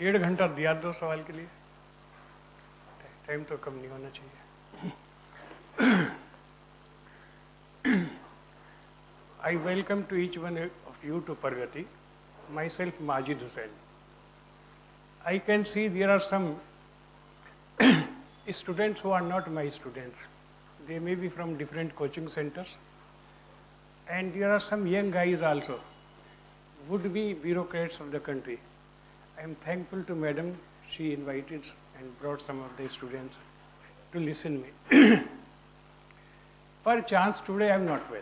1.5 घंटा दिया 2 सवाल के लिए, टाइम तो कम नहीं होना चाहिए. I welcome to each one of you to Pargati. Myself Majid Husain. I can see there are some students who are not my students. They may be from different coaching centers. And there are some young guys also, would-be bureaucrats of the country. I am thankful to Madam. She invited and brought some of the students to listen me. Per chance today I am not well.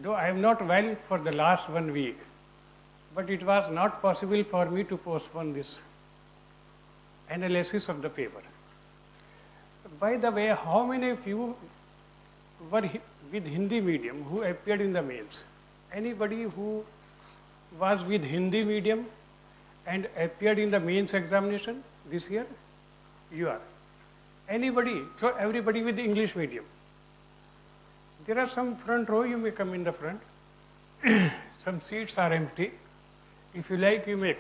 Though I am not well for the last 1 week, but it was not possible for me to postpone this analysis of the paper. By the way, how many of you were with Hindi medium who appeared in the mails? Anybody who was with Hindi medium and appeared in the mains examination this year? You are. Anybody? So everybody with English medium. There are some front row, you may come in the front. Some seats are empty. If you like, you may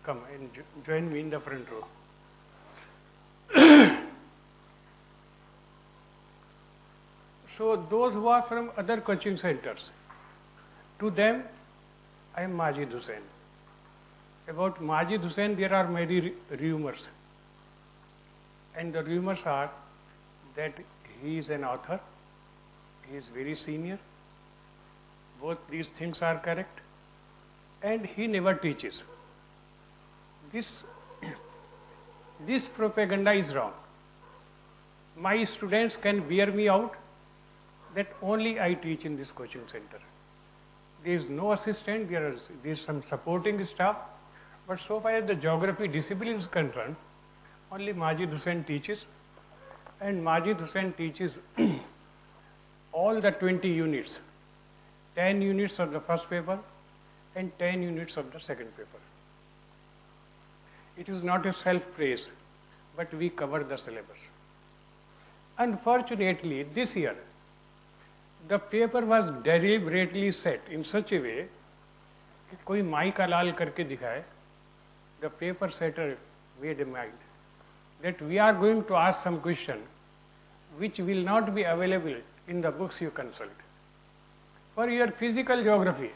come and join me in the front row. So those who are from other coaching centers, to them, I am Majid Husain. About Majid Husain, there are many rumors. And the rumors are that he is an author, he is very senior, both these things are correct, and he never teaches. This propaganda is wrong. My students can bear me out that only I teach in this coaching center. There is no assistant, there is some supporting staff, but so far as the geography discipline is concerned, only Majid Husain teaches, and Majid Husain teaches all the 20 units, 10 units of the first paper and 10 units of the second paper. It is not a self-praise, but we cover the syllabus. Unfortunately, this year, the paper was deliberately set in such a way कि कोई माई का लाल करके दिखाए. The paper setter made a mind that we are going to ask some question which will not be available in the books you consult. For your physical geography,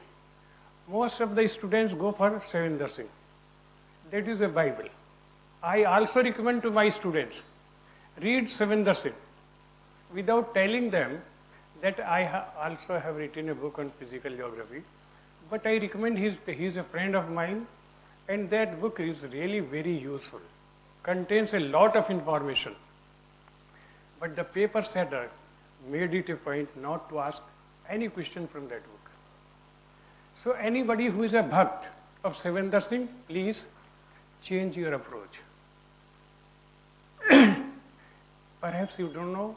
most of the students go for Savinder Singh. That is a Bible. I also recommend to my students, read Savinder Singh without telling them that I also have written a book on physical geography. But I recommend he is a friend of mine, and that book is really very useful. Contains a lot of information. But the paper setter made it a point not to ask any question from that book. So anybody who is a bhakt of Savinder Singh, please change your approach. Perhaps you don't know,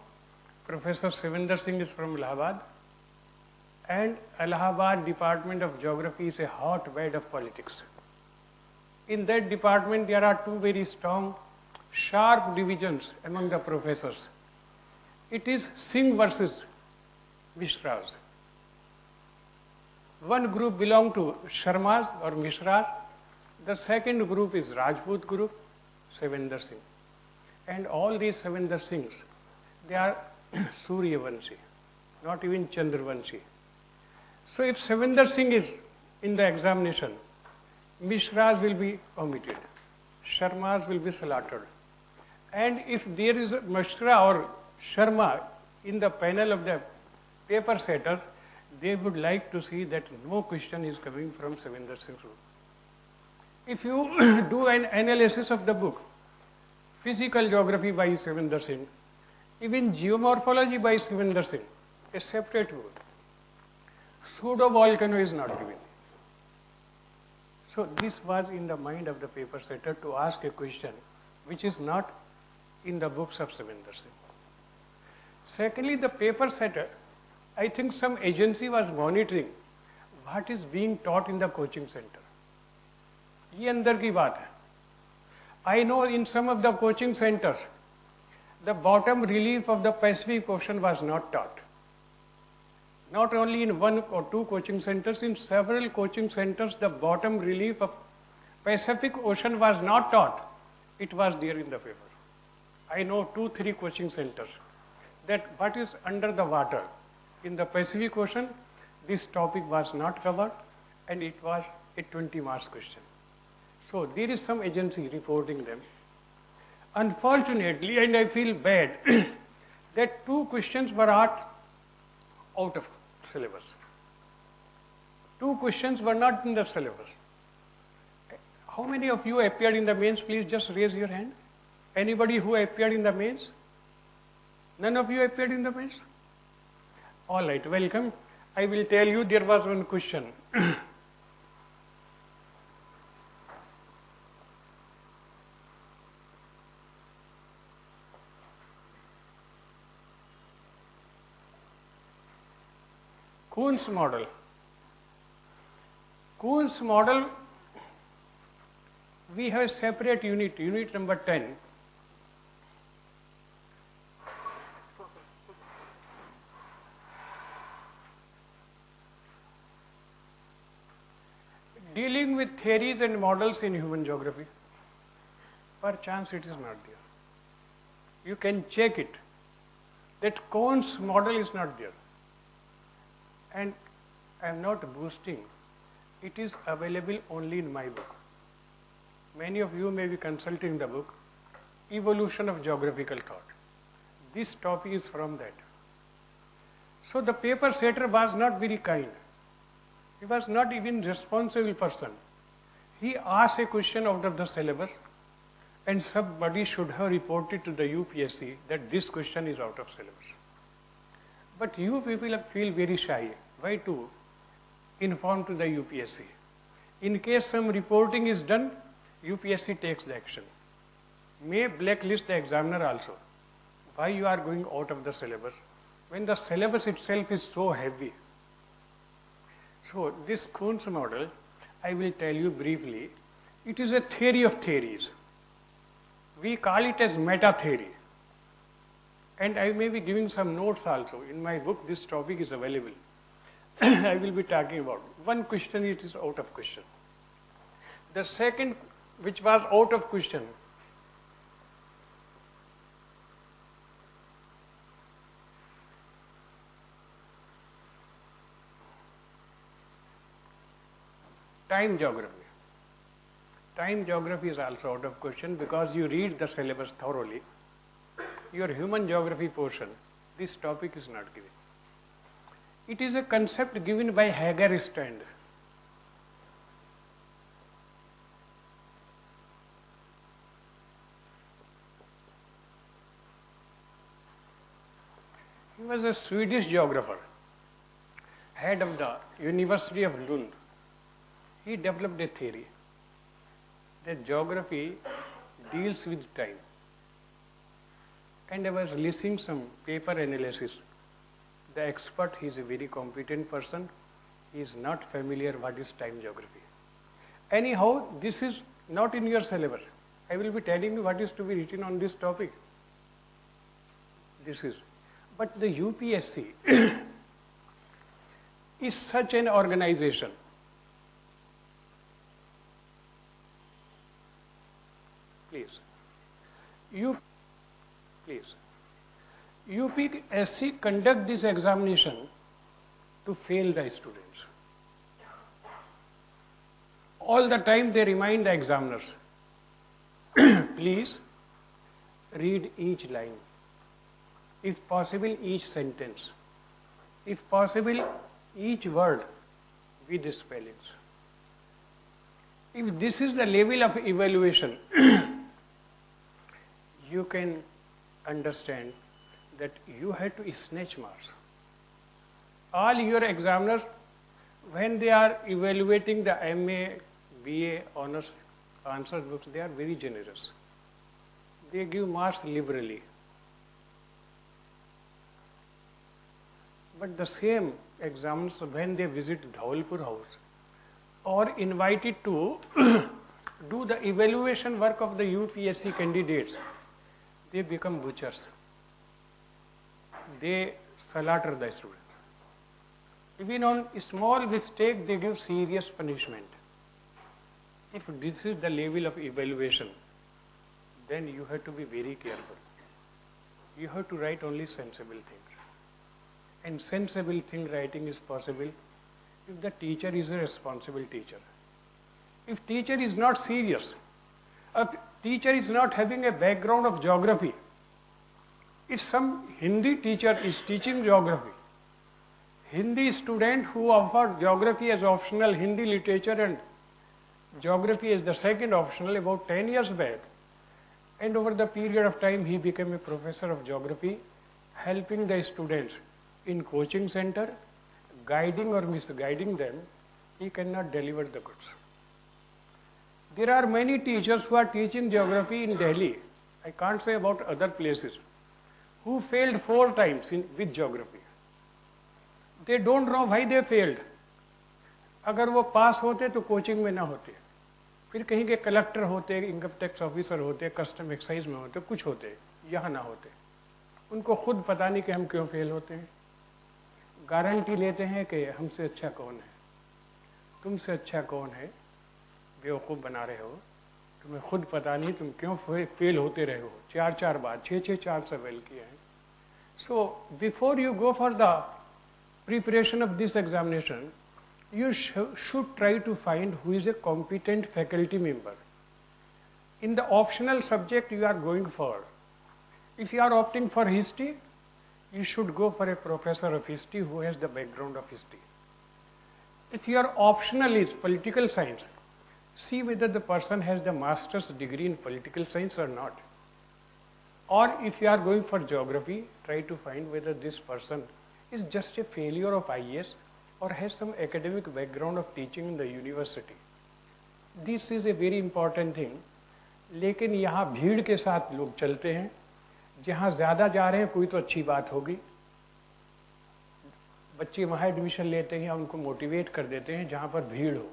Professor Savinder Singh is from Allahabad, and Allahabad Department of Geography is a hotbed of politics. In that department, there are two very strong, sharp divisions among the professors. It is Singh versus Mishras. One group belong to Sharmas or Mishras. The second group is Rajput group, Savinder Singh. And all these Savinder Singhs, they are Suryavanshi, not even Chandravanshi. So if Savinder Singh is in the examination, Mishras will be omitted, Sharmas will be slaughtered. And if there is a Mishra or Sharma in the panel of the paper setters, they would like to see that no question is coming from Savinder Singh's group. If you do an analysis of the book, Physical Geography by Savinder Singh, even Geomorphology by Savinder Singh, a separate book, pseudo-volcano is not given. So this was in the mind of the paper setter to ask a question which is not in the books of Savinder Singh. Secondly, the paper setter, I think some agency was monitoring what is being taught in the coaching center. ये अंदर की बात है. I know in some of the coaching centers, the bottom relief of the Pacific Ocean was not taught. Not only in one or two coaching centers, in several coaching centers, the bottom relief of Pacific Ocean was not taught. It was there in the paper. I know 2-3 coaching centers that what is under the water in the Pacific Ocean, this topic was not covered and it was a 20 marks question. So there is some agency reporting them. Unfortunately, and I feel bad, that 2 questions were out of syllabus. 2 questions were not in the syllabus. How many of you appeared in the mains? Please just raise your hand. Anybody who appeared in the mains? None of you appeared in the mains? All right, welcome. I will tell you there was one question. Kuhn's model. Kuhn's model, we have a separate unit, unit number 10. Dealing with theories and models in human geography. Perchance it is not there. You can check it. That Kuhn's model is not there. And I am not boasting. It is available only in my book. Many of you may be consulting the book, Evolution of Geographical Thought. This topic is from that. So the paper setter was not very kind. He was not even responsible person. He asked a question out of the syllabus and somebody should have reported to the UPSC that this question is out of syllabus. But you people feel very shy. Why to inform to the UPSC? In case some reporting is done, UPSC takes the action. May blacklist the examiner also. Why you are going out of the syllabus? When the syllabus itself is so heavy. So this Kuhn's model, I will tell you briefly. It is a theory of theories. We call it as meta theory. And I may be giving some notes also. In my book, this topic is available. I will be talking about. One question, it is out of question. The second, which was out of question, time geography. Time geography is also out of question because you read the syllabus thoroughly. Your human geography portion, this topic is not given. It is a concept given by Hager Strand. He was a Swedish geographer, head of the University of Lund. He developed a theory that geography deals with time. And I was listening some paper analysis. The expert, he is a very competent person. He is not familiar what is time geography. Anyhow, this is not in your syllabus. I will be telling you what is to be written on this topic. This is. But the UPSC is such an organization. Please. UPSC conduct this examination to fail the students. All the time they remind the examiners, please read each line. If possible, each sentence. If possible, each word with the spellings. If this is the level of evaluation, you can understand that you have to snatch marks. All your examiners, when they are evaluating the MA, BA, honors answer books, they are very generous. They give marks liberally. But the same examiners, when they visit Dhawalpur House or invited to do the evaluation work of the UPSC candidates, they become butchers. They slaughter the student. Even on a small mistake, they give serious punishment. If this is the level of evaluation, then you have to be very careful. You have to write only sensible things. And sensible thing writing is possible if the teacher is a responsible teacher. If teacher is not serious, a teacher is not having a background of geography, if some Hindi teacher is teaching geography, Hindi student who offered geography as optional, Hindi literature and geography as the second optional about 10 years back, and over the period of time he became a professor of geography, helping the students in coaching center, guiding or misguiding them, he cannot deliver the goods. There are many teachers who are teaching geography in Delhi, I can't say about other places, who failed 4 times with geography. They don't know why they failed. अगर वो पास होते तो coaching में ना होते, फिर कहीं के कलेक्टर होते, इनकम टैक्स ऑफिसर होते, कस्टम एक्साइज में होते, कुछ होते, यहाँ ना होते. उनको खुद पता नहीं कि हम क्यों फेल होते हैं. गारंटी लेते हैं कि हमसे अच्छा कौन है, तुमसे अच्छा कौन है, बेवकूफ़ बना रहे हो, तुम्हें खुद पता नहीं तुम क्यों फेल होते रहे हो. 4 बार 6 4 सवाल किए हैं. So before you go for the preparation of this examination, you should try to find who is a competent faculty member. In the optional subject you are going for, if you are opting for history, you should go for a professor of history who has the background of history. If your optional is political science, see whether the person has the master's degree in political science or not. Or if you are going for geography, try to find whether this person is just a failure of IAS or has some academic background of teaching in the university. This is a very important thing. लेकिन यहाँ भीड़ के साथ लोग चलते हैं, जहाँ ज़्यादा जा रहे हैं कोई तो अच्छी बात होगी, बच्चे वहाँ एडमिशन लेते हैं, उनको मोटिवेट कर देते हैं जहाँ पर भीड़ हो,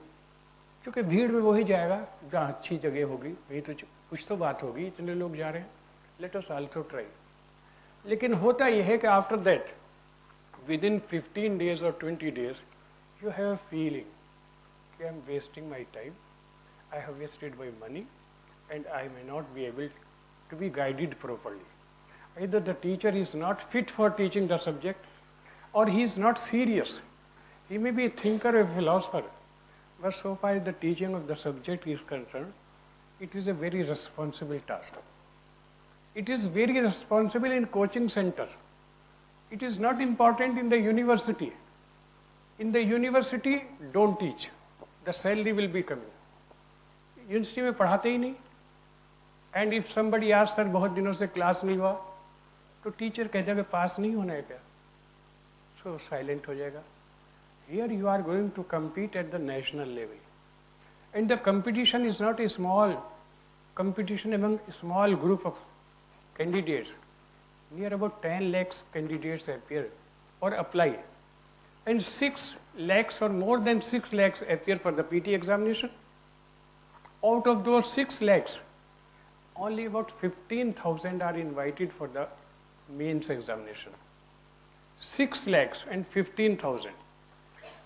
क्योंकि भीड़ में वही जाएगा जहाँ अच्छी जगह होगी, वही तो कुछ तो बात होगी, इतने लोग जा रहे हैं, लेट अस आल्सो ट्राई. लेकिन होता यह है कि after that within 15 days or 20 days, you have a feeling that I am wasting my time, I have wasted my money, and I may not be able to be guided properly. Either the teacher is not fit for teaching the subject, or he is not serious. He may be a thinker or a philosopher, but so far as the teaching of the subject is concerned, it is a very responsible task. It is very responsible in coaching centers. It is not important in the university. In the university, don't teach. The salary will be coming. University में पढ़ाते ही नहीं. And if somebody asks, sir बहुत दिनों से class नहीं हुआ, तो teacher कहता है कि पास नहीं होना है क्या? So silent हो जाएगा. Here you are going to compete at the national level. And the competition is not a small competition among a small group of candidates. Near about 10 lakhs candidates appear or apply, and 6 lakhs or more than 6 lakhs appear for the PT examination. Out of those 6 lakhs, only about 15,000 are invited for the mains examination. 6 lakhs and 15,000.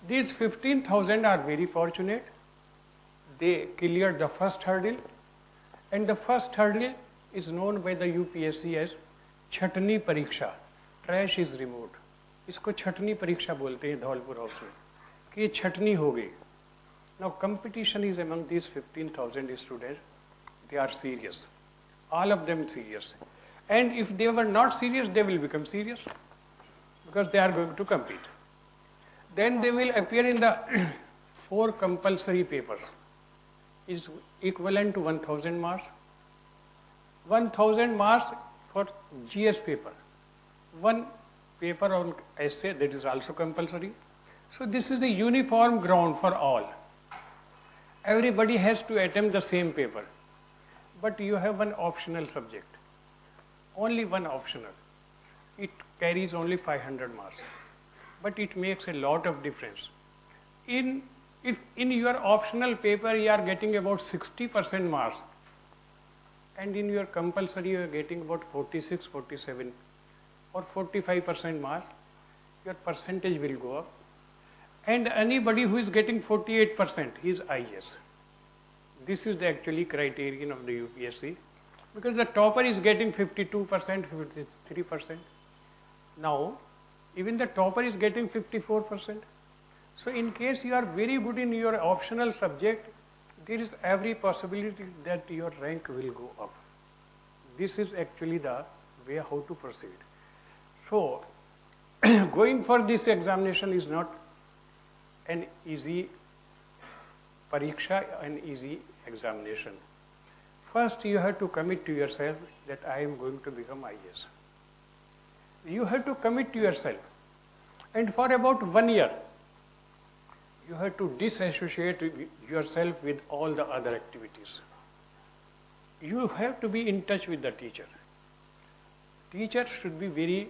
These 15,000 are very fortunate. They cleared the first hurdle, and the first hurdle is known by the UPSC as छटनी परीक्षा. Trash is removed. इसको छटनी परीक्षा बोलते हैं Dholpur house में, कि ये छटनी हो गई. Now competition is among this 15,000 students. They are serious, all of them serious, and if they were not serious they will become serious because they are going to compete. Then they will appear in the 4 compulsory papers, is equivalent to 1,000 marks. 1,000 marks for GS paper, 1 paper on essay, that is also compulsory. So this is a uniform ground for all. Everybody has to attempt the same paper, but you have one optional subject, only one optional. It carries only 500 marks, but it makes a lot of difference. If in your optional paper you are getting about 60% marks, and in your compulsory you are getting about 46, 47 or 45% marks, your percentage will go up. And anybody who is getting 48%, he is IAS. This is the actually criterion of the UPSC, because the topper is getting 52%, 53%. Now, even the topper is getting 54%. So in case you are very good in your optional subject, there is every possibility that your rank will go up. This is actually the way how to proceed. So, going for this examination is not an easy pariksha, an easy examination. First, you have to commit to yourself that I am going to become IAS. You have to commit to yourself. And for about 1 year, you have to disassociate yourself with all the other activities. You have to be in touch with the teacher. Teacher should be very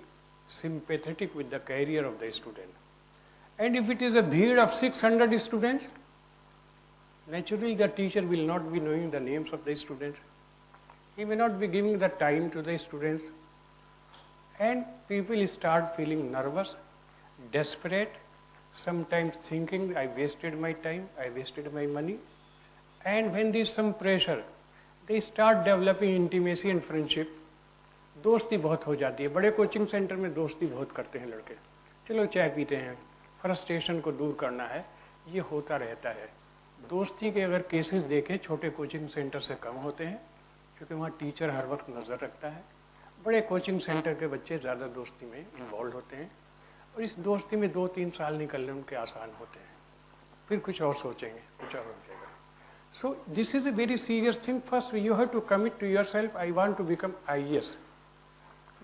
sympathetic with the career of the student. And if it is a bheed of 600 students, naturally the teacher will not be knowing the names of the students. He may not be giving the time to the students. And people start feeling nervous, desperate, sometimes thinking I wasted my time, I wasted my money. And when there is some pressure, they start developing intimacy and friendship. दोस्ती बहुत हो जाती है. बड़े coaching centre में दोस्ती बहुत करते हैं लड़के. चलो चाय पीते हैं, फ्रस्ट्रेशन को दूर करना है, ये होता रहता है. दोस्ती के अगर केसेस देखें छोटे कोचिंग सेंटर से कम होते हैं, क्योंकि वहाँ टीचर हर वक्त नजर रखता है. बड़े कोचिंग सेंटर के बच्चे ज़्यादा दोस्ती में इन्वॉल्व होते हैं और इस दोस्ती में 2-3 साल निकलने उनके आसान होते हैं. फिर कुछ और सोचेंगे, कुछ और हो जाएगा. So this is a very serious thing. First you have to commit to yourself, I want to become IAS.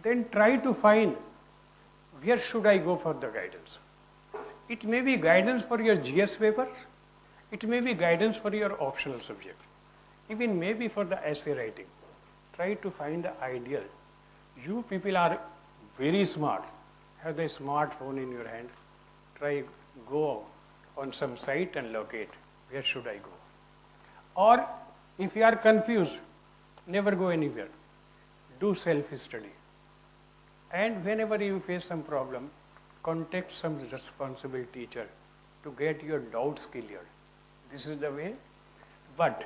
Then try to find where should I go for the guidance. It may be guidance for your GS papers, it may be guidance for your optional subject, even maybe for the essay writing. Try to find the ideal. You people are very smart, have the smartphone in your hand. Try go on some site and locate where should I go. Or if you are confused, never go anywhere. Do self-study. And whenever you face some problem, contact some responsible teacher to get your doubts cleared. This is the way. But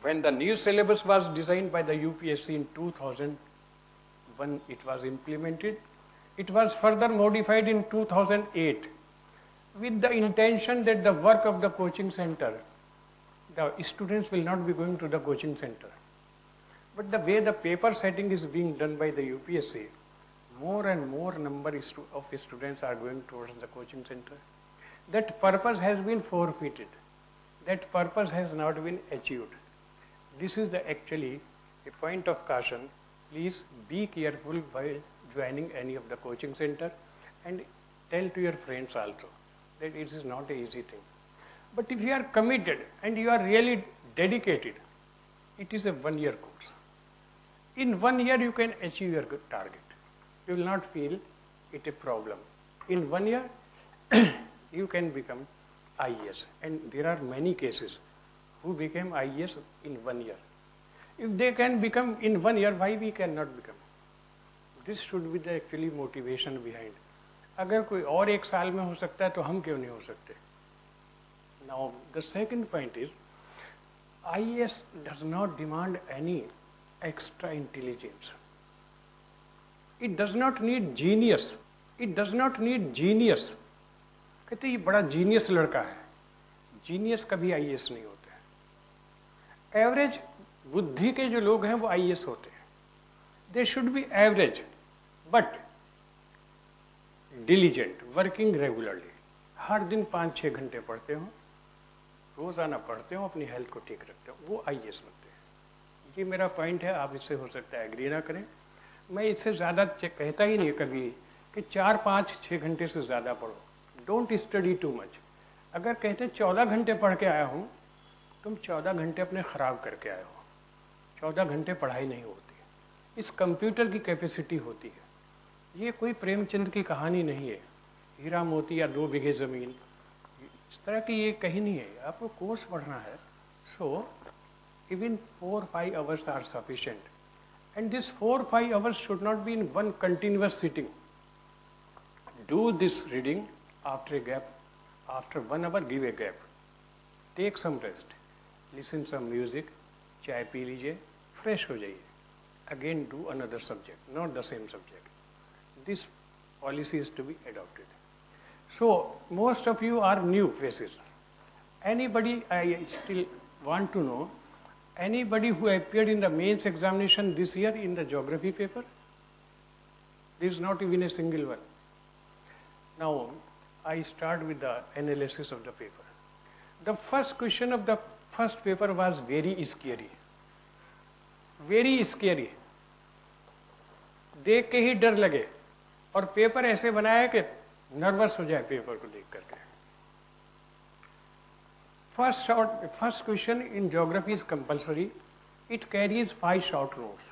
when the new syllabus was designed by the UPSC in 2001, it was implemented. It was further modified in 2008 with the intention that the work of the coaching center, the students will not be going to the coaching center. But the way the paper setting is being done by the UPSC, more and more number of students are going towards the coaching center. That purpose has been forfeited. That purpose has not been achieved. This is actually a point of caution. Please be careful while joining any of the coaching center and tell to your friends also that it is not an easy thing. But if you are committed and you are really dedicated, it is a 1-year course. In 1 year you can achieve your target. You will not feel it a problem. In 1 year you can become IAS, and there are many cases who became IAS in 1 year. If they can become in 1 year, why we cannot become? This should be the actually motivation behind. अगर कोई और 1 साल में हो सकता है तो हम क्यों नहीं हो सकते? Now the second point is, IAS does not demand any extra intelligence. It does not need genius. It does not need genius. कहते ये बड़ा जीनियस लड़का है. जीनियस कभी IAS नहीं होते हैं. एवरेज बुद्धि के जो लोग हैं वो IAS होते हैं. They should be average, but diligent, working regularly. हर दिन 5-6 घंटे पढ़ते हो, रोजाना पढ़ते हो, अपनी हेल्थ को ठीक रखते हो, वो IAS बनते हैं. ये मेरा पॉइंट है. आप इससे हो सकता है एग्री ना करें. मैं इससे ज़्यादा कहता ही नहीं कभी कि 4-5-6 घंटे से ज़्यादा पढ़ो. Don't study too much. अगर कहते 14 घंटे पढ़ के आया हूँ, तुम 14 घंटे अपने ख़राब करके आए हो. 14 घंटे पढ़ाई नहीं होती. इस कंप्यूटर की कैपेसिटी होती है. ये कोई प्रेमचंद की कहानी नहीं है, हीरा मोती या 2 बीघे ज़मीन, इस तरह की ये कहीं नहीं है. आपको कोर्स पढ़ना है. So even 4-5 hours are sufficient. And this 4-5 hours should not be in one continuous sitting. Do this reading after a gap. After 1 hour, give a gap. Take some rest. listen some music, चाय P लीजिए, fresh हो जाइए. Again do another subject, not the same subject. This policy is to be adopted. So most of you are new faces. Anybody, I still want to know, anybody who appeared in the mains examination this year in the geography paper? There is not even a single one. Now I start with the analysis of the paper. The first question of the first paper was very scary. Very scary. देख के ही डर लगे और paper ऐसे बनाया कि nervous हो जाए पेपर को देख करके. First question in geography is compulsory. It carries 5 short notes.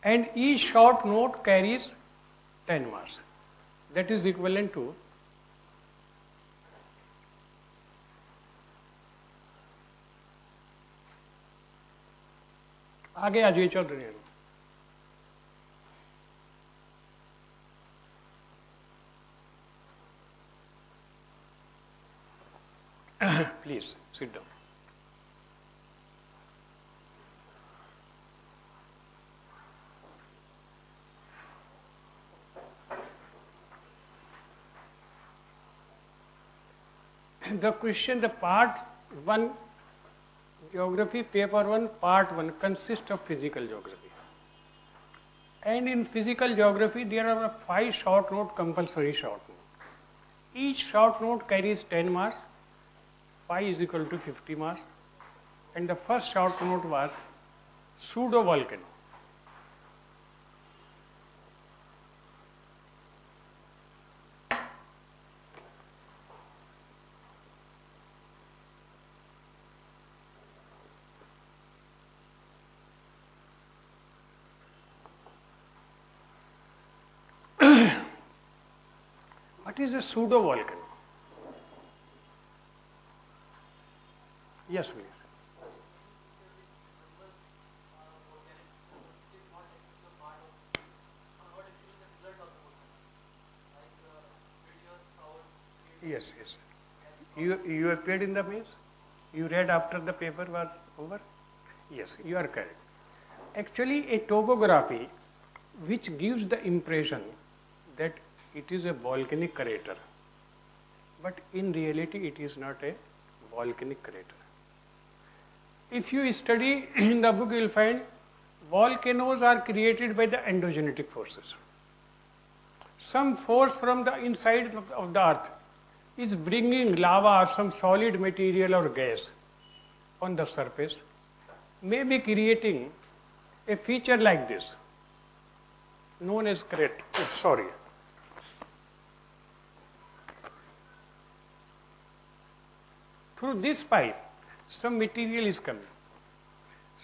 And each short note carries 10 marks. That is equivalent to आगे आ जाइए, चल रहे हैं. Please sit down. The question, the part 1, geography paper 1, part 1 consists of physical geography. And in physical geography there are 5 short note, compulsory short note. Each short note carries 10 marks. 5 is equal to 50 marks. And the first short note was pseudo volcano. What is a pseudo volcano? Yes, please. Yes, yes. You appeared in the maze? You read after the paper was over? Yes, you are correct. Actually, a topography which gives the impression that it is a volcanic crater, but in reality it is not a volcanic crater. If you study in the book, you will find volcanoes are created by the endogenetic forces. Some force from the inside of the earth is bringing lava or some solid material or gas on the surface, may be creating a feature like this, known as crater. Sorry. Through this pipe, some material is coming.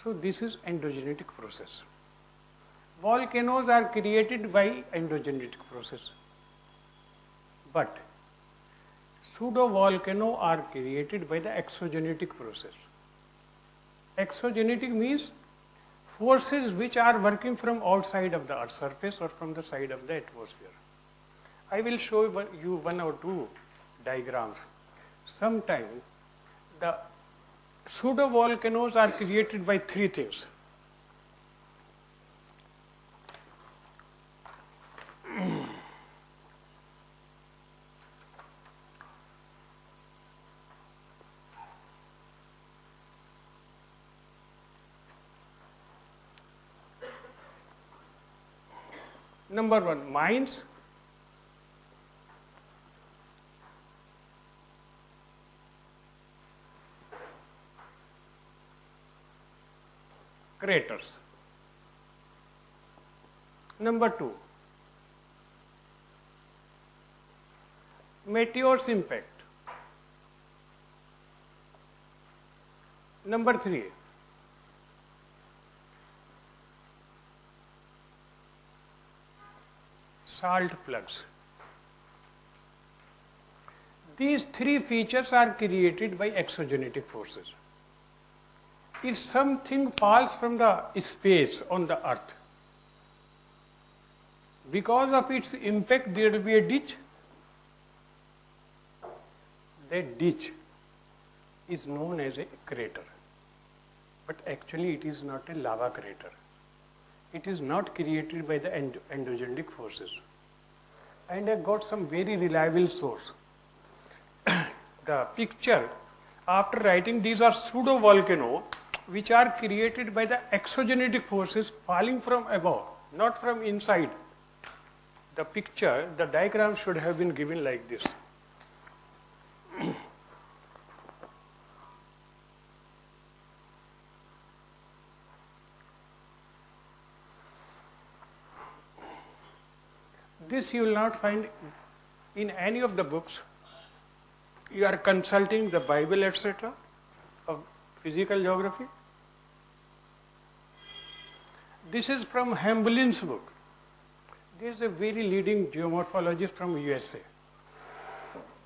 So this is endogenetic process. Volcanoes are created by endogenetic process. But pseudo-volcanoes are created by the exogenetic process. Exogenetic means forces which are working from outside of the Earth's surface or from the side of the atmosphere. I will show you 1 or 2 diagrams. Sometimes the pseudo-volcanoes are created by 3 things. Number 1, mines. Craters. Number 2, meteors impact. Number 3, salt plugs. These 3 features are created by exogenetic forces. If something falls from the space on the earth, because of its impact there will be a ditch. That ditch is known as a crater. But actually it is not a lava crater. It is not created by the endogenic forces. And I got some very reliable source. The picture, after writing, these are pseudo volcanoes which are created by the exogenetic forces falling from above, not from inside. The picture, the diagram should have been given like this. This you will not find in any of the books. You are consulting the Bible, etc., of physical geography. This is from Hamlin's book. This is a very leading geomorphologist from USA.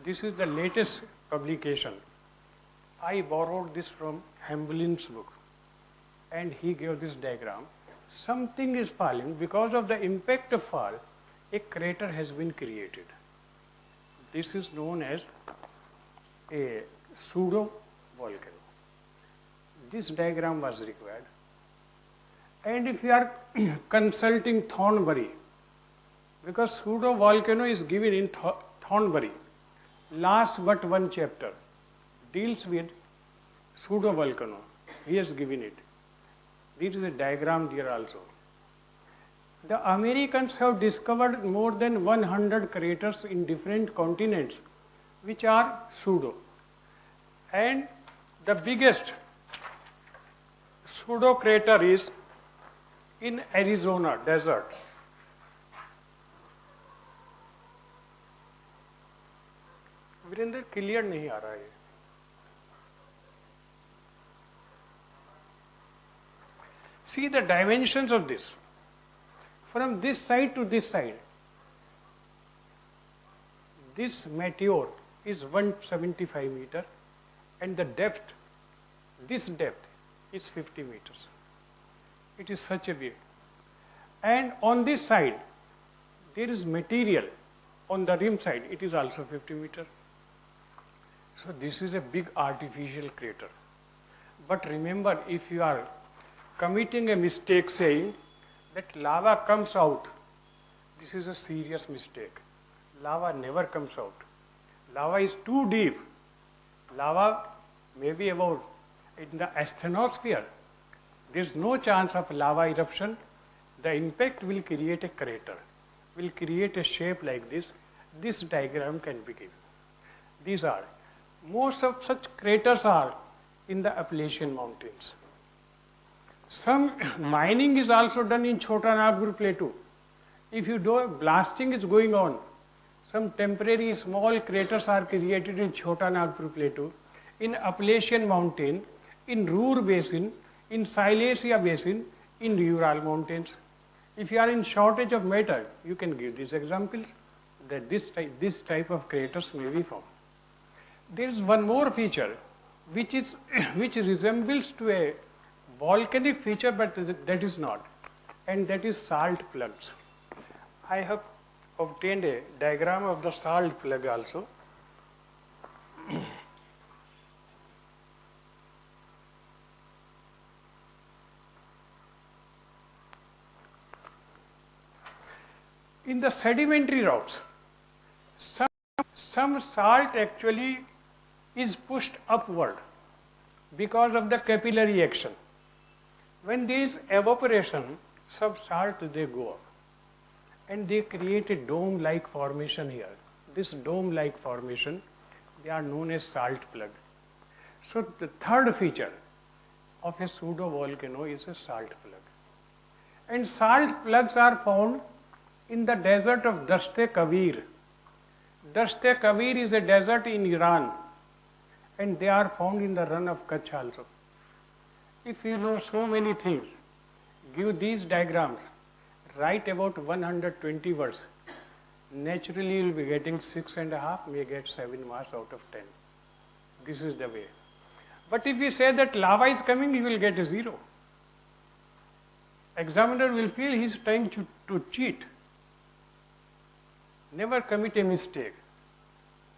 This is the latest publication. I borrowed this from Hamlin's book. And he gave this diagram. Something is falling. Because of the impact of fall, a crater has been created. This is known as a pseudo volcano. This diagram was required. And if you are consulting Thornbury, because pseudo volcano is given in Thornbury, last but one chapter deals with pseudo volcano. He has given it. There is a diagram there also. The Americans have discovered more than 100 craters in different continents which are pseudo. And the biggest pseudo crater is in Arizona desert. Virendra clear नहीं आ रहा है. See the dimensions of this. From this side to this side, this meteor is 175 meters, and the depth, this depth is 50 meters. It is such a big. And on this side, there is material. On the rim side, it is also 50 meters. So this is a big artificial crater. But remember, if you are committing a mistake saying that lava comes out, this is a serious mistake. Lava never comes out. Lava is too deep. Lava may be about in the asthenosphere. There is no chance of lava eruption. The impact will create a crater, will create a shape like this. This diagram can be given. These are, most of such craters are in the Appalachian Mountains. Some mining is also done in Chota Nagpur Plateau. If you do, blasting is going on. Some temporary small craters are created in Chota Nagpur Plateau, in Appalachian Mountain, in Ruhr Basin, in Silesia Basin, in Ural Mountains. If you are in shortage of matter, you can give these examples that this type of craters may be found. There is one more feature which resembles to a volcanic feature, but that is not, and that is salt plugs. I have obtained a diagram of the salt plug also. In the sedimentary rocks, some salt actually is pushed upward because of the capillary action. When there is evaporation, some salt they go up and they create a dome-like formation here. This dome-like formation, they are known as salt plug. So the third feature of a pseudo volcano is a salt plug. And salt plugs are found in the desert of Dasht-e-Kavir. Dasht-e-Kavir is a desert in Iran, and they are found in the run of Kutch also. If you know so many things, give these diagrams, write about 120 words. Naturally, you will be getting 6.5, may get 7 marks out of 10. This is the way. But if you say that lava is coming, you will get a 0. Examiner will feel he is trying to cheat. Never commit a mistake.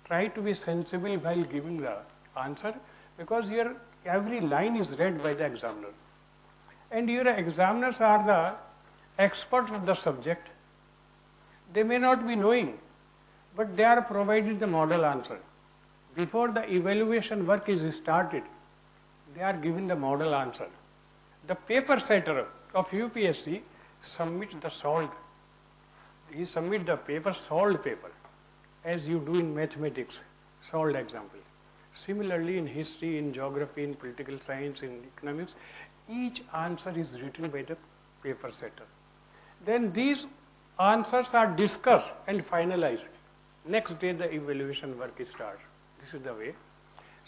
Try to be sensible while giving the answer, because your every line is read by the examiner. And your examiners are the experts of the subject. They may not be knowing, but they are provided the model answer. Before the evaluation work is started, they are given the model answer. The paper setter of UPSC submits the solved. He submits the paper, solved paper, as you do in mathematics, solved example. Similarly, in history, in geography, in political science, in economics, each answer is written by the paper setter. Then these answers are discussed and finalized. Next day, the evaluation work starts. This is the way.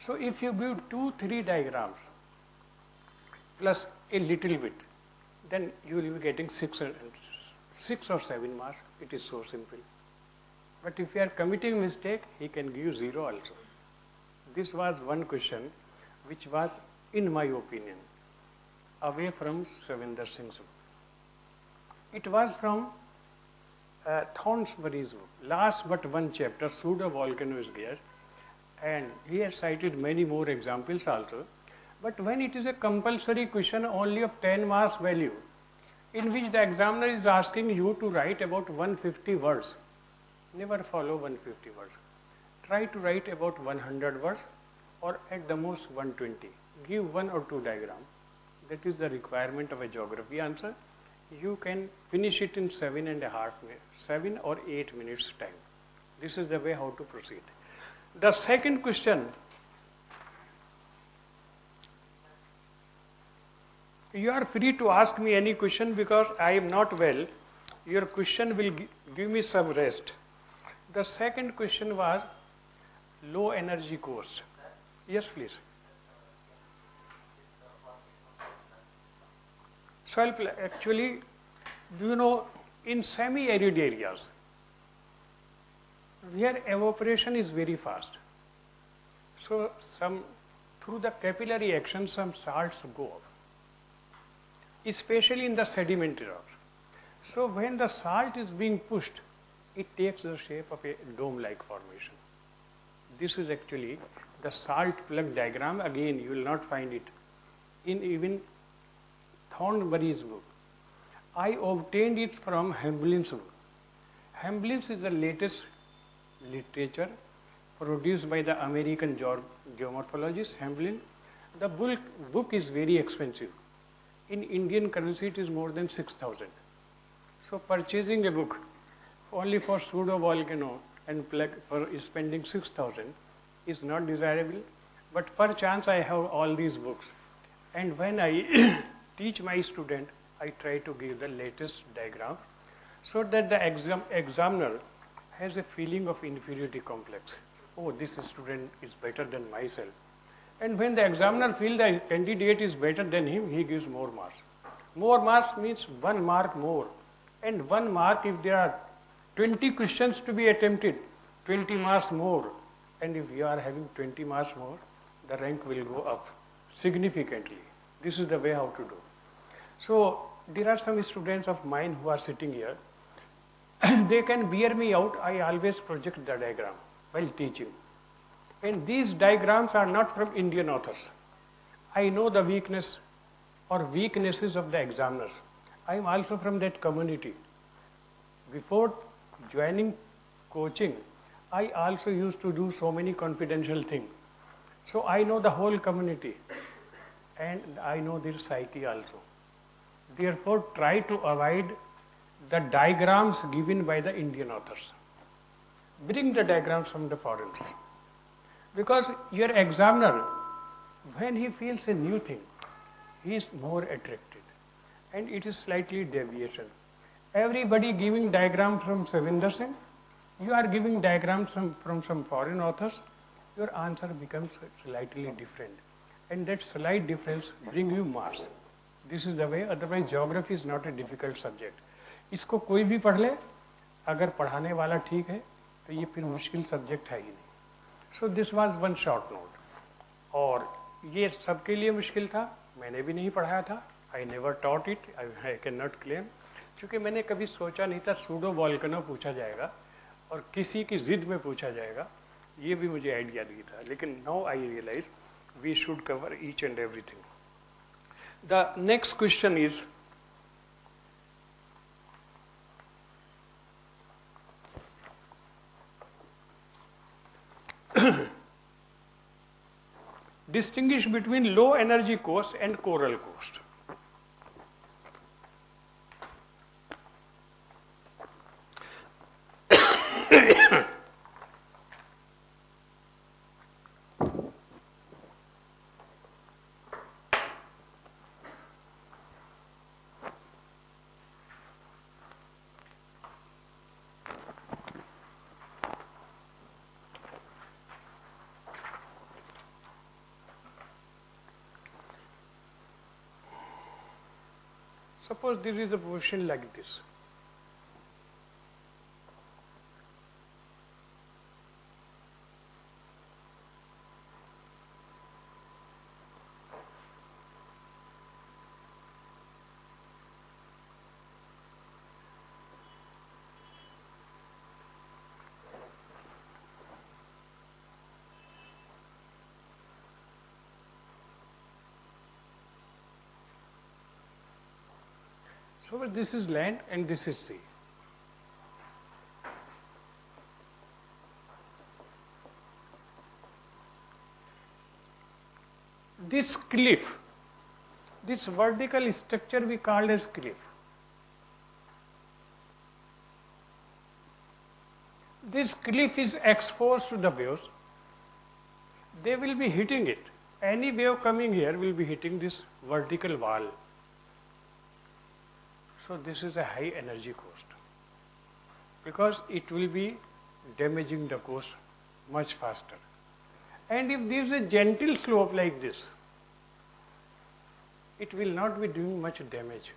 So if you give 2-3 diagrams plus a little bit, then you will be getting 6 or 7 marks. It is so simple. But if you are committing mistake, he can give you 0 also. This was one question which was, in my opinion, away from Savinder Singh's book. It was from Thornsbury's book. Last but one chapter, pseudo-volcano is there. And he has cited many more examples also. But when it is a compulsory question only of 10 marks value, in which the examiner is asking you to write about 150 words, never follow 150 words. Try to write about 100 words or at the most 120. Give 1 or 2 diagrams. That is the requirement of a geography answer. You can finish it in 7 or 8 minutes time. This is the way how to proceed. The second question, you are free to ask me any question because I am not well. Your question will give me some rest. The second question was low energy cost. Yes, please. Soil actually, do you know, in semi-arid areas, where evaporation is very fast, so through the capillary action, some salts go up, especially in the sedimentary rocks. So when the salt is being pushed, it takes the shape of a dome-like formation. This is actually the salt plug diagram. Again, you will not find it in even Thornbury's book. I obtained it from Hamblin's book. Hamblin's is the latest literature produced by the American geomorphologist Hamblin. The book is very expensive. In Indian currency, it is more than 6,000. So purchasing a book only for pseudo-volcano and plug for spending 6,000 is not desirable. But perchance I have all these books. And when I teach my student, I try to give the latest diagram so that the examiner has a feeling of inferiority complex. Oh, this student is better than myself. And when the examiner feels the candidate is better than him, he gives more marks. More marks means 1 mark more. And 1 mark, if there are 20 questions to be attempted, 20 marks more. And if you are having 20 marks more, the rank will go up significantly. This is the way how to do. So there are some students of mine who are sitting here. They can bear me out. I always project the diagram while teaching. And these diagrams are not from Indian authors. I know the weakness or weaknesses of the examiners. I am also from that community. Before joining coaching, I also used to do so many confidential things. So I know the whole community and I know their psyche also. Therefore, try to avoid the diagrams given by the Indian authors. Bring the diagrams from the foreigners. Because your examiner, when he feels a new thing, he is more attracted. And it is slightly deviation. Everybody giving diagrams from Savinder Singh, you are giving diagrams from some foreign authors, your answer becomes slightly different. And that slight difference brings you marks. This is the way, otherwise geography is not a difficult subject. इसको कोई भी पढ़ ले, अगर पढ़ाने वाला ठीक है, तो ये फिर मुश्किल सब्जेक्ट है ही नहीं. So this was one short note. और ये सबके लिए मुश्किल था, मैंने भी नहीं पढ़ाया था. I never taught it, I cannot claim. क्योंकि मैंने कभी सोचा नहीं था सूडो वॉल्केनो पूछा जाएगा और किसी की जिद में पूछा जाएगा, ये भी मुझे आइडिया नहीं था. लेकिन now I realize we should cover each and everything. The next question is, distinguish between low energy coast and coral coast. Suppose there is a position like this. So this is land and this is sea. This cliff, this vertical structure we called as cliff. This cliff is exposed to the waves. They will be hitting it. Any wave coming here will be hitting this vertical wall. So this is a high energy coast because it will be damaging the coast much faster. And if there is a gentle slope like this, it will not be doing much damage.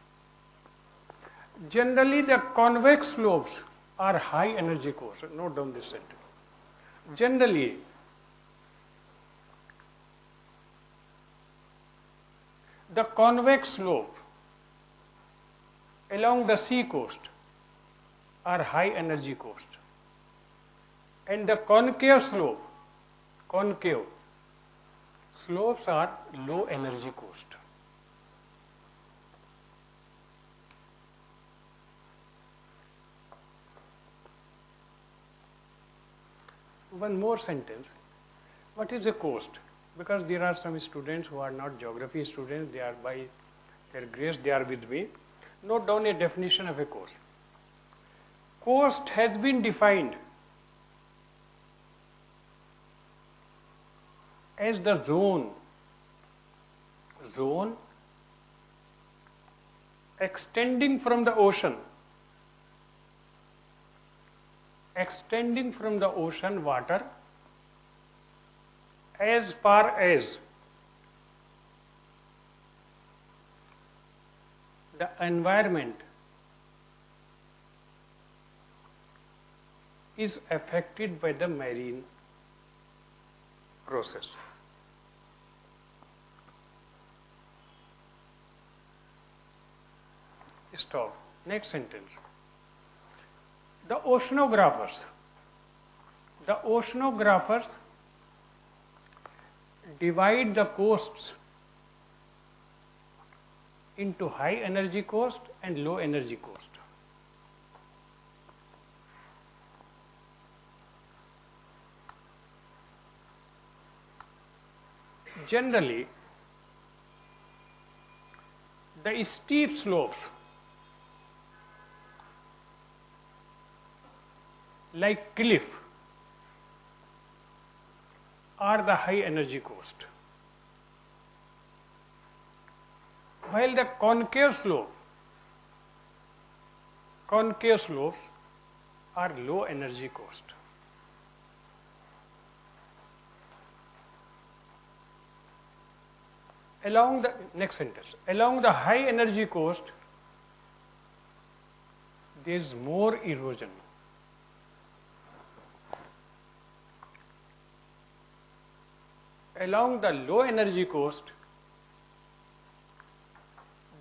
Generally, the convex slopes are high energy coast. Note down this sentence. Generally, the convex slope along the sea coast are high energy coast, and the concave slopes are low energy coast. One more sentence. What is a coast? Because there are some students who are not geography students, they are by their grace, they are with me. Note down a definition of a coast. Coast has been defined as the zone extending from the ocean water as far as the environment is affected by the marine process. Stop. Next sentence. The oceanographers divide the coasts into high energy coast and low energy coast. Generally, the steep slopes like cliff are the high energy coast, while the concave slopes are low energy coast. Along the high energy coast, there is more erosion. Along the low energy coast,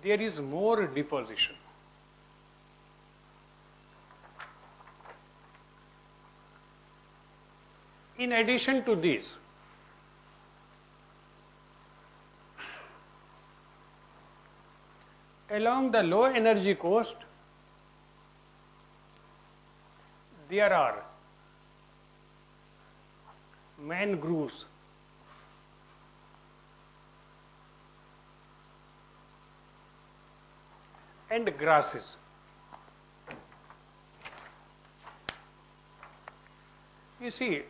there is more deposition. In addition to this, along the low energy coast there are mangroves, and grasses. You see,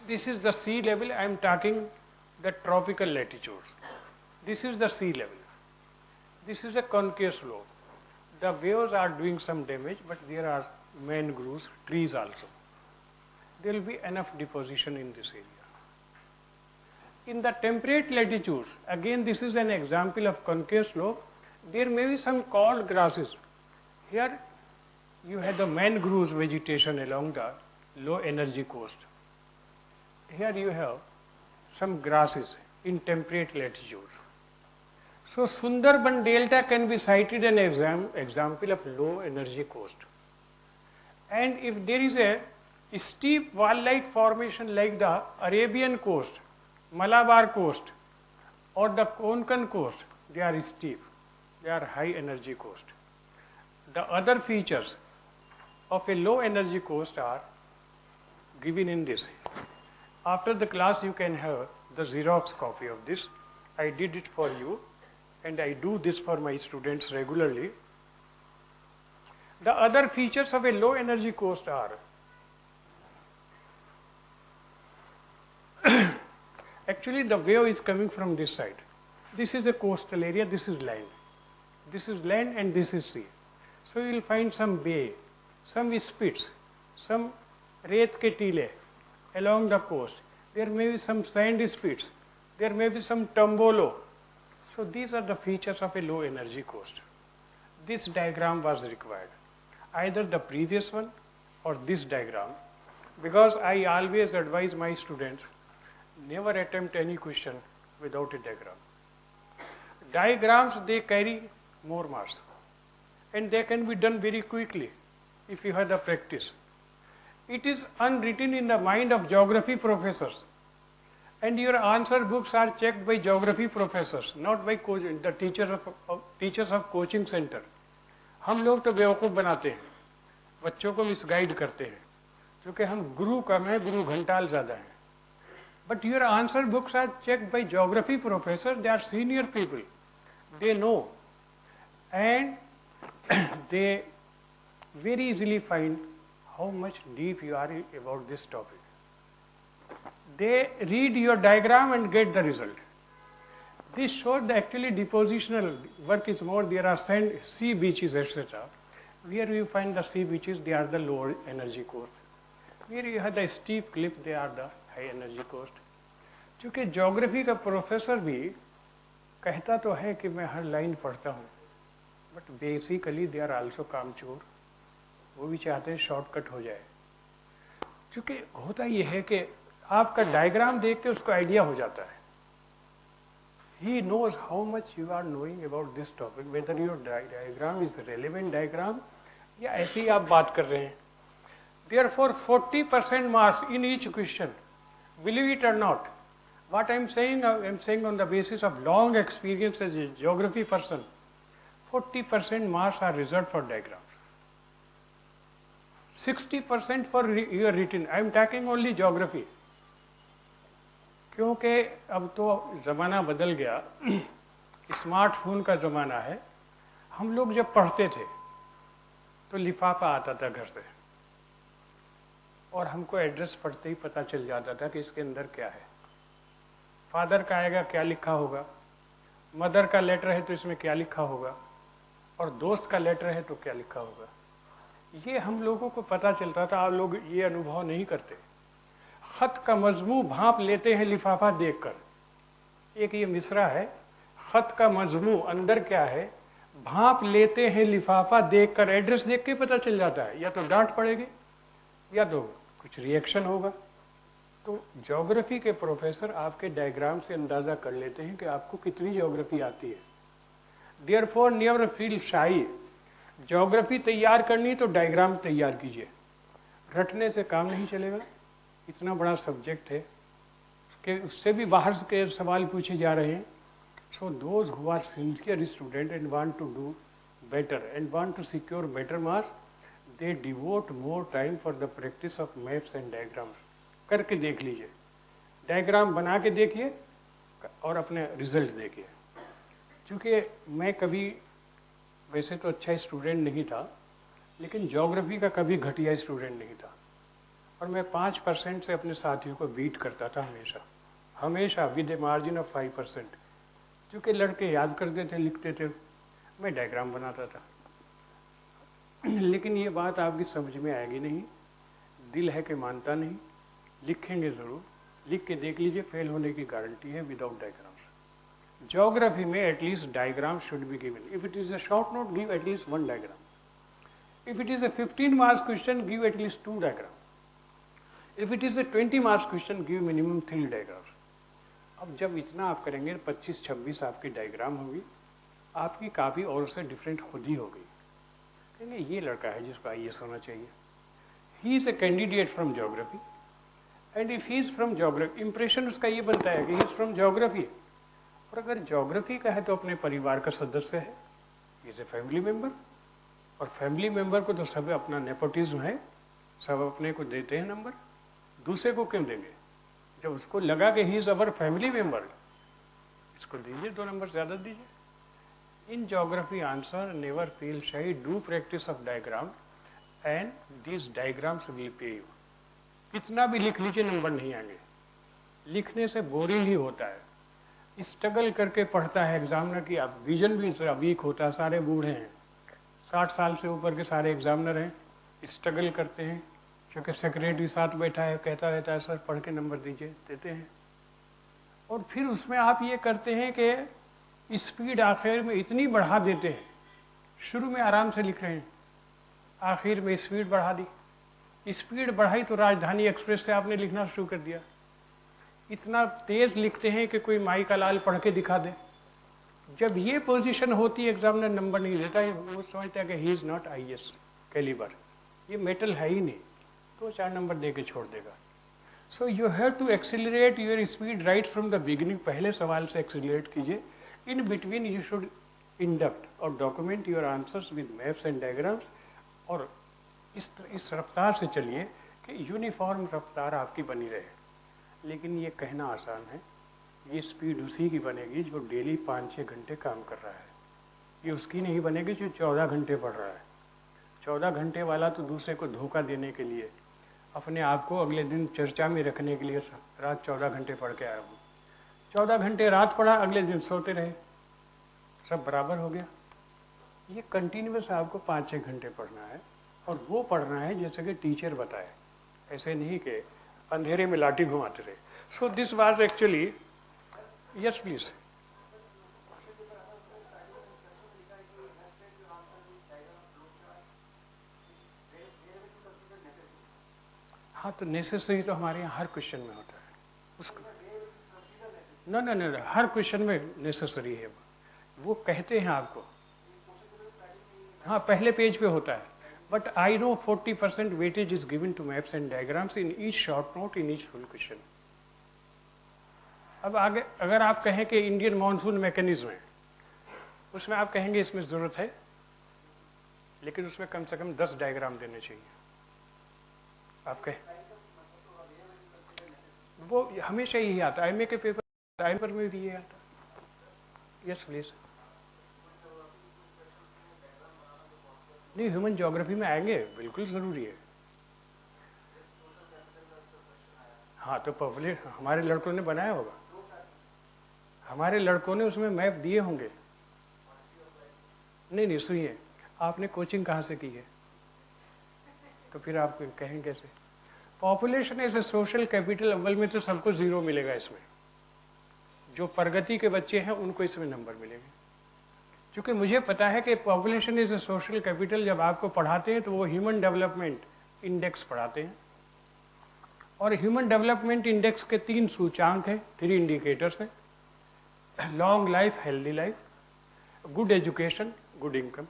this is the sea level. I am talking the tropical latitudes. This is the sea level. This is a concave slope. The waves are doing some damage, but there are mangroves, trees also. There will be enough deposition in this area. In the temperate latitudes, again this is an example of concave slope. There may be some cold grasses. Here you have the mangroves vegetation along the low energy coast. Here you have some grasses in temperate latitudes. So Sundarban Delta can be cited an example of low energy coast. And if there is a steep wall-like formation like the Arabian coast, Malabar coast, or the Konkan coast, they are steep. They are high energy coast. The other features of a low energy coast are given in this. After the class you can have the Xerox copy of this. I did it for you and I do this for my students regularly. The other features of a low energy coast are actually the wave is coming from this side. This is a coastal area, this is land. This is land and this is sea. So you will find some bay, some spits, some reet ke tile along the coast. There may be some sand spits. There may be some tombolo. So these are the features of a low energy coast. This diagram was required. Either the previous one or this diagram. Because I always advise my students, never attempt any question without a diagram. Diagrams, they carry more marks. And they can be done very quickly if you have the practice. It is unwritten in the mind of geography professors. And your answer books are checked by geography professors, not by the teachers of coaching center. हम लोग तो बेवकूफ़ बनाते हैं, बच्चों को misguide करते हैं, क्योंकि हम गुरु कम है, गुरु घंटाल ज़्यादा है. But your answer books are checked by geography professors. They are senior people. They know. And they very easily find how much deep you are about this topic. They read your diagram and get the result. This shows that actually depositional work is more. There are sand, sea beaches, etc. Where you find the sea beaches, they are the lower energy coast. Where you have the steep cliff, they are the high energy coast. क्योंकि geography का professor भी कहता तो है कि मैं हर line पढ़ता हूँ, but basically they are also कामचोर. वो भी चाहते हैं शॉर्टकट हो जाए. क्योंकि होता ये है कि आपका डायग्राम देख के उसको आइडिया हो जाता है. He knows how much you are knowing about this topic, whether your diagram is relevant diagram या ऐसे ही आप बात कर रहे हैं. Therefore 40% marks in each question. Believe it or not, what I am saying on the basis of long experience as a geography person. 40% marks are reserved for diagrams. 60% for your written. I am talking only geography. क्योंकि अब तो ज़माना बदल गया, smartphone का ज़माना है. हम लोग जब पढ़ते थे तो लिफाफा आता था घर से और हमको एड्रेस पढ़ते ही पता चल जाता था कि इसके अंदर क्या है. फादर का आएगा क्या लिखा होगा, मदर का लेटर है तो इसमें क्या लिखा होगा, और दोस्त का लेटर है तो क्या लिखा होगा. ये हम लोगों को पता चलता था. आप लोग ये अनुभव नहीं करते. खत का मजमू भांप लेते हैं लिफाफा देखकर. एक ये मिसरा है, खत का मजमू अंदर क्या है, भांप लेते हैं लिफाफा देखकर. एड्रेस देख के पता चल जाता है, या तो डांट पड़ेगी या तो कुछ रिएक्शन होगा. तो ज्योग्राफी के प्रोफेसर आपके डायग्राम से अंदाजा कर लेते हैं कि आपको कितनी ज्योग्राफी आती है. देयरफॉर नेवर फील शाई. ज्योग्राफी तैयार करनी तो डायग्राम तैयार कीजिए. रटने से काम नहीं चलेगा. इतना बड़ा सब्जेक्ट है कि उससे भी बाहर के सवाल पूछे जा रहे हैं. So those who are sincere student and want to do better and want to secure better marks, they devote more time for the practice of maps and diagrams. करके देख लीजिए, डायग्राम बना के देखिए और अपने रिजल्ट देखिए। क्योंकि मैं कभी वैसे तो अच्छा स्टूडेंट नहीं था, लेकिन ज्योग्राफी का कभी घटिया स्टूडेंट नहीं था, और मैं 5% से अपने साथियों को बीट करता था हमेशा, हमेशा विद ए मार्जिन ऑफ 5%। क्योंकि लड़के याद करते थे, लिखते थे, मैं डायग्राम बनाता था। लेकिन ये बात आपकी समझ में आएगी नहीं, दिल है कि मानता नहीं, लिखेंगे ज़रूर, लिख के देख लीजिए, फेल होने की गारंटी है विदाउट डायग्राम्स। ज्योग्राफी में at least diagram should be given. If it is a short note, give at least 1 diagram. If it is a 15 marks question, give at least 2 diagram. If it is a 20 marks question, give minimum 3 diagrams. अब जब इतना आप करेंगे, 25-26 आपकी diagram होगी, आपकी काफ़ी और से डिफरेंट खुद ही होगी। कहेंगे ये लड़का है जिसको IAS होना चाहिए, he is a candidate from geography, and if he is from geography, impression उसका ये बनता है कि ही इज़ फ्रॉम ज्योग्राफी। और अगर ज्योग्राफी का है तो अपने परिवार का सदस्य है, he is a family member, और फैमिली मेम्बर को तो सब अपना नेपोटिज्म है, सब अपने को देते हैं नंबर, दूसरे को क्यों देंगे? जब उसको लगा कि he is our family member, इसको दीजिए 2 नंबर ज़्यादा दीजिए। In geography answer, never feel shy, do practice of diagram and these diagrams will pay you. कितना भी लिख लीजिए नंबर नहीं आएंगे, लिखने से बोरिंग ही होता है। स्ट्रगल करके पढ़ता है एग्जामिनर की, अब विजन भी वीक होता है, सारे बूढ़े हैं, 60 साल से ऊपर के सारे एग्जामिनर हैं, स्ट्रगल करते हैं, क्योंकि सेक्रेटरी साथ बैठा है, कहता रहता है सर पढ़ के नंबर दीजिए, देते हैं। और फिर उसमें आप ये करते हैं कि स्पीड आखिर में इतनी बढ़ा देते हैं, शुरू में आराम से लिख रहे हैं, आखिर में स्पीड बढ़ा दी, स्पीड बढ़ाई तो राजधानी एक्सप्रेस से आपने लिखना शुरू कर दिया, इतना तेज लिखते हैं कि कोई माई का लाल पढ़ के दिखा दे। जब ये पोजीशन होती है, एग्जामिनर नंबर नहीं देता है, वो समझता है कि he is not IAS calibre, ये मेटल है ही नहीं, तो 4 नंबर दे के छोड़ देगा। So you have to accelerate your speed right from the beginning, पहले सवाल से एक्सिलरेट कीजिए। In between you should induct और document your answers with maps and diagrams, और इस रफ्तार से चलिए कि यूनिफॉर्म रफ्तार आपकी बनी रहे। लेकिन ये कहना आसान है, ये स्पीड उसी की बनेगी जो डेली 5-6 घंटे काम कर रहा है, ये उसकी नहीं बनेगी जो 14 घंटे पढ़ रहा है। 14 घंटे वाला तो दूसरे को धोखा देने के लिए, अपने आप को अगले दिन चर्चा में रखने के लिए रात 14 घंटे पढ़ के आया हूँ, 14 घंटे रात पढ़ा, अगले दिन सोते रहे, सब बराबर हो गया। ये कंटिन्यूस आपको 5-6 घंटे पढ़ना है, और वो पढ़ना है जैसे कि टीचर बताए, ऐसे नहीं कि अंधेरे में लाठी घुमाते रहे। So this was actually, yes please. हाँ, तो नेसेसरी तो हमारे यहाँ हर क्वेश्चन में होता है, उसको न न न हर क्वेश्चन में नेसेसरी है, वो कहते हैं आपको। हाँ, पहले पेज पे होता है, but I know 40% weightage is given to maps and diagrams in each short note, in each full question. अब आगे अगर आप कहें कि इंडियन मॉनसून मैकेनिज्म है, उसमें आप कहेंगे इसमें जरूरत है, लेकिन उसमें कम से कम 10 डायग्राम देने चाहिए। आप कहें वो हमेशा यही आता है, IMA के पेपर, IMA में भी ये आता है। Yes please. नहीं, ह्यूमन ज्योग्राफी में आएंगे, बिल्कुल जरूरी है। हाँ, तो पॉपुलेशन हमारे लड़कों ने बनाया होगा, हमारे लड़कों ने उसमें मैप दिए होंगे। नहीं नहीं, सुनिए, आपने कोचिंग कहाँ से की है, तो फिर आप कहें कैसे? Population as a social capital, अव्वल में तो सबको 0 मिलेगा इसमें, जो प्रगति के बच्चे हैं उनको इसमें नंबर मिलेंगे। क्योंकि मुझे पता है कि population is a social capital जब आपको पढ़ाते हैं तो वो ह्यूमन डेवलपमेंट इंडेक्स पढ़ाते हैं, और ह्यूमन डेवलपमेंट इंडेक्स के 3 सूचांक हैं, 3 इंडिकेटर्स हैं, long life, healthy life, good education, good income.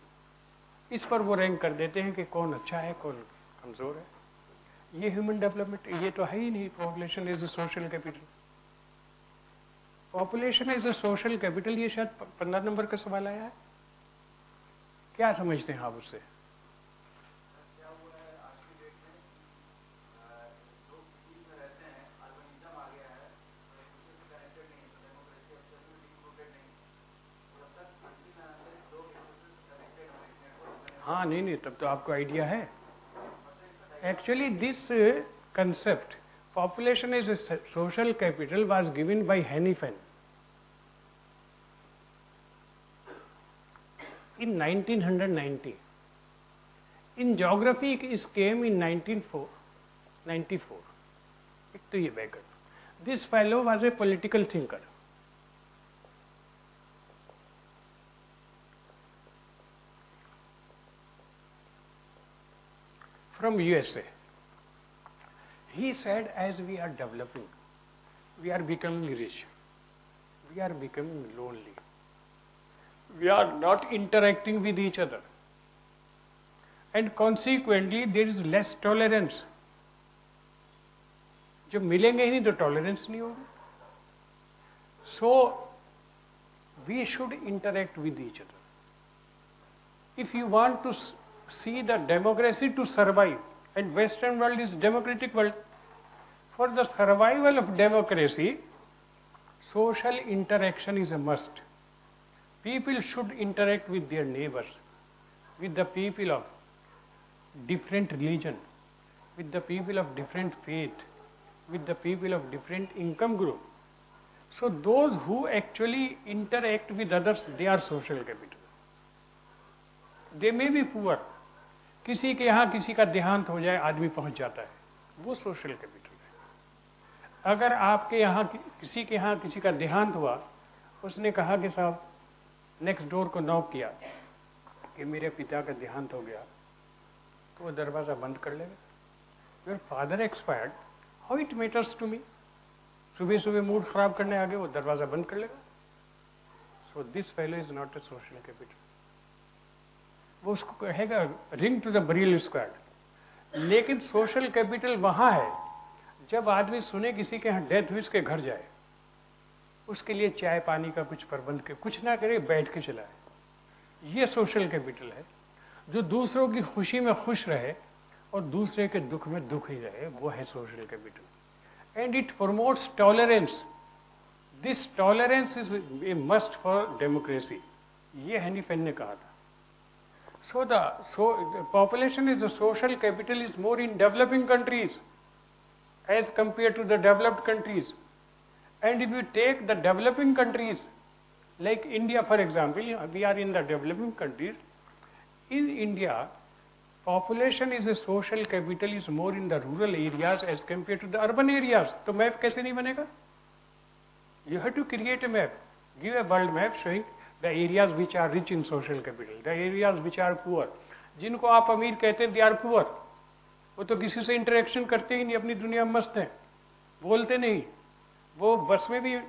इस पर वो रैंक कर देते हैं कि कौन अच्छा है, कौन कमजोर है। ये ह्यूमन डेवलपमेंट, ये तो है ही नहीं, population is a social capital. Population is a social capital, ये शायद 15 नंबर का सवाल आया है, क्या समझते हैं आप उससे? हाँ नहीं, तब तो आपको आइडिया है. Actually this concept, population is a social capital, was given by Hannifin in 1990. In geography it came in 1994. एक तो ये Baker. This fellow was a political thinker. From USA. He said, as we are developing, we are becoming rich, we are becoming lonely, we are not interacting with each other, and consequently there is less tolerance. जब मिलेंगे ही नहीं तो tolerance नहीं होगा. So we should interact with each other. If you want to see the democracy to survive, and Western world is democratic world, for the survival of democracy, social interaction is a must. People should interact with their neighbors, with the people of different religion, with the people of different faith, with the people of different income group. So those who actually interact with others, they are social capital. They may be poor. किसी के यहाँ किसी का देहांत हो जाए, आदमी पहुंच जाता है, वो सोशल कैपिटल है. अगर आपके यहाँ किसी के यहाँ किसी का देहांत हुआ, उसने कहा कि साहब नेक्स्ट डोर को नॉक किया कि मेरे पिता का देहांत हो गया, तो वो दरवाजा बंद कर लेगा. Your father expired, how it matters to me. सुबह सुबह मूड खराब करने आ गए, वो दरवाजा बंद कर लेगा. So this fellow is not a social capital. वो उसको कहेगा ring to the burial squad. लेकिन सोशल कैपिटल वहां है जब आदमी सुने किसी के यहाँ डेथ हुई, उसके घर जाए, उसके लिए चाय पानी का कुछ प्रबंध के, कुछ ना करे, बैठ के चलाए. ये सोशल कैपिटल है. जो दूसरों की खुशी में खुश रहे और दूसरे के दुख में दुख ही रहे, वो है social capital. And it promotes tolerance. This tolerance is a must for democracy. ये हैनीफेन ने कहा था. So the population is a social capital is more in developing countries as compared to the developed countries. And if you take the developing countries, like India for example, we are in the developing countries. In India, population is a social capital is more in the rural areas as compared to the urban areas. तो map कैसे नहीं बनेगा? You have to create a map. Give a world map showing the areas which are rich in social capital, the areas which are poor. जिनको आप अमीर कहते हैं, they are poor. वो तो किसी से इंटरेक्शन करते ही नहीं, अपनी दुनिया में मस्त हैं, बोलते नहीं. वो बस में भी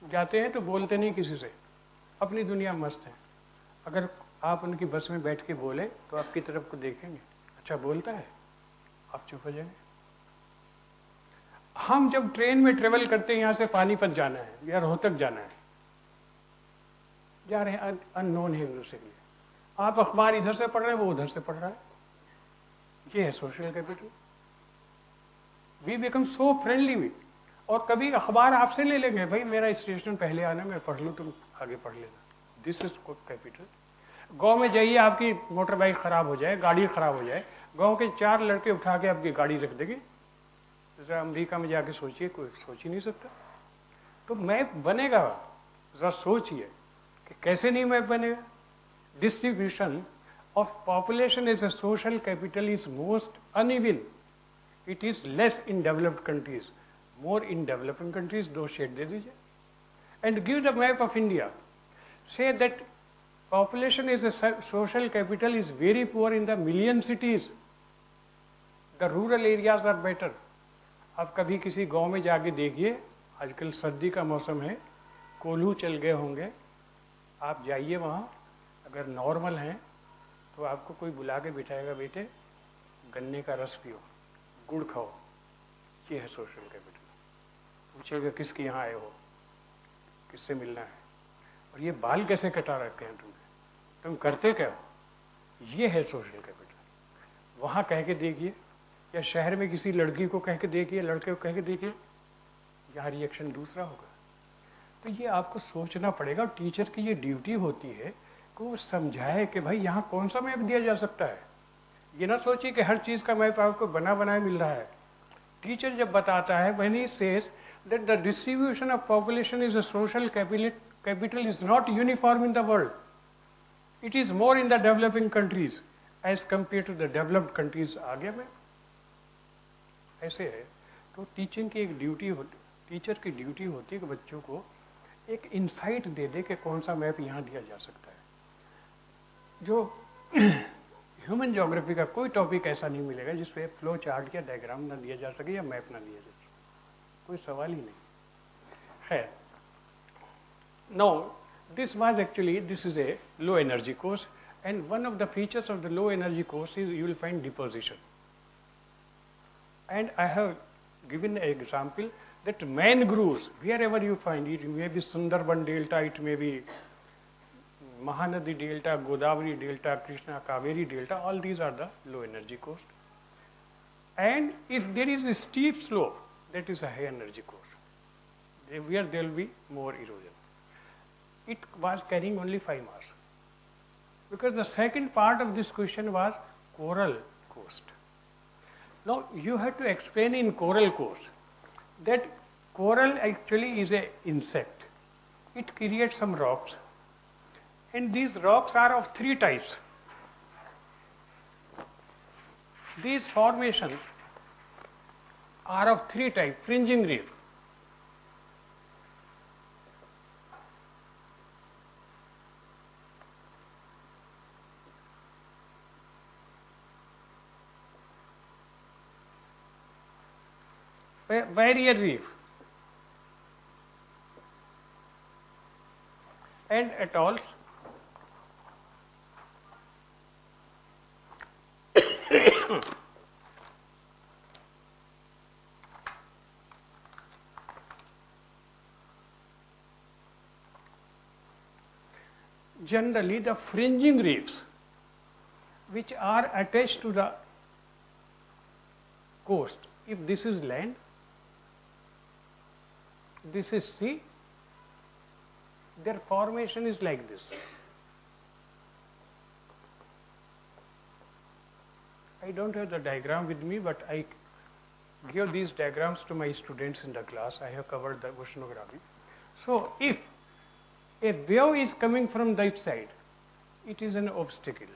जाते हैं तो बोलते नहीं किसी से, अपनी दुनिया में मस्त हैं. अगर आप उनकी बस में बैठ के बोले तो आपकी तरफ को देखेंगे, अच्छा बोलता है, आप चुप हो जाएंगे. हम जब ट्रेन में ट्रेवल करते हैं, यहाँ से पानीपत जाना है या रोहतक जाना है, जा रहे हैं, अननोन है एक दूसरे के लिए. आप अखबार इधर से पढ़ रहे हैं, वो उधर से पढ़ रहा है. ये है social capital. We become so friendly with. और कभी अखबार आपसे ले लेंगे, भाई मेरा स्टेशन पहले आना, मैं पढ़ लूँ, तुम आगे पढ़ लेना. This is capital. गांव में जाइए, आपकी मोटर बाइक खराब हो जाए, गाड़ी खराब हो जाए, गांव के 4 लड़के उठा के आपकी गाड़ी रख देंगे. जरा अमेरिका में जाके सोचिए, कोई सोच ही नहीं सकता. तो मैप बनेगा, जरा सोचिए कि कैसे नहीं मैप बनेगा. Distribution of population as a social capital is most uneven. It is less in developed countries, more in developing countries. 2 shade दे दीजिए and give the map of India. Say that population is a social capital is very poor in the million cities. The rural areas are better. आप कभी किसी गांव में जाके देखिए, आजकल सर्दी का मौसम है, कोल्हू चल गए होंगे, आप जाइए वहाँ, अगर नॉर्मल हैं तो आपको कोई बुला के बिठाएगा, बेटे गन्ने का रस पियो, गुड़ खाओ. ये है सोशल कैपिटल. पूछेगा किसके यहाँ आए हो, किससे मिलना है, और ये बाल कैसे कटा रखे हैं तुमने, तुम करते क्या हो, ये है सोशल कैपिटल। वहाँ कह के देखिए, या शहर में किसी लड़की को कह के देखिए, लड़के को कह के देखिए, यहाँ रिएक्शन दूसरा होगा। तो ये आपको सोचना पड़ेगा, और टीचर की ये ड्यूटी होती है कि वो समझाए कि भाई यहाँ कौन सा मैप दिया जा सकता है। ये ना सोचिए कि हर चीज का मैप आपको बना बनाया मिल रहा है। टीचर जब बताता है, when he says that the distribution of population is a social capital is not uniform in the world. It is more in the developing countries as compared to the developed countries. आ गया मैं, ऐसे है। तो teaching की एक duty होती, teacher की duty होती है कि बच्चों को एक इंसाइट दे दे कि कौन सा मैप यहाँ दिया जा सकता है। जो ह्यूमन ज्योग्राफी का कोई टॉपिक ऐसा नहीं मिलेगा जिसपे फ्लो चार्ट या डायग्राम ना दिया जा सके या मैप ना दिया जा सके, कोई सवाल ही नहीं है। No, this was actually, this is a low energy course, and one of the features of the low energy course is you will find deposition. And I have given an example that mangroves, wherever you find it may be Sundarban Delta, it may be Mahanadi Delta, Godavari Delta, Krishna Kaveri Delta, all these are the low energy coast. And if there is a steep slope, that is a high energy coast, where there will be more erosion. It was carrying only 5 marks, because the second part of this question was coral coast. Now you have to explain in coral coast that coral actually is an insect. It creates some rocks, and these rocks are of 3 types. These formations are of 3 types: fringing reef, barrier reef, and atolls. Generally, the fringing reefs which are attached to the coast, if this is land, this is sea, their formation is like this. I don't have the diagram with me, but I give these diagrams to my students in the class. I have covered the oceanography. So if a wave is coming from that side, it is an obstacle.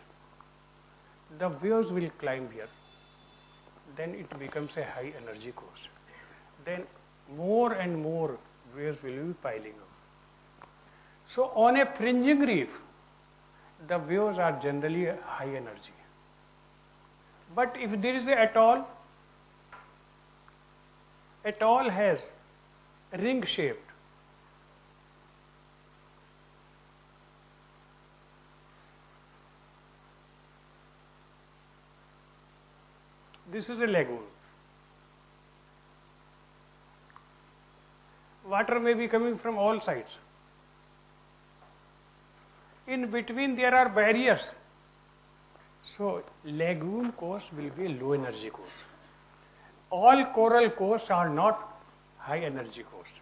The waves will climb here. Then it becomes a high energy coast. Then more and more waves will be piling up. So on a fringing reef, the waves are generally high energy. But if there is a atoll has ring shaped. This is a lagoon. Water may be coming from all sides. In between there are barriers. So lagoon coast will be a low energy coast. All coral coasts are not high energy coast.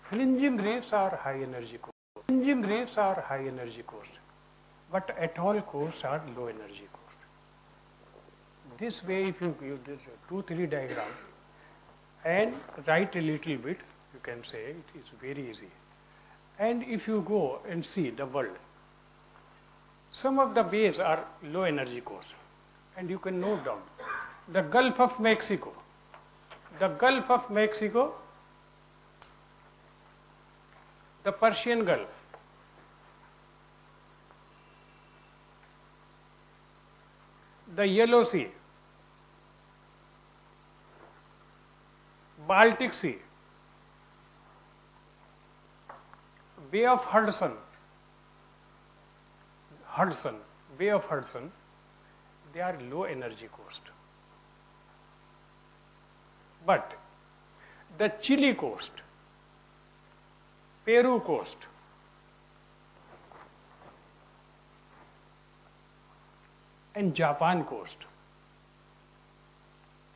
Fringing reefs are high energy coast. Fringing reefs are high energy coast. But atoll coasts are low energy coast. This way, if you give this 2-3 diagram and write a little bit, you can say it is very easy. And if you go and see the world, some of the bays are low energy coast, and you can note down the Gulf of Mexico. The Gulf of Mexico, the Persian Gulf, the Yellow Sea, Baltic Sea, Bay of Hudson, Bay of Hudson, they are low energy coast. But the Chile coast, Peru coast, and Japan coast,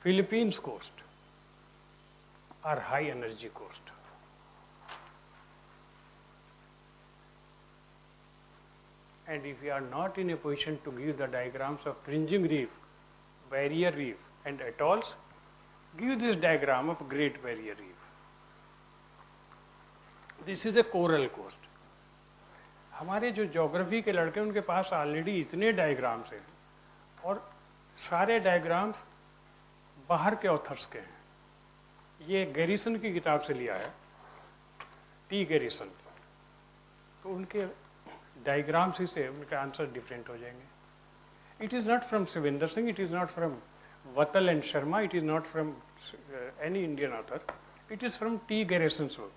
Philippines coast are high energy coast. And if we are not in a position to give the diagrams of fringing reef, barrier reef and atolls, give this diagram of Great Barrier Reef. This is a coral coast. हमारे जो geography के लड़के उनके पास already इतने diagrams हैं और सारे diagrams बाहर के ऑथर्स के हैं. ये गैरिसन की किताब से लिया है, टी गैरिसन. तो उनके डायग्राम्स ही से उनके आंसर डिफरेंट हो जाएंगे. It is not from Shivendra Singh, it is not from Vatal and Sharma, it is not from any Indian author, it is from T. Garrison's work.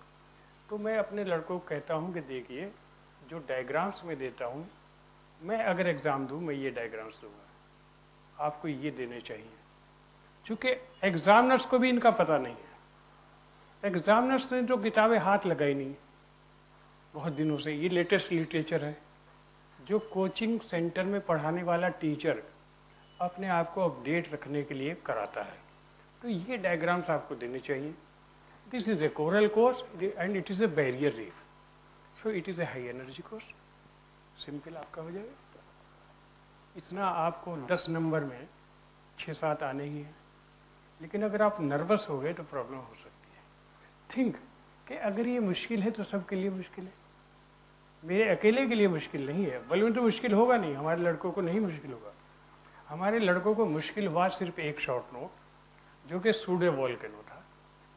तो मैं अपने लड़कों को कहता हूँ कि देखिए जो डायग्राम्स मैं देता हूँ, मैं अगर एग्जाम दूँ मैं ये डायग्राम्स दूंगा, आपको ये देने चाहिए. चूंकि एग्जामिनर्स को भी इनका पता नहीं है. एग्जामिनर्स ने जो किताबें हाथ लगाई नहीं बहुत दिनों से, ये लेटेस्ट लिटरेचर है. जो कोचिंग सेंटर में पढ़ाने वाला टीचर अपने आप को अपडेट रखने के लिए कराता है, तो ये डायग्राम्स आपको देने चाहिए. This is a coral course and it is a barrier reef, so it is a high energy course. Simple आपका हो जाएगा. इतना आपको 10 नंबर में 6-7 आने ही है. लेकिन अगर आप नर्वस हो गए तो प्रॉब्लम हो सकती है. थिंक कि अगर ये मुश्किल है तो सबके लिए मुश्किल है, मेरे अकेले के लिए मुश्किल नहीं है. बल्कि तो मुश्किल होगा नहीं, हमारे लड़कों को नहीं मुश्किल होगा. हमारे लड़कों को मुश्किल हुआ सिर्फ एक शॉर्ट नोट जो कि सूडो वोल्केनो था,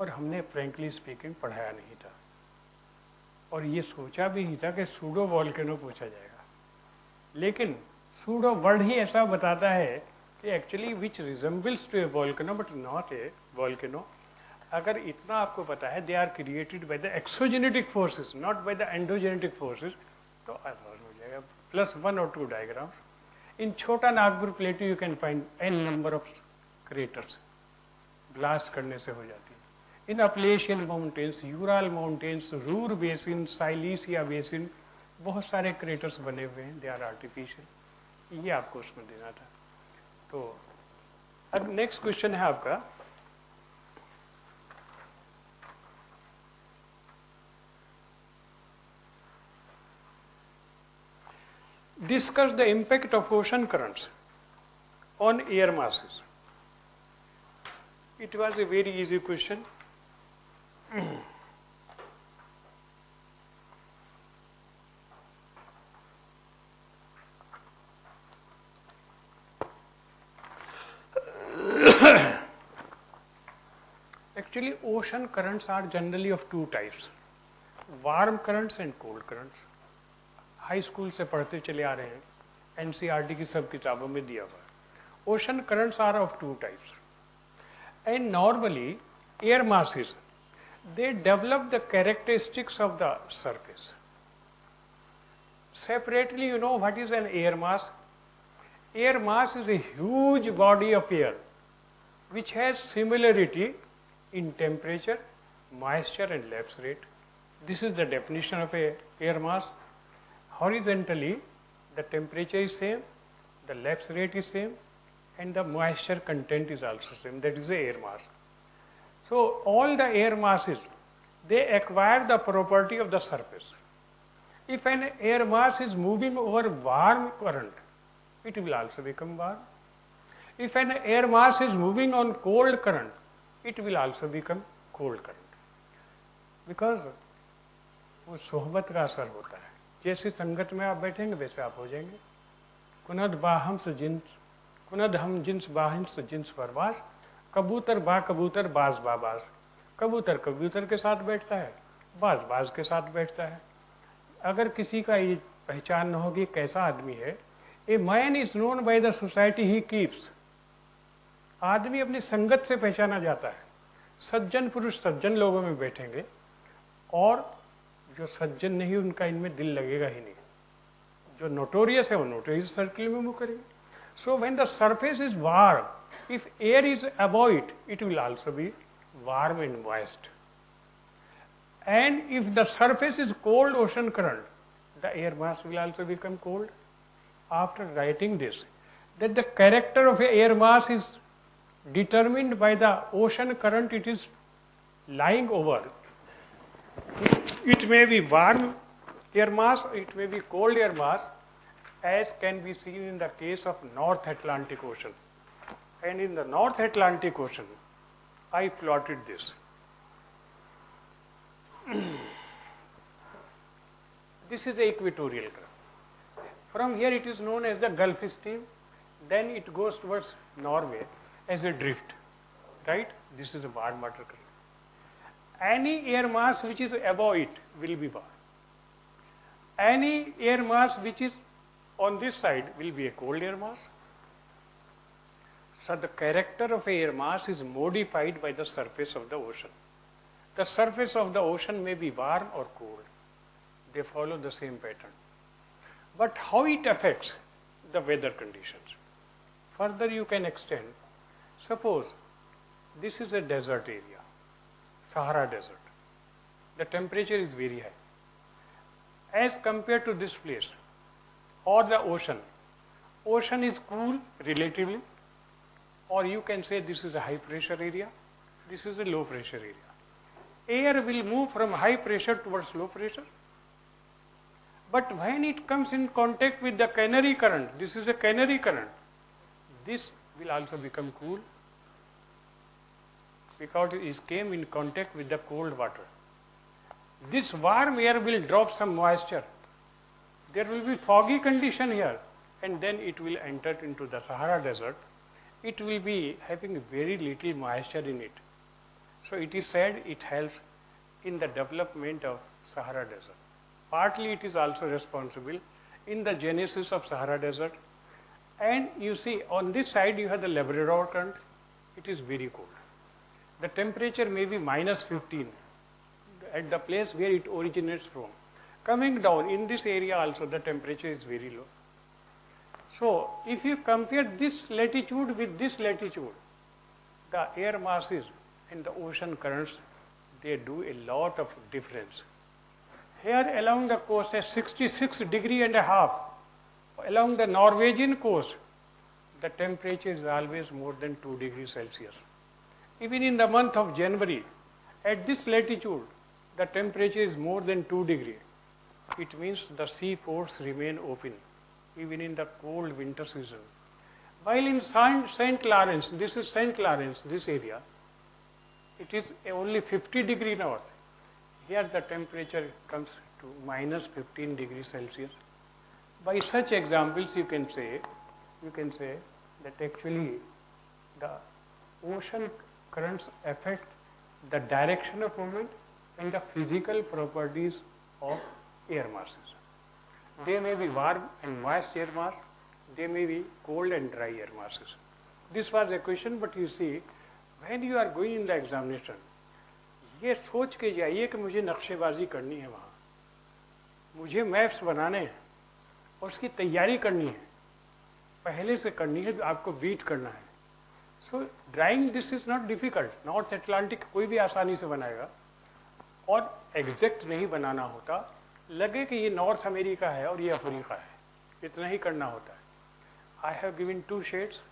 और हमने फ्रैंकली स्पीकिंग पढ़ाया नहीं था, और ये सोचा भी नहीं था कि सूडो वोल्केनो पूछा जाएगा. लेकिन सूडो वर्ड ही ऐसा बताता है कि actually which resembles to a volcano but not a volcano. अगर इतना आपको पता है, they are created by the exogenetic forces not by the endogenetic forces, तो आसान हो जाएगा. +1 or 2 diagram. In Chota Nagpur plateau you can find n number of craters. Blast करने से हो जाती है. In Appalachian mountains, Ural mountains, Ruhr basin, Silesia basin, बहुत सारे क्रेटर्स बने हुए हैं. They are artificial. ये आपको उसमें देना था. तो अब नेक्स्ट क्वेश्चन है आपका, discuss the impact of ocean currents on air masses. It was a very easy question. Actually, ocean currents are generally of 2 types, warm currents and cold currents. High school से पढ़ते चले आ रहे हैं, NCERT की सब किताबों में दिया हुआ है. Ocean currents are of 2 types and normally air masses they develop the characteristics of the surface. Separately, you know what is an air mass? Air mass is a huge body of air which has similarity in temperature, moisture and lapse rate. This is the definition of a air mass. Horizontally, the temperature is same, the lapse rate is same, and the moisture content is also same. That is the air mass. So all the air masses, they acquire the property of the surface. If an air mass is moving over warm current, it will also become warm. If an air mass is moving on cold current, it will also become cold current. Because वो सोहबत का असर होता है. जैसे संगत में आप बैठेंगे वैसे आप हो जाएंगे. कुनद बाहम्स जिन्स, कुनद हम जिन्स बाहम्स जिन्स परवास, कबूतर बा कबूतर बाज बाबाज. कबूतर कबूतर के साथ बैठता है, बाज बाज के साथ बैठता है. अगर किसी का ये पहचान न होगी कैसा आदमी है, a man is known by the society he keeps. आदमी अपनी संगत से पहचाना जाता है. सज्जन पुरुष सज्जन लोगों में बैठेंगे और जो सज्जन नहीं उनका इनमें दिल लगेगा ही नहीं. जो नोटोरियस है वो नोटोरियस सर्किल में मूव करेंगे. So when the surface is warm, if air is above it, it will also be warm and moist. And if the surface is cold ocean current, the air mass will also become cold. After writing this, that the character of a air mass is determined by the ocean current it is lying over. It may be warm air mass, it may be cold air mass, as can be seen in the case of North Atlantic Ocean. And in the North Atlantic Ocean, I plotted this. This is the equatorial current. From here it is known as the Gulf Stream. Then it goes towards Norway as a drift, right? This is a warm water current. Any air mass which is above it will be warm. Any air mass which is on this side will be a cold air mass. So the character of a air mass is modified by the surface of the ocean. The surface of the ocean may be warm or cold. They follow the same pattern. But how it affects the weather conditions? Further you can extend. Suppose this is a desert area, Sahara Desert. The temperature is very high. As compared to this place or the ocean, ocean is cool relatively, or you can say this is a high pressure area, this is a low pressure area. Air will move from high pressure towards low pressure. But when it comes in contact with the Canary current, this is a Canary current, this will also become cool because it came in contact with the cold water. This warm air will drop some moisture. There will be foggy condition here, and then it will enter into the Sahara Desert. It will be having very little moisture in it. So it is said it helps in the development of Sahara Desert. Partly it is also responsible in the genesis of Sahara Desert. And you see on this side you have the Labrador current. It is very cold. The temperature may be minus 15 at the place where it originates from. Coming down in this area also the temperature is very low. So if you compare this latitude with this latitude, the air masses and the ocean currents, they do a lot of difference. Here along the coast at 66.5 degrees, along the Norwegian coast, the temperature is always more than 2 degrees Celsius. Even in the month of January, at this latitude, the temperature is more than 2 degrees. It means the sea ports remain open, even in the cold winter season. While in St. Lawrence, this is St. Lawrence, this area, it is only 50 degrees north. Here the temperature comes to minus 15 degrees Celsius. By such examples you can say that actually the ocean currents affect the direction of movement and the physical properties of air masses. They may be warm and moist air mass, they may be cold and dry air masses. This was a question, but you see, when you are going in the examination, ये सोच के जाइए कि मुझे नक्शेबाजी करनी है वहाँ, मुझे मैप्स बनाने हैं और उसकी तैयारी करनी है, पहले से करनी है, आपको बीट करना है. सो drawing this is not difficult. North Atlantic कोई भी आसानी से बनाएगा और एग्जैक्ट नहीं बनाना होता. लगे कि ये नॉर्थ अमेरिका है और ये अफ्रीका है, इतना ही करना होता है. I have given 2 shades,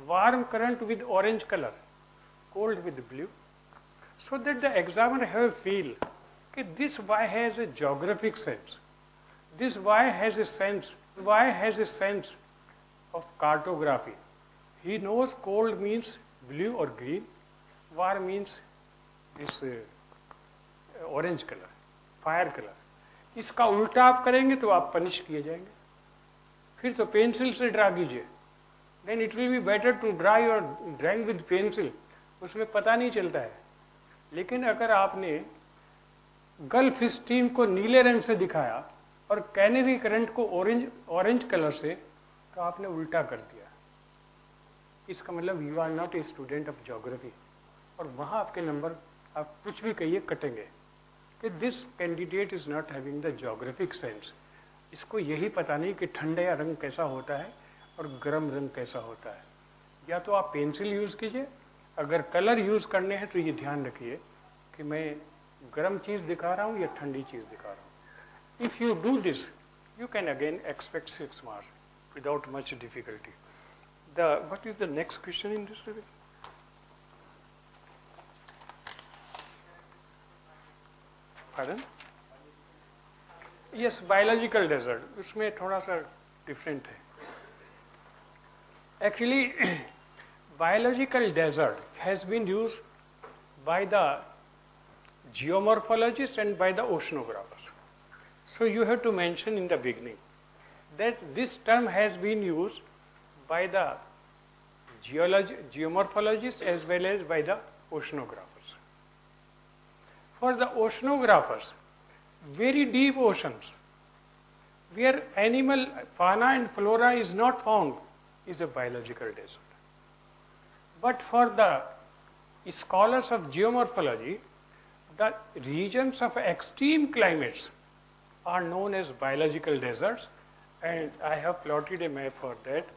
warm current with orange colour, cold with blue, so that the examiner have a feel that this Y has a geographic sense. This Y has a sense of cartography. He knows cold means blue or green, warm means this orange color, fire color. इसका उल्टा आप करेंगे तो आप punish किए जाएंगे. फिर तो पेंसिल से ड्रा कीजिए. Then it will be better to draw your drawing with pencil. उसमें पता नहीं चलता है. लेकिन अगर आपने गल्फ स्ट्रीम को नीले रंग से दिखाया और कैनरी करंट को ऑरेंज कलर से, तो आपने उल्टा कर दिया. इसका मतलब you are not a student of geography. और वहां आपके नंबर, आप कुछ भी कहिए, कटेंगे कि this candidate is not having the geographic sense. इसको यही पता नहीं कि ठंडा रंग कैसा होता है और गर्म रंग कैसा होता है. या तो आप पेंसिल यूज कीजिए, अगर कलर यूज करने हैं तो ये ध्यान रखिए कि मैं गर्म चीज दिखा रहा हूँ या ठंडी चीज दिखा रहा हूँ. If you do this, you can again expect 6 marks without much difficulty. What is the next question in this? Pardon? Yes, biological desert. उसमें थोड़ा सा different है. Actually, biological desert has been used by the geomorphologists and by the oceanographers. So you have to mention in the beginning that this term has been used by the geomorphologists as well as by the oceanographers. For the oceanographers, very deep oceans where animal fauna and flora is not found is a biological desert. But for the scholars of geomorphology, the regions of extreme climates are known as biological deserts, and I have plotted a map for that.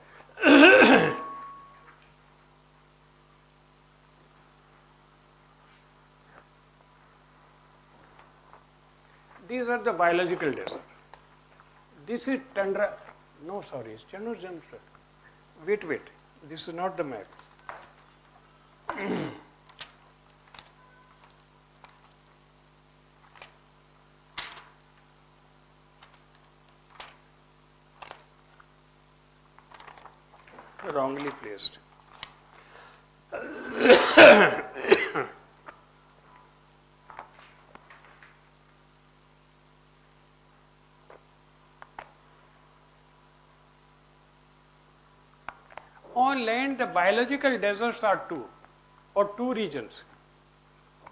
These are the biological deserts. This is tundra. No, sorry, it's Chandrajan. Wait. This is not the map. Wrongly placed. On land, the biological deserts are two regions.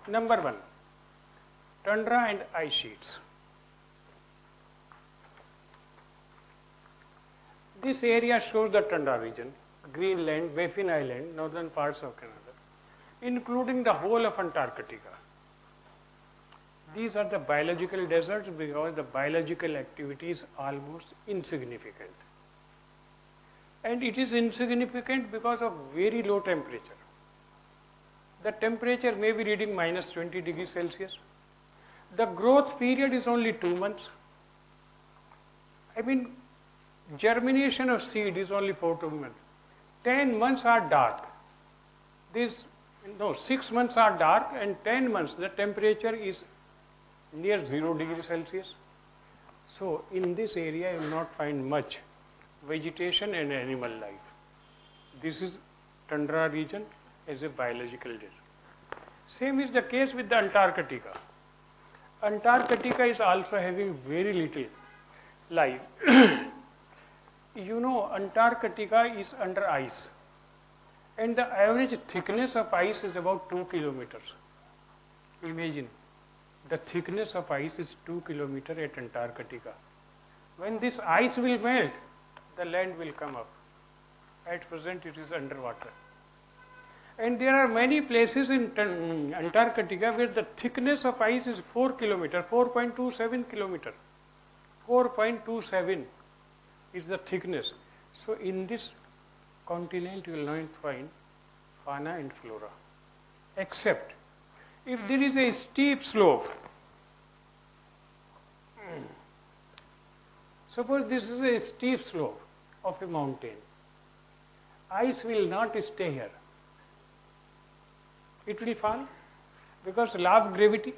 Number one, tundra and ice sheets. This area shows the tundra region, Greenland, Baffin Island, northern parts of Canada, including the whole of Antarctica. These are the biological deserts because the biological activity is almost insignificant. And it is insignificant because of very low temperature. The temperature may be reading minus 20 degrees Celsius. The growth period is only 2 months. I mean, germination of seed is only 4 to 2 months. 10 months are dark. 6 months are dark, and 10 months the temperature is near 0 degrees Celsius. So in this area you will not find much vegetation and animal life. This is tundra region as a biological desert. Same is the case with the Antarctica. Antarctica is also having very little life. You know, Antarctica is under ice, and the average thickness of ice is about 2 kilometers. Imagine, the thickness of ice is 2 kilometers at Antarctica. When this ice will melt, the land will come up. At present, it is underwater. And there are many places in Antarctica where the thickness of ice is 4 kilometers, 4.27 kilometers. 4.27 is the thickness. So in this continent, you will not find fauna and flora, except if there is a steep slope. Suppose this is a steep slope of a mountain. Ice will not stay here. It will fall because law of gravity.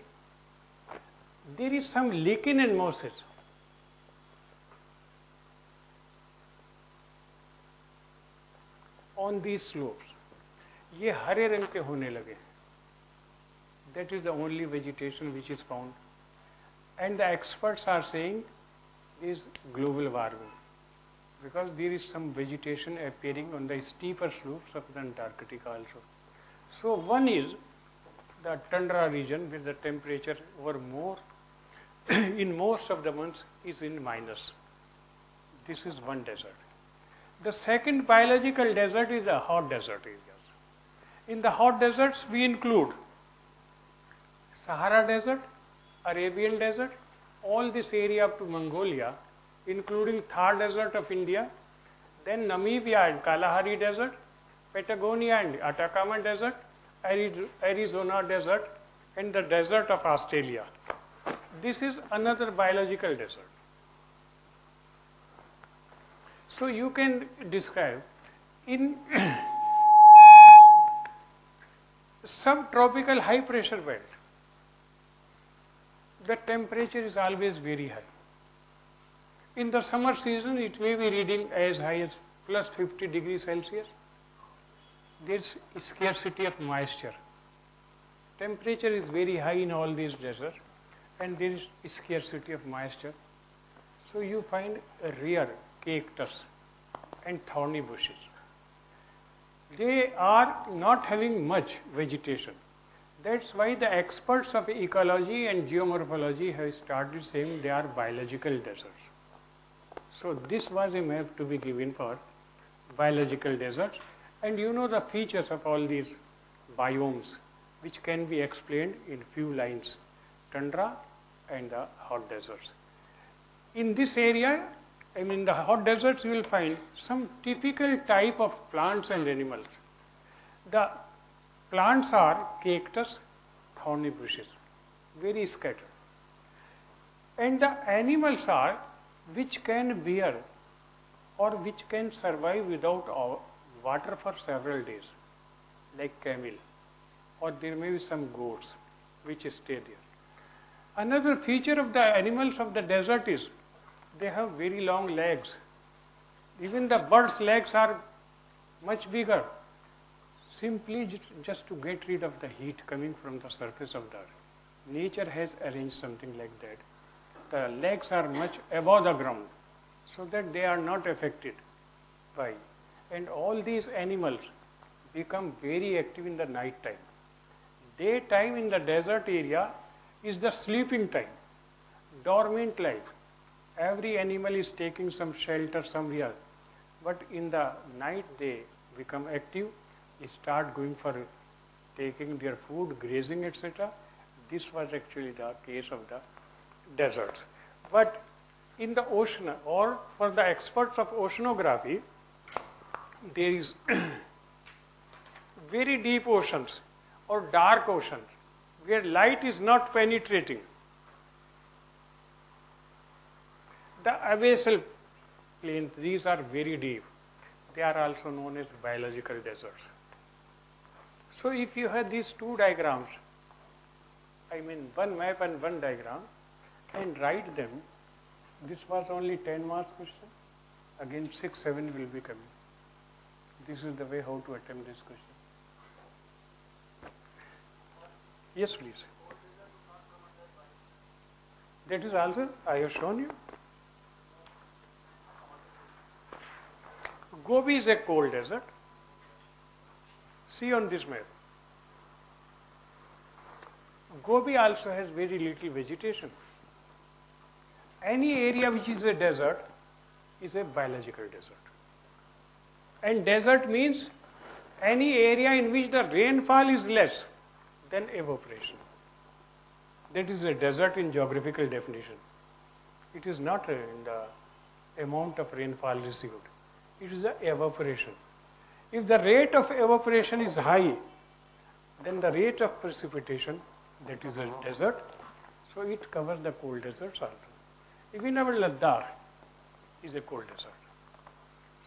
There is some lichen and mosses. On these slopes. ये हरे रंग के होने लगे. That is the only vegetation which is found. And the experts are saying this is global warming because there is some vegetation appearing on the steeper slopes of the Antarctica also. So one is the tundra region where the temperature over more in most of the months is in minus. This is one desert. The second biological desert is the hot desert areas. In the hot deserts we include Sahara Desert, Arabian Desert, all this area up to Mongolia, including Thar Desert of India, then Namibia and Kalahari Desert, Patagonia and Atacama Desert, Arizona Desert, and the desert of Australia. This is another biological desert. So you can describe in subtropical high pressure belt, the temperature is always very high. In the summer season, it may be reading as high as plus 50 degrees Celsius. There is scarcity of moisture. Temperature is very high in all these deserts, and there is scarcity of moisture. So you find a rare cactus and thorny bushes. They are not having much vegetation. That's why the experts of ecology and geomorphology have started saying they are biological deserts. So this was a map to be given for biological deserts. And you know the features of all these biomes, which can be explained in few lines: tundra and the hot deserts. In this area, I mean the hot deserts, you will find some typical type of plants and animals. The plants are cactus, thorny bushes, very scattered. And the animals are which can bear or which can survive without water for several days, like camel, or there may be some goats which stay there. Another feature of the animals of the desert is they have very long legs. Even the bird's legs are much bigger, simply just to get rid of the heat coming from the surface of the earth. Nature has arranged something like that. The legs are much above the ground, so that they are not affected by. And all these animals become very active in the night time. Daytime in the desert area is the sleeping time, dormant life. Every animal is taking some shelter somewhere, but in the night they become active, they start going for taking their food, grazing, etc. This was actually the case of the deserts. But in the ocean, or for the experts of oceanography, there is very deep oceans or dark oceans where light is not penetrating. The abyssal plains, these are very deep. They are also known as biological deserts. So if you have these two diagrams, I mean one map and one diagram, and write them, this was only 10 marks question. Again 6, 7 will be coming. This is the way how to attempt this question. Yes, please. That is also, I have shown you. Gobi is a cold desert. See on this map. Gobi also has very little vegetation. Any area which is a desert is a biological desert. And desert means any area in which the rainfall is less than evaporation. That is a desert in geographical definition. It is not in the amount of rainfall received. It is the evaporation. If the rate of evaporation is high, then the rate of precipitation, that is a desert, so it covers the cold deserts also. Even our Ladakh is a cold desert.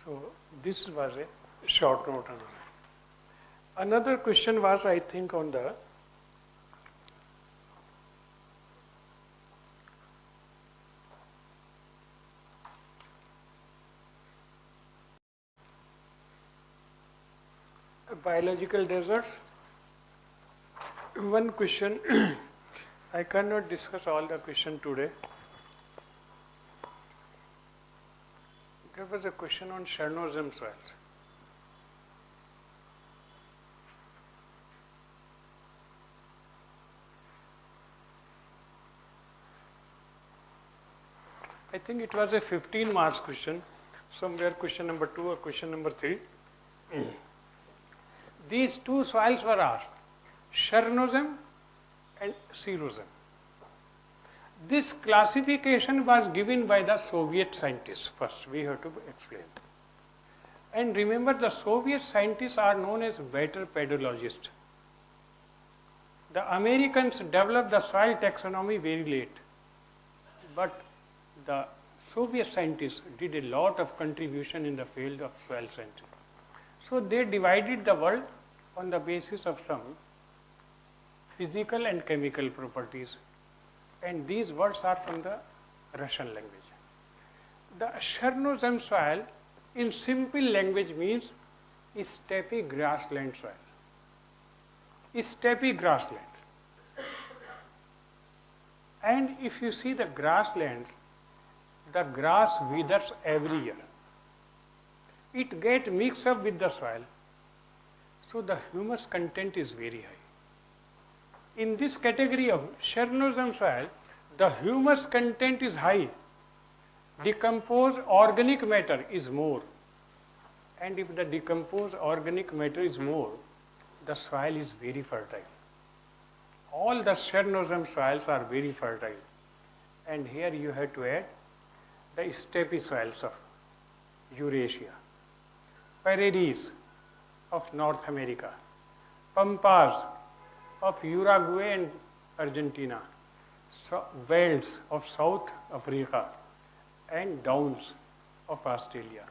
So this was a short note on that. Another question was, I think, on the biological deserts. One question, I cannot discuss all the question today. There was a question on Chernozem soils. I think it was a 15 marks question, somewhere question number 2 or question number 3. These two soils were asked, Chernozem and Xerozem. This classification was given by the Soviet scientists first, we have to explain. And remember, the Soviet scientists are known as better pedologists. The Americans developed the soil taxonomy very late, but the Soviet scientists did a lot of contribution in the field of soil science. So they divided the world on the basis of some physical and chemical properties, and these words are from the Russian language. The Chernozem soil in simple language means steppe grassland soil. Steppe grassland. And if you see the grassland, the grass withers every year. It gets mixed up with the soil, so the humus content is very high. In this category of Chernozem soil, the humus content is high. Decomposed organic matter is more. And if the decomposed organic matter is more, the soil is very fertile. All the Chernozem soils are very fertile. And here you have to add the steppe soils of Eurasia, prairies of North America, pampas of Uruguay and Argentina, velds of South Africa, and downs of Australia.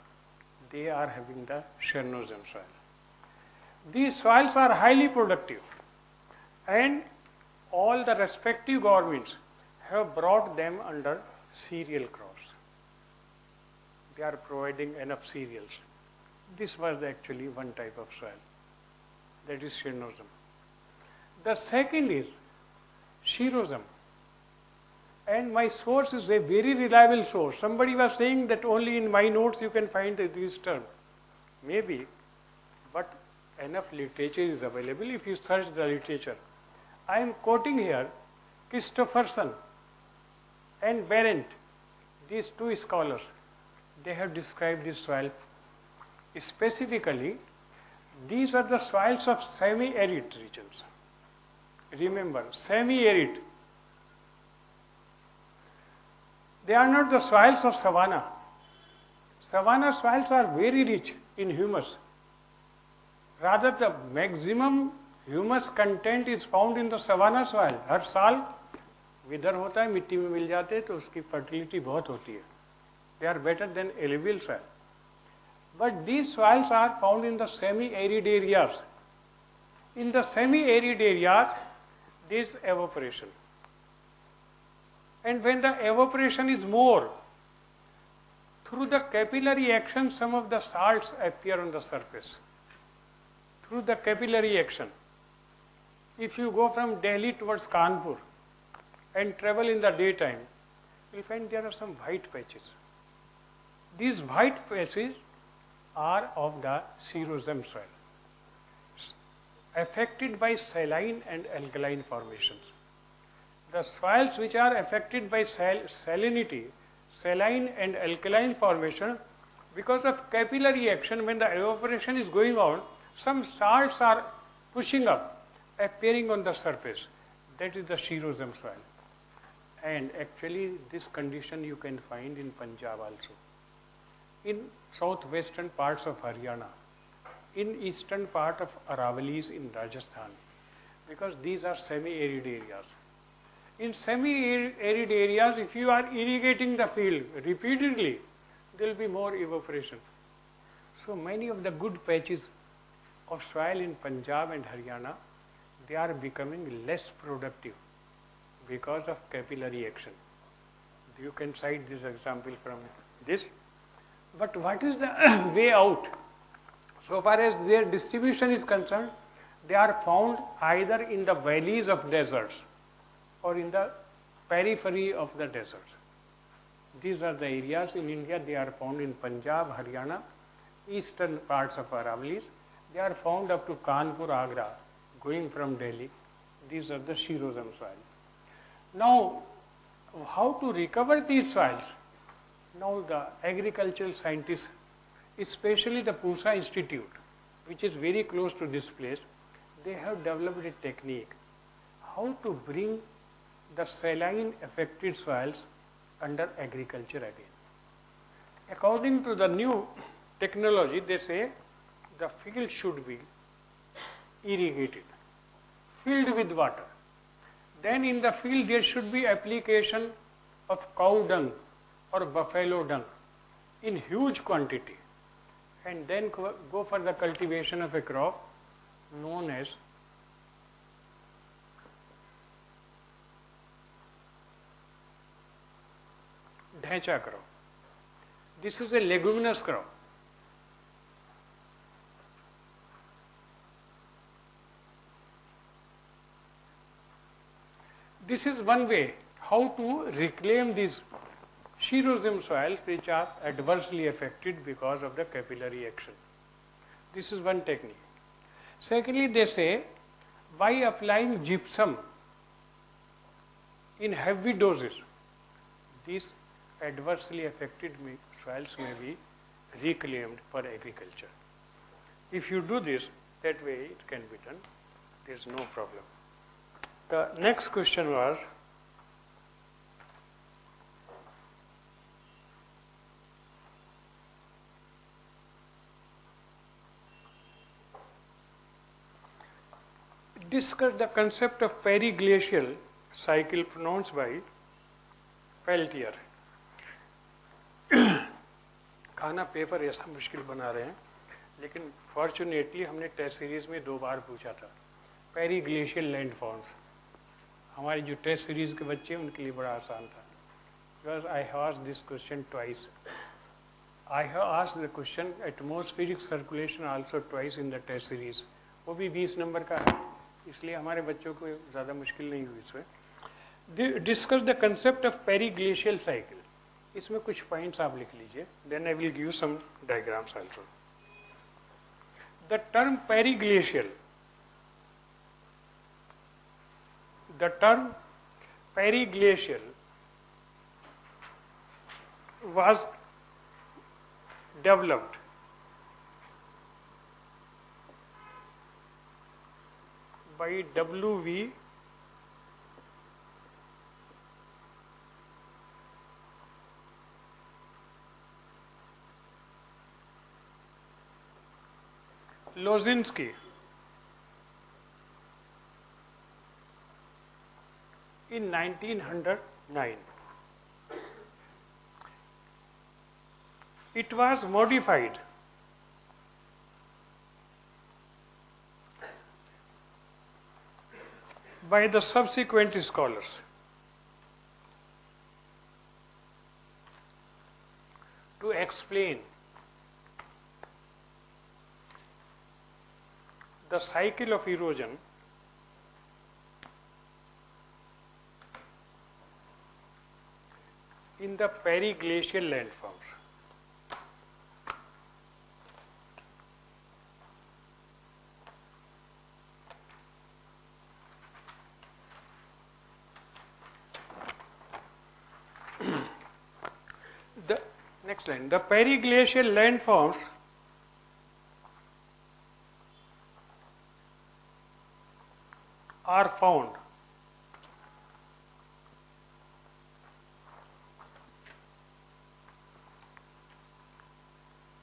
They are having the Chernozem soil. These soils are highly productive, and all the respective governments have brought them under cereal crops. They are providing enough cereals. This was actually one type of soil, that is Chernozem. The second is Xerozem. And my source is a very reliable source. Somebody was saying that only in my notes you can find this term. Maybe, but enough literature is available if you search the literature. I am quoting here Christopherson and Berendt, these two scholars. They have described this soil. Specifically, these are the soils of semi-arid regions. Remember, semi-arid. They are not the soils of savanna. Savanna soils are very rich in humus. Rather, the maximum humus content is found in the savanna soil. हर साल विदर होता है, मिट्टी में मिल जाते हैं, तो उसकी fertility बहुत होती है. They are better than alluvial soil. But these soils are found in the semi-arid areas. In the semi-arid areas, there is evaporation. And when the evaporation is more, through the capillary action, some of the salts appear on the surface. Through the capillary action. If you go from Delhi towards Kanpur and travel in the daytime, you will find there are some white patches. These white patches are of the Xerozem soil, affected by saline and alkaline formations. The soils which are affected by salinity, saline and alkaline formation, because of capillary action, when the evaporation is going on, some salts are pushing up, appearing on the surface. That is the Xerozem soil. And actually this condition you can find in Punjab also, in southwestern parts of Haryana, in eastern part of Aravallis in Rajasthan, because these are semi-arid areas. In semi-arid areas, if you are irrigating the field repeatedly, there will be more evaporation. So many of the good patches of soil in Punjab and Haryana, they are becoming less productive because of capillary action. You can cite this example from this. But what is the way out? So far as their distribution is concerned, they are found either in the valleys of deserts or in the periphery of the deserts. These are the areas in India. They are found in Punjab, Haryana, eastern parts of Aravallis. They are found up to Kanpur, Agra, going from Delhi. These are the Xerozem soils. Now, how to recover these soils? Now the agricultural scientists, especially the Pusa Institute, which is very close to this place, they have developed a technique how to bring the saline affected soils under agriculture again. According to the new technology, they say the field should be irrigated, filled with water. Then in the field there should be application of cow dung or buffalo dung in huge quantity, and then go for the cultivation of a crop known as dhecha crop. This is a leguminous crop. This is one way how to reclaim these xerism soils which are adversely affected because of the capillary action. This is one technique. Secondly, they say by applying gypsum in heavy doses, these adversely affected soils may be reclaimed for agriculture. If you do this, that way it can be done. There is no problem. The next question was, discuss the concept of periglacial cycle pronounced by Peltier. खाना paper ऐसा मुश्किल बना रहे हैं, लेकिन fortunately हमने test series में 2 बार पूछा था. पेरीग्लेशियल लैंडफॉर्म्स हमारी जो टेस्ट सीरीज के बच्चे हैं उनके लिए बड़ा आसान था. Because I have asked this question twice. I have asked the question atmospheric circulation also twice in the test series. वो भी 20 नंबर का है, इसलिए हमारे बच्चों को ज़्यादा मुश्किल नहीं हुई इसमें. Discuss the concept of periglacial cycle. इसमें कुछ पॉइंट्स आप लिख लीजिए. Then I will give some diagrams also. The term periglacial, the term periglacial was developed by W.V. Lozinski in 1909. It was modified by the subsequent scholars to explain the cycle of erosion in the periglacial landforms. The next line, the periglacial landforms are found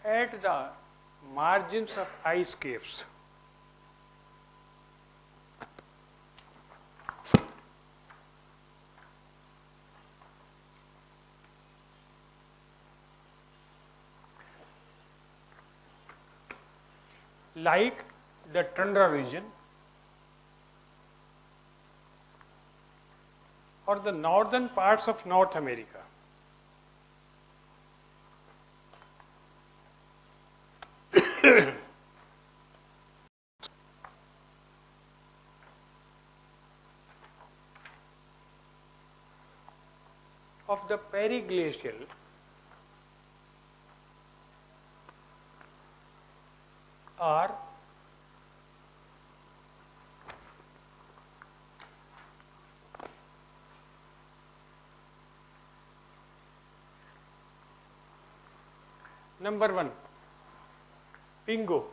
at the margins of ice caves. Like the tundra region or the northern parts of North America. Of the periglacial are number 1, Pingo.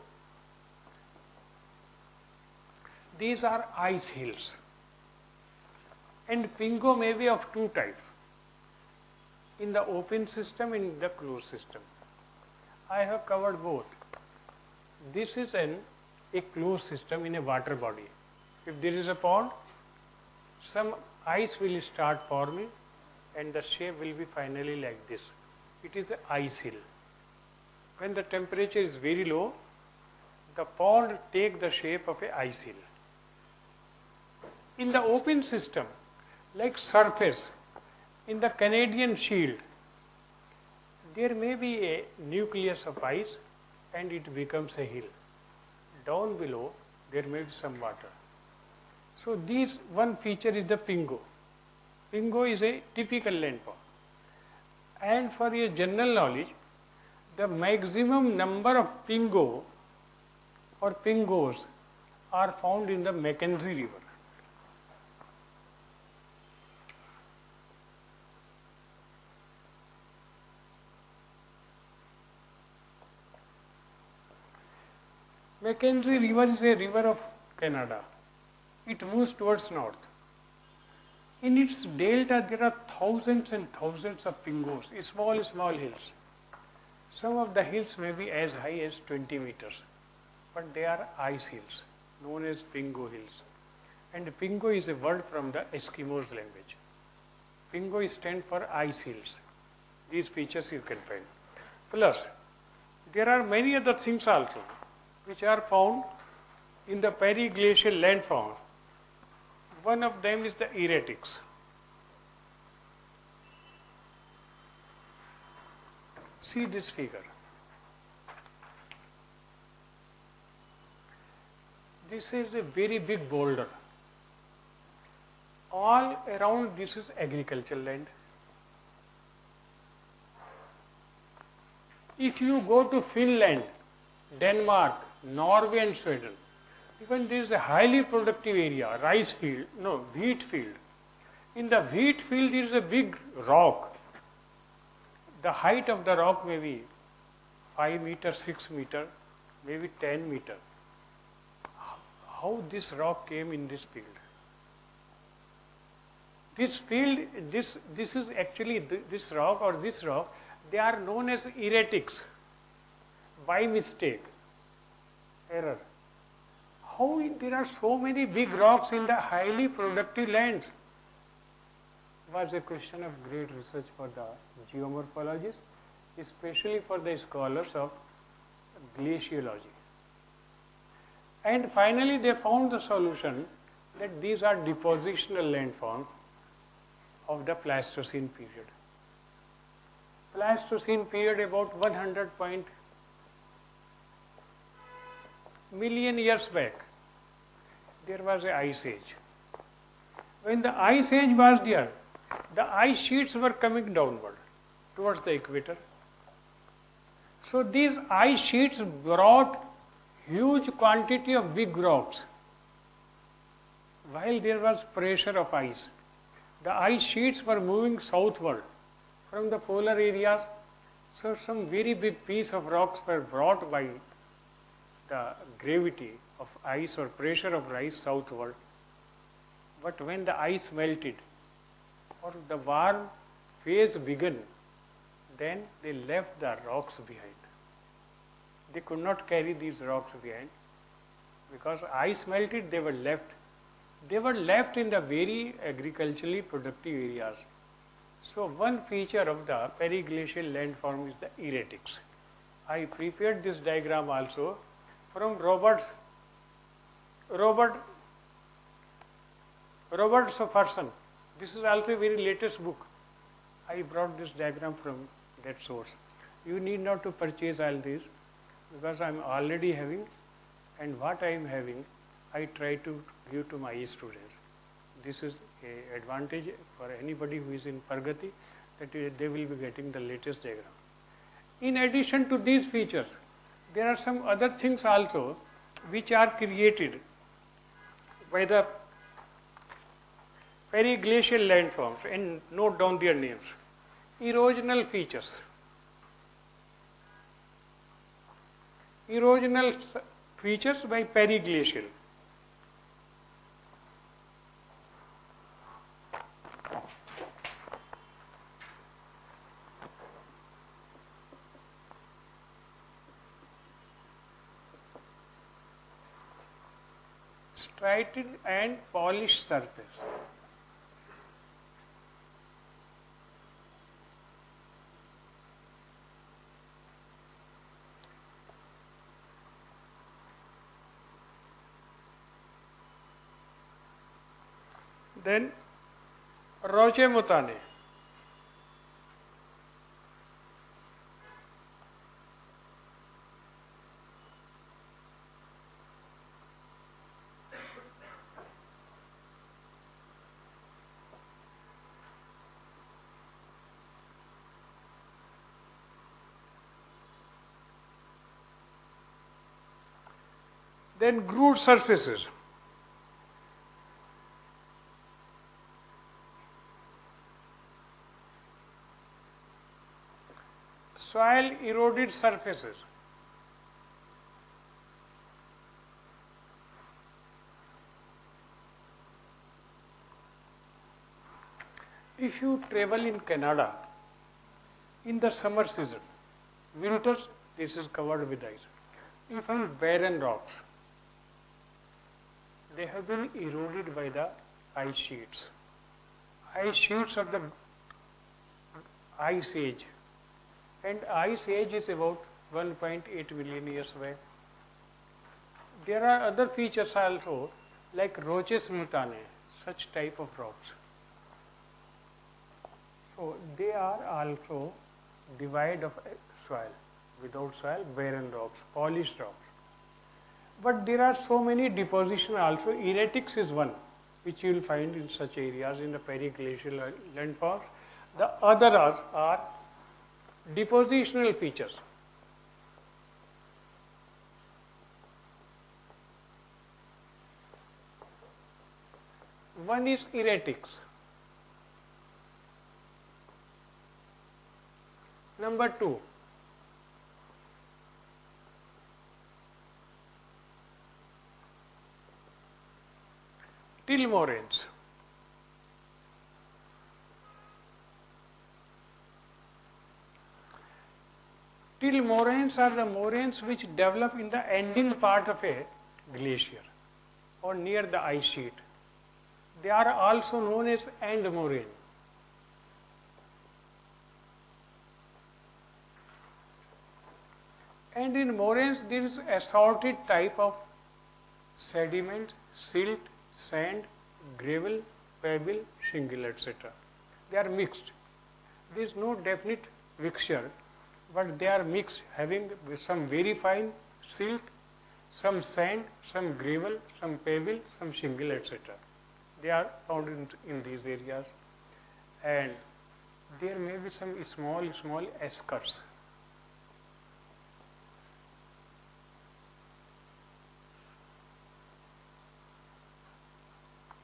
These are ice hills, and Pingo may be of 2 types, in the open system and in the closed system. I have covered both. This is a closed system in a water body. If there is a pond, some ice will start forming and the shape will be finally like this. It is an ice hill. When the temperature is very low, the pond take the shape of an ice hill. In the open system, like surface, in the Canadian shield, there may be a nucleus of ice and it becomes a hill. Down below, there may be some water. So this one feature is the pingo. Pingo is a typical landform. And for your general knowledge, the maximum number of pingo or pingos are found in the Mackenzie River. Mackenzie River is a river of Canada. It moves towards north. In its delta, there are thousands and thousands of pingos, small, small hills. Some of the hills may be as high as 20 meters, but they are ice hills, known as Pingo Hills. And Pingo is a word from the Eskimos language. Pingo stands for ice hills. These features you can find. Plus, there are many other things also, which are found in the periglacial landform. One of them is the erratics. See this figure. This is a very big boulder. All around this is agricultural land. If you go to Finland, Denmark, Norway and Sweden, even there is a highly productive area, rice field, no, wheat field. In the wheat field there is a big rock. The height of the rock may be 5 meters, 6 meters, maybe 10 meters. How this rock came in this field? This field, this is actually this rock or this rock, they are known as erratics by mistake, error. How there are so many big rocks in the highly productive lands? Was a question of great research for the geomorphologists, especially for the scholars of glaciology. And finally they found the solution that these are depositional landforms of the Pleistocene period. Pleistocene period about 100 million years back, there was an ice age. When the ice age was there, the ice sheets were coming downward towards the equator. So these ice sheets brought huge quantity of big rocks. While there was pressure of ice, the ice sheets were moving southward from the polar areas. So some very big piece of rocks were brought by the gravity of ice or pressure of ice southward. But when the ice melted or the warm phase began, then they left the rocks behind. They could not carry these rocks behind because ice melted, they were left. They were left in the very agriculturally productive areas. So one feature of the periglacial landform is the erratics. I prepared this diagram also from Robert Sofferson. This is also a very latest book. I brought this diagram from that source. You need not to purchase all these because I am already having, and what I am having, I try to give to my students. This is an advantage for anybody who is in Pragati, that they will be getting the latest diagram. In addition to these features, there are some other things also which are created by the periglacial landforms, and note down their names. Erosional features. Erosional features by periglacial. Striated and polished surface. Then Roche Mutane. Then grooved surfaces. Soil eroded surfaces. If you travel in Canada in the summer season, winters, this is covered with ice. You find barren rocks. They have been eroded by the ice sheets. Ice sheets of the ice age. And ice age is about 1.8 million years away. There are other features also, like roches mutane, such type of rocks. So they are also devoid of soil. Without soil, barren rocks, polished rocks. But there are so many deposition also. Erratics is one, which you will find in such areas in the periglacial landforms. The others are depositional features. One is erratics. Number two, till moraines. Till moraines are the moraines which develop in the ending part of a glacier or near the ice sheet. They are also known as end moraine. And in moraines there is assorted type of sediment, silt, sand, gravel, pebble, shingle, etc. They are mixed. There is no definite mixture, but they are mixed, having some very fine silt, some sand, some gravel, some pebble, some shingle, etc. They are found in these areas, and there may be some small eskers.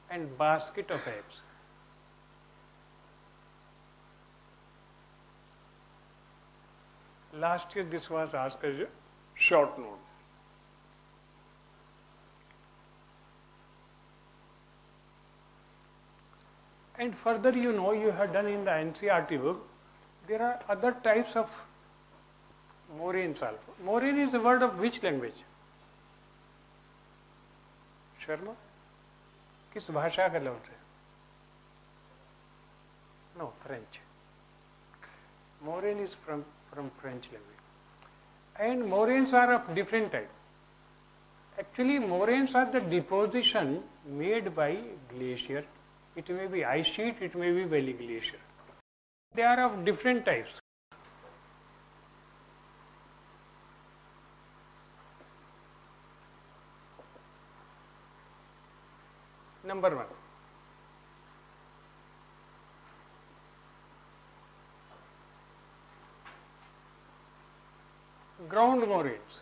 And basket of eggs. Last year this was asked as a short note. And further, you know, you have done in the NCERT book, there are other types of moraines also. Moraine is a word of which language? Sharma? किस भाषा का लफ्ज है? No, French. Moraine is from French language. And moraines are of different type. Actually, moraines are the deposition made by glacier. It may be ice sheet, it may be valley glacier. They are of different types. Number one, ground moraines.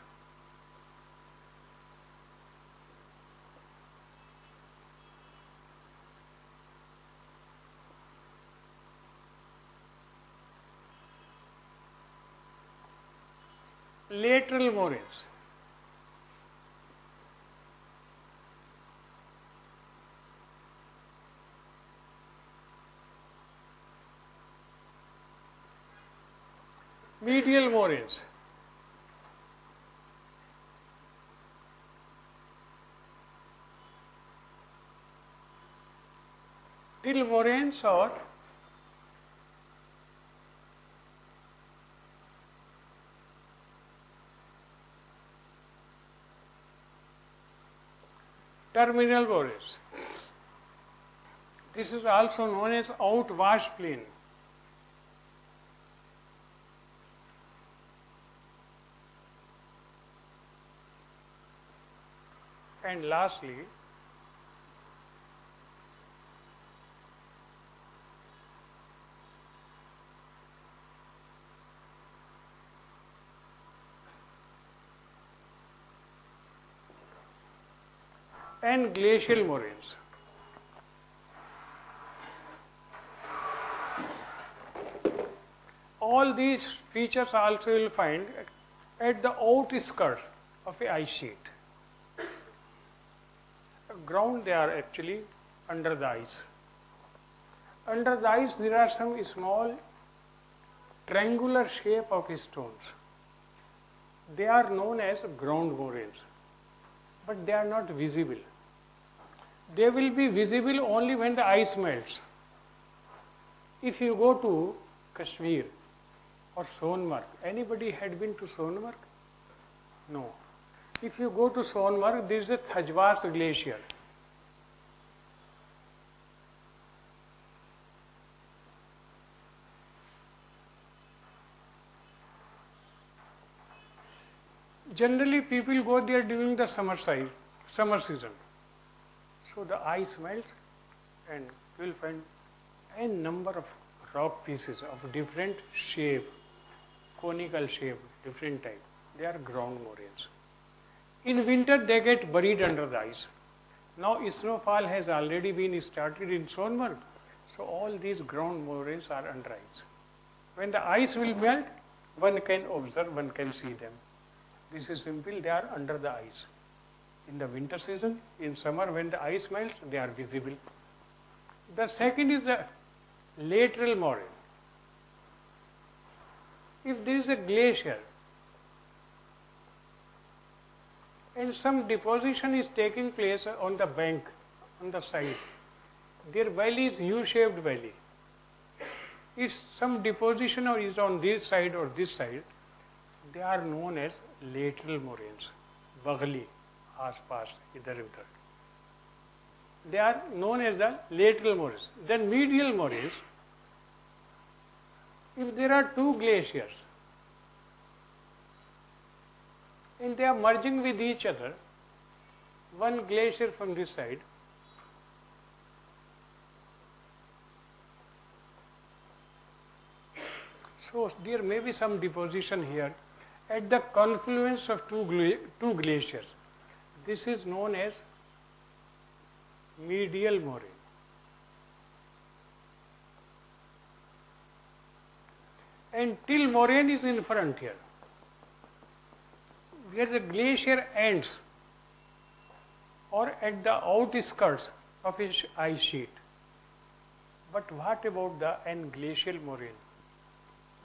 Lateral moraines. Medial moraines. Till moraines or terminal moraines. This is also known as outwash plain. And lastly, and glacial moraines. All these features also you will find at the outskirts of a ice sheet. Ground they are actually under the ice. Under the ice there are some small triangular shape of stones. They are known as ground moraines, but they are not visible. They will be visible only when the ice melts. If you go to Kashmir or Sonmarg, anybody had been to Sonmarg? No. If you go to Sonmarg, there is a Thajwas glacier. Generally, people go there during the summer season. So the ice melts and you will find a number of rock pieces of different shape, conical shape, different type. They are ground moraines. In winter, they get buried under the ice. Now, snowfall has already been started in Sonmarg, so all these ground moraines are under ice. When the ice will melt, one can observe, one can see them. This is simple, they are under the ice. In the winter season, in summer, when the ice melts, they are visible. The second is the lateral moraine. If there is a glacier and some deposition is taking place on the bank, on the side, their valley is U-shaped valley. If some deposition is on this side or this side, they are known as lateral moraines. Bagli, आसपास इधर उधर. They are known as the lateral moraines. Then medial moraines. If there are two glaciers and they are merging with each other, one glacier from this side, so there may be some deposition here at the confluence of two glaciers. This is known as medial moraine. And till moraine is in front here, where the glacier ends or at the outskirts of its ice sheet. But what about the englacial moraine?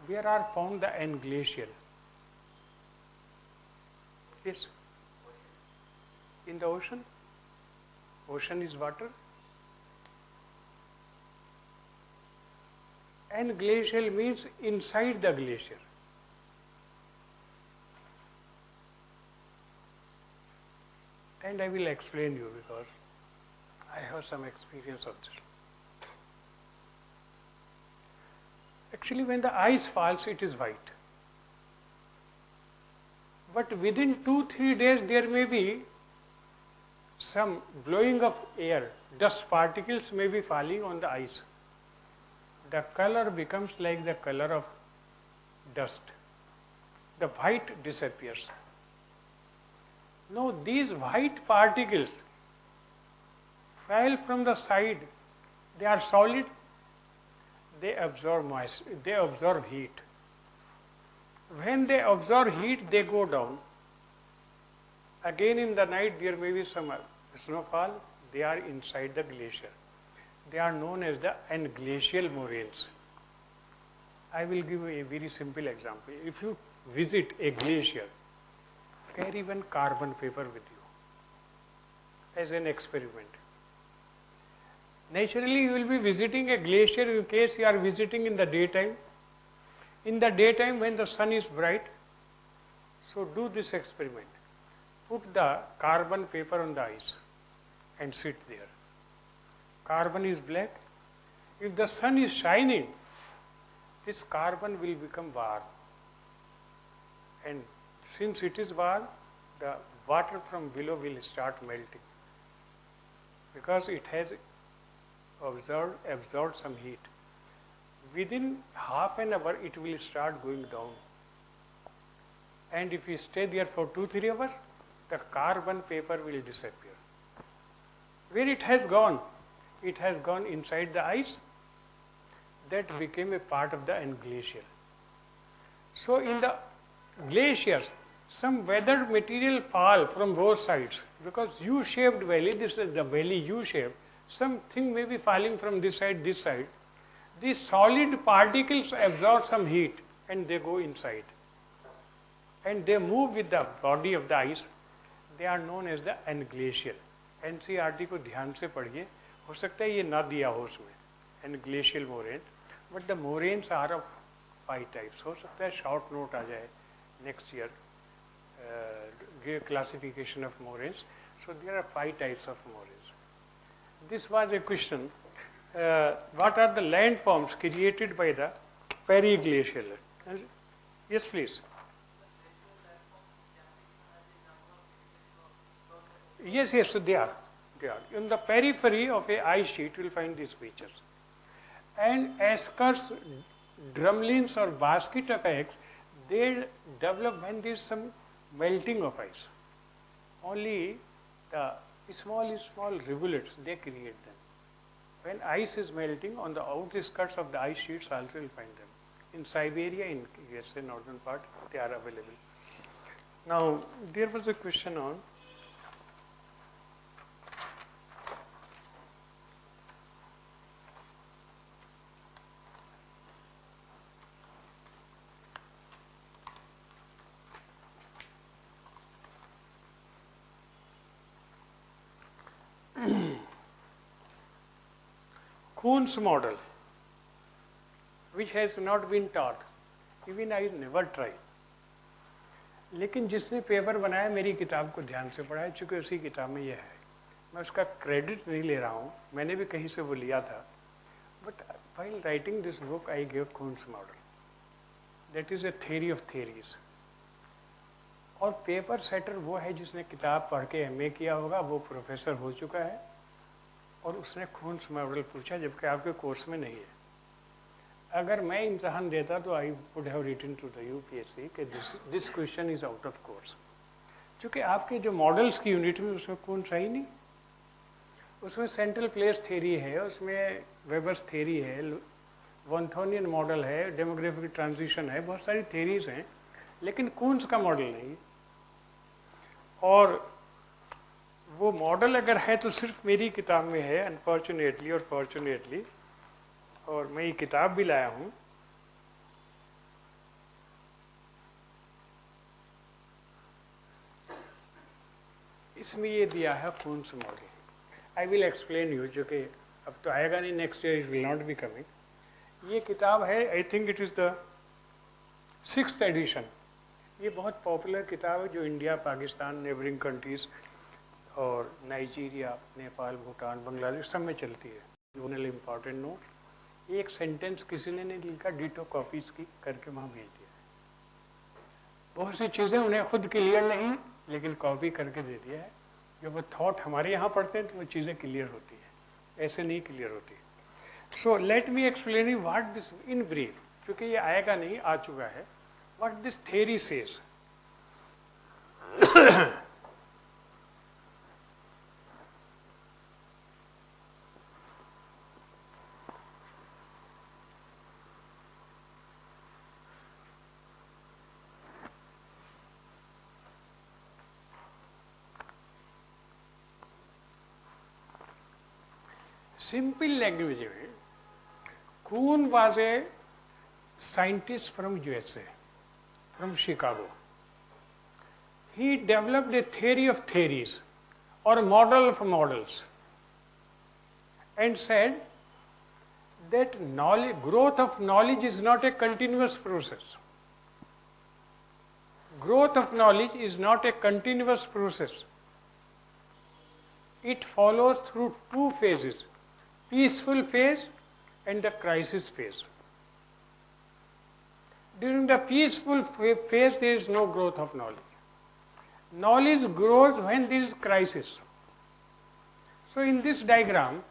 Where are found the englacial? Yes. In the ocean? Ocean is water. And glacial means inside the glacier. And I will explain you because I have some experience of this. Actually, when the ice falls, it is white. But within 2-3 days, there may be some blowing of air, dust particles may be falling on the ice. The color becomes like the color of dust. The white disappears. Now these white particles fell from the side. They are solid. They absorb they absorb heat. When they absorb heat, they go down. Again in the night there may be some snowfall, they are inside the glacier. They are known as the englacial moraines. I will give a very simple example. If you visit a glacier, carry one carbon paper with you as an experiment. Naturally you will be visiting a glacier in case you are visiting in the daytime. In the daytime when the sun is bright, so do this experiment. Put the carbon paper on the ice and sit there. carbon is black. If the sun is shining, this carbon will become warm. And since it is warm, the water from below will start melting because it has absorbed some heat. Within half an hour, it will start going down. And if you stay there for 2-3 hours, the carbon paper will disappear. Where it has gone? It has gone inside the ice. That became a part of the glacier. So in the glaciers, some weathered material fall from both sides because U-shaped valley, this is the valley U-shaped, something may be falling from this side, this side. These solid particles absorb some heat and they go inside. And they move with the body of the ice. They are known as the glacial. NCERT को ध्यान से पढ़िए, हो सकता है ये ना दिया हो उसमें, glacial moraine. But the moraines are of 5 types. हो सकता है short note आ जाए next year, give classification of moraines. So there are 5 types of moraines. This was a question. What are the landforms created by the periglacial? Yes, please. Yes, so they are. In the periphery of a ice sheet, you will find these features. And eskers, drumlins or basket of eggs, they develop when there is some melting of ice. Only the small rivulets, they create them. When ice is melting, on the outskirts of the ice sheets also you will find them. In Siberia, in USA, northern part, they are available. Now, there was a question on Kuhn's model, which has not been taught. Even I never tried. लेकिन जिसने paper बनाया मेरी किताब को ध्यान से पढ़ा है, चूंकि उसी किताब में यह है. मैं उसका क्रेडिट नहीं ले रहा हूँ, मैंने भी कहीं से वो लिया था. But while writing this book, I gave Kuhn's model. That is a theory of theories. और पेपर सेटर वो है जिसने किताब पढ़ के MA किया होगा, वो प्रोफेसर हो चुका है और उसने Kuhn's मॉडल पूछा, जबकि आपके कोर्स में नहीं है. अगर मैं इम्तहान देता तो I would have written to the UPSC कि this question is out of course. क्योंकि आपके जो मॉडल्स की यूनिट में उसमें Kuhn's है ही नहीं. उसमें सेंट्रल प्लेस थ्योरी है, उसमें वेबर्स थ्योरी है, वॉन्थोनियन मॉडल है, डेमोग्राफिक ट्रांजिशन है, बहुत सारी थ्योरीज हैं, लेकिन Kuhn's का मॉडल नहीं. और वो मॉडल अगर है तो सिर्फ मेरी किताब में है, अनफॉर्चुनेटली और फॉर्चुनेटली. और मैं ये किताब भी लाया हूं. इसमें ये दिया है Kuhn's model. I will explain you, जो कि अब तो आएगा नहीं, next year it will not be coming. ये किताब है, I think it is the 6th edition. ये बहुत पॉपुलर किताब है जो इंडिया, पाकिस्तान, नेबरिंग कंट्रीज और नाइजीरिया, नेपाल, भूटान, बांग्लादेश सब में चलती है. यूनल इम्पॉर्टेंट नोट. एक सेंटेंस किसी ने नहीं लिखा, डिटो कॉपीज की करके वहाँ भेज दिया. बहुत सी चीज़ें उन्हें खुद क्लियर नहीं, लेकिन कॉपी करके दे दिया है. जब वो थॉट हमारे यहाँ पढ़ते हैं तो वो चीज़ें क्लियर होती है, ऐसे नहीं क्लियर होती. So let me explain you what this in brief, क्योंकि ये आएगा नहीं, आ चुका है. What this theory says. Simple language में, Kuhn was a scientist from USA, from Chicago. He developed a theory of theories or a model of models and said that knowledge, growth of knowledge is not a continuous process. Growth of knowledge is not a continuous process. It follows through 2 phases. peaceful phase and the crisis phase. During the peaceful phase, there is no growth of knowledge. Knowledge grows when there is crisis. So in this diagram,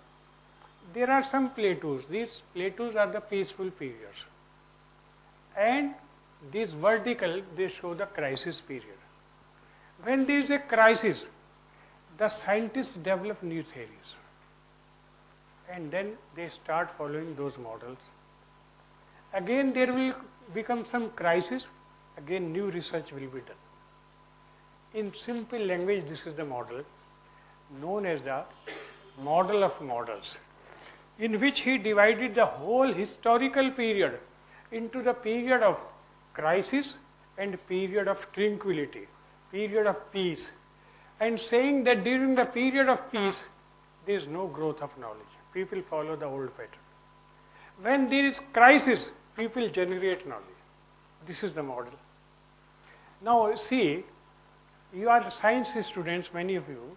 there are some plateaus. These plateaus are the peaceful periods. And these vertical, they show the crisis period. When there is a crisis, the scientists develop new theories. And then they start following those models. Again, there will become some crisis. Again, new research will be done. In simple language, this is the model known as the model of models, in which he divided the whole historical period into the period of crisis and period of tranquility, period of peace, and saying that during the period of peace, there is no growth of knowledge. People follow the old pattern. When there is crisis, people generate knowledge. This is the model. Now see, you are science students, many of you.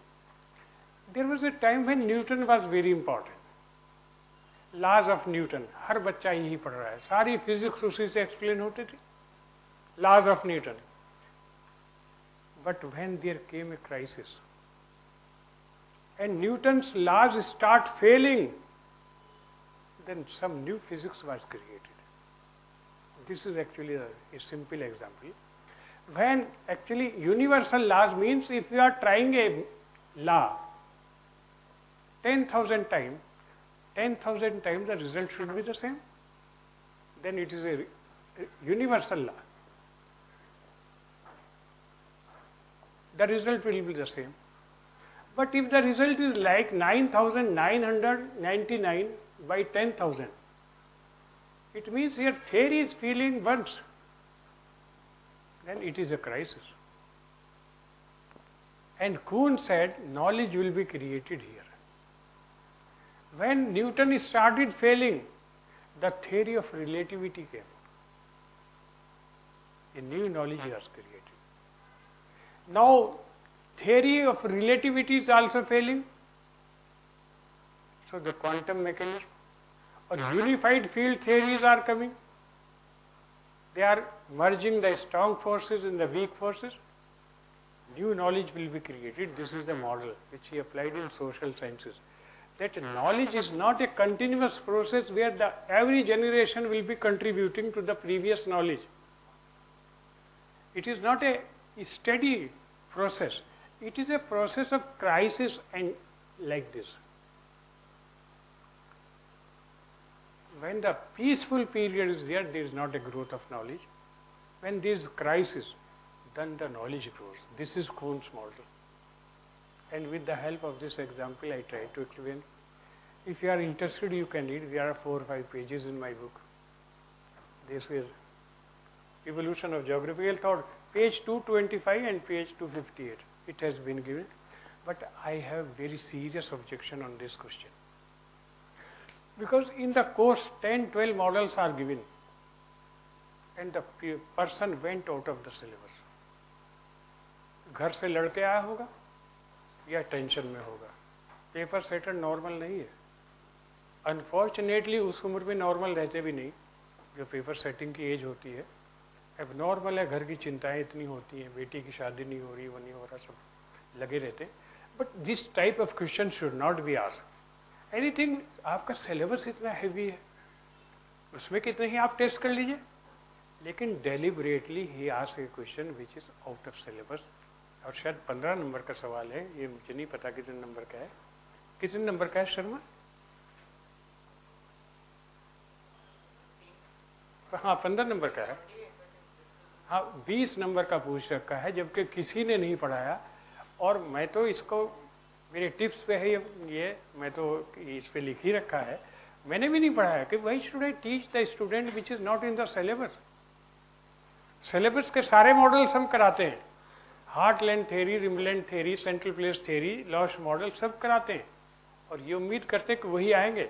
There was a time when Newton was very important. Laws of Newton, हर बच्चा यही पढ़ रहा है, सारी physics उसी से explain होती थी. Laws of Newton. But when there came a crisis and Newton's laws start failing, then some new physics was created. This is actually a simple example. When actually universal laws means if you are trying a law 10,000 times, 10,000 times the result should be the same. Then it is a universal law. The result will be the same. But if the result is like 9,999 by 10,000, it means your theory is failing once. Then it is a crisis. And Kuhn said knowledge will be created here. When Newton started failing, the theory of relativity came. A new knowledge was created. Now, theory of relativity is also failing. So the quantum mechanism or unified field theories are coming. They are merging the strong forces and the weak forces. New knowledge will be created. This is the model which he applied in social sciences. That knowledge is not a continuous process where every generation will be contributing to the previous knowledge. It is not a steady process. It is a process of crisis and like this. When the peaceful period is there is not a growth of knowledge. When there is crisis, then the knowledge grows. This is Kuhn's model. And with the help of this example, I try to explain. If you are interested, you can read. There are 4 or 5 pages in my book. This is Evolution of Geographical Thought, page 225 and page 258. It has been given. But I have very serious objection on this question. Because in the course, 10, 12 models are given. And the person went out of the syllabus. घर से लड़के आया होगा या tension में होगा. Paper setter normal नहीं है. अनफॉर्चुनेटली उस उम्र में नॉर्मल रहते भी नहीं जो पेपर सेटिंग की एज होती है. अब नॉर्मल है, घर की चिंताएं इतनी होती हैं, बेटी की शादी नहीं हो रही, वो नहीं हो रहा, सब लगे रहते. But this type of question should not be asked. Anything, आपका सिलेबस इतना हैवी है, उसमें कितने ही आप टेस्ट कर लीजिए. लेकिन deliberately he ask A question which is out of syllabus. और शायद 15 नंबर का सवाल है, ये मुझे नहीं पता कितने नंबर का है. कितने नंबर का है शर्मा? हाँ, 15 नंबर का है. हाँ, 20 नंबर का पूछ रखा है, जबकि किसी ने नहीं पढ़ाया. और मैं तो इसको मेरे टिप्स पे है ये मैं तो इस पे लिख ही रखा है. मैंने भी नहीं पढ़ाया कि why should I teach the student which is not in the syllabus. Syllabus के सारे मॉडल्स हम कराते हैं. Heartland theory, rimland theory, central place theory, loss model सब कराते हैं. और ये उम्मीद करते हैं कि वही आएंगे.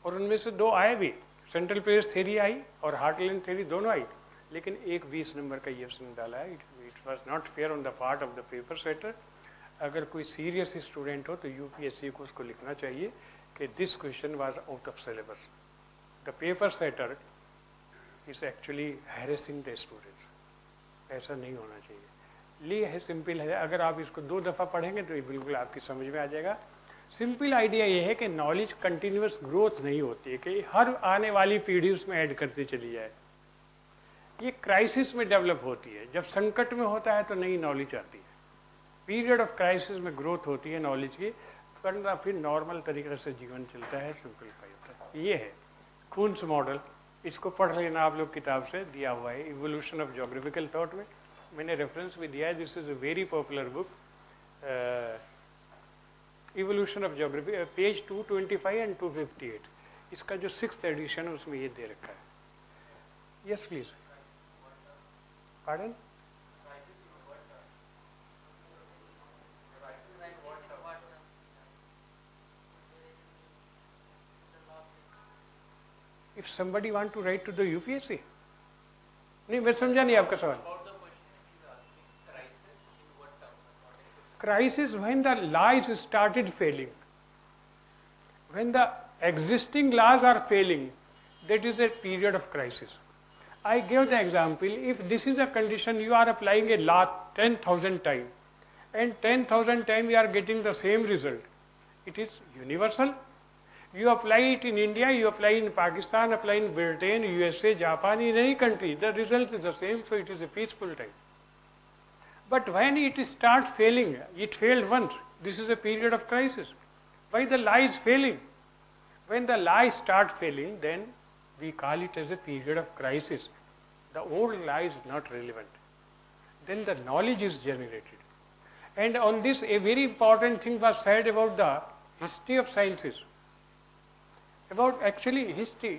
और उनमें से 2 आए भी. सेंट्रल प्लेस थ्योरी आई और हार्टलैंड थ्योरी दोनों आई. लेकिन एक 20 नंबर का ये उसने डाला है. It was not fair on the part of the paper setter. अगर कोई सीरियस स्टूडेंट हो तो यूपीएससी को उसको लिखना चाहिए कि कि this question was out of syllabus. The paper setter is actually harassing the students. ऐसा नहीं होना चाहिए। लिए है सिंपल है, अगर आप इसको 2 दफा पढ़ेंगे तो ये बिल्कुल आपकी समझ में आ जाएगा। सिंपल आइडिया ये है कि नॉलेज कंटिन्यूअस ग्रोथ नहीं होती है कि हर आने वाली पीढ़ी उसमें ऐड करती चली जाए। ये क्राइसिस में डेवलप होती है, जब संकट में होता है तो नई नॉलेज आती है। पीरियड ऑफ क्राइसिस में ग्रोथ होती है नॉलेज की, वरना फिर नॉर्मल तरीके से जीवन चलता है, सिंपलीफाई होता है। ये है खून्स मॉडल, इसको पढ़ लेना आप लोग, किताब से दिया हुआ है, इवोल्यूशन ऑफ ज्योग्राफिकल थॉट में मैंने रेफरेंस भी दिया है। This is a very popular book, evolution of geography, page 225 and 258। इसका जो 6th एडिशन है उसमें ये दे रखा है। Yes please. Pardon? If somebody want to write to the UPSC? नहीं, मैं समझा नहीं आपका सवाल। Crisis when the laws started failing. When the existing laws are failing, that is a period of crisis. I gave the example, if this is a condition, you are applying a law 10,000 times, and 10,000 times you are getting the same result. It is universal. You apply it in India, you apply in Pakistan, apply in Britain, USA, Japan, in any country, the result is the same, so it is a peaceful time. But when it starts failing, it failed once, this is a period of crisis. Why the law is failing? When the law starts failing, then we call it as a period of crisis. The old law is not relevant. Then the knowledge is generated. And on this, a very important thing was said about the history of sciences. About actually history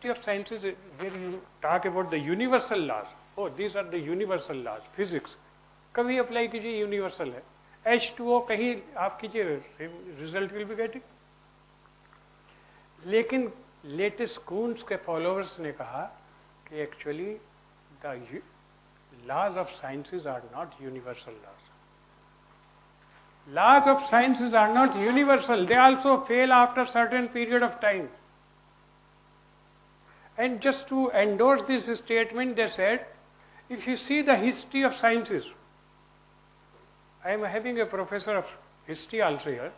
of sciences, where you talk about the universal laws. Oh, these are the universal laws. Physics कभी apply कीजिए, universal है। H2O कहीं आप कीजिए, result will be getting. लेकिन latest Coons के followers ने कहा कि actually the laws of sciences are not universal laws. Laws of sciences are not universal. They also fail after certain period of time. And just to endorse this statement, they said, if you see the history of sciences, I am having a professor of history also here.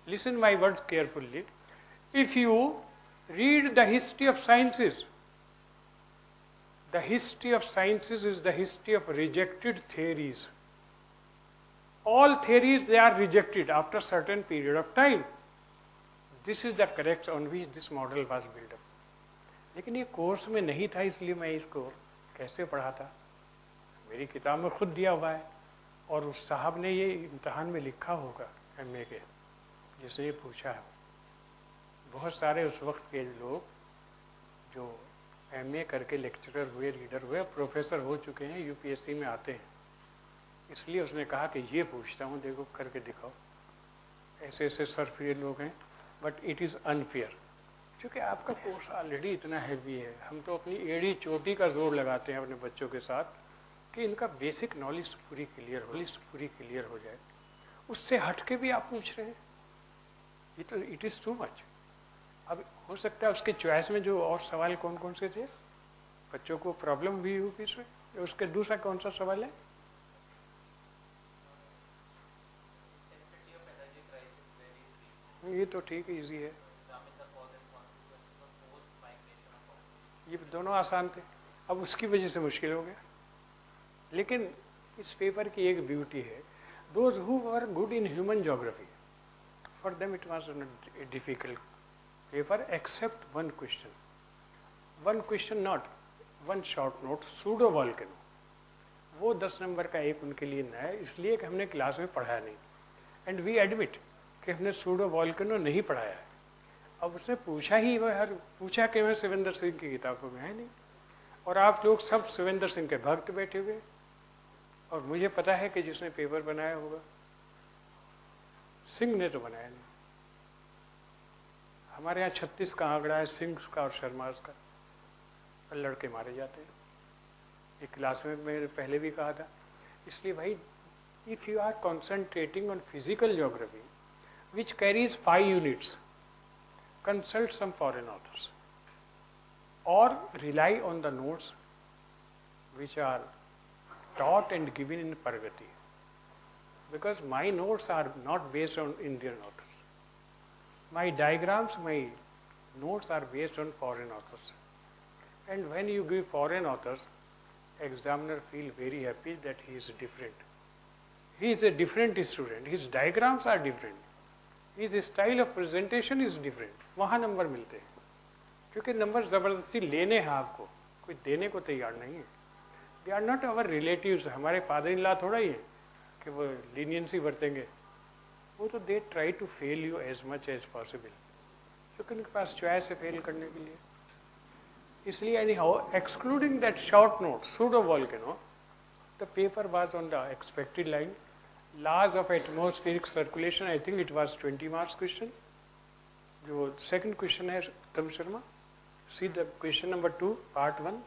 Listen my words carefully. If you read the history of sciences, the history of sciences is the history of rejected theories. All theories, they are rejected after certain period of time. This is the correct on which this model was built up. लेकिन ये course में नहीं था, इसलिए मैं इसको कैसे पढ़ा था, मेरी किताब में खुद दिया हुआ है, और उस साहब ने ये इम्तहान में लिखा होगा एमए के, जिसने ये पूछा है। बहुत सारे उस वक्त के लोग जो एमए करके लेक्चरर हुए, रीडर हुए, प्रोफेसर हो चुके हैं, यूपीएससी में आते हैं, इसलिए उसने कहा कि ये पूछता हूँ, देखो करके दिखाओ। ऐसे ऐसे सरफिर लोग हैं, बट इट इज़ अनफेयर, क्योंकि आपका कोर्स ऑलरेडी इतना हैवी है। हम तो अपनी एड़ी चोटी का जोर लगाते हैं अपने बच्चों के साथ कि इनका बेसिक नॉलेज पूरी क्लियर हो जाए। उससे हट के भी आप पूछ रहे हैं, ये तो इट इज़ टू मच। अब हो सकता है उसके चॉइस में जो और सवाल कौन कौन से थे, बच्चों को प्रॉब्लम हुई होगी इसमें, उसके दूसरा कौन सा सवाल है? ये तो ठीक है, इजी है, ये दोनों आसान थे। अब उसकी वजह से मुश्किल हो गया। लेकिन इस पेपर की एक ब्यूटी है, those who were good in human geography, for them it was not a difficult paper except one question not one short note, pseudo volcano, वो 10 नंबर का एक उनके लिए नया है, इसलिए कि हमने क्लास में पढ़ाया नहीं। एंड वी एडमिट कि हमने सूडो वॉल्केनो नहीं पढ़ाया है। अब उसने पूछा ही वह हर पूछा कि मैं शिवेंद्र सिंह की किताबों में है नहीं, और आप लोग सब शिवेंद्र सिंह के भक्त बैठे हुए, और मुझे पता है कि जिसने पेपर बनाया होगा सिंह ने तो बनाया नहीं। हमारे यहाँ 36 का आंकड़ा है, सिंह का और शर्मा का, और लड़के मारे जाते हैं। एक क्लास में मैंने पहले भी कहा था। इसलिए भाई, if you are concentrating on physical geography which carries 5 units, consult some foreign authors or rely on the notes which are taught and given in Pragati. Because my notes are not based on Indian authors. My diagrams, my notes are based on foreign authors. And when you give foreign authors, examiner feel very happy that he is different. He is a different student. His diagrams are different. His style of presentation is different. वहाँ number मिलते हैं क्योंकि number जबरदस्ती लेने हैं आपको, कोई देने को तैयार नहीं है. They are not our relatives. हमारे फादर इन लॉ थोड़ा ही है कि वो लीनियंसी बरतेंगे. वो तो they try to fail you as much as possible. क्योंकि उनके पास चॉइस है फेल करने के लिए. इसलिए anyhow, excluding that short note, pseudo volcano, the paper was on the expected line. Laws of atmospheric circulation, I think it was 20 marks question. जो second question है उत्तम Sharma. See the question number 2, part 1.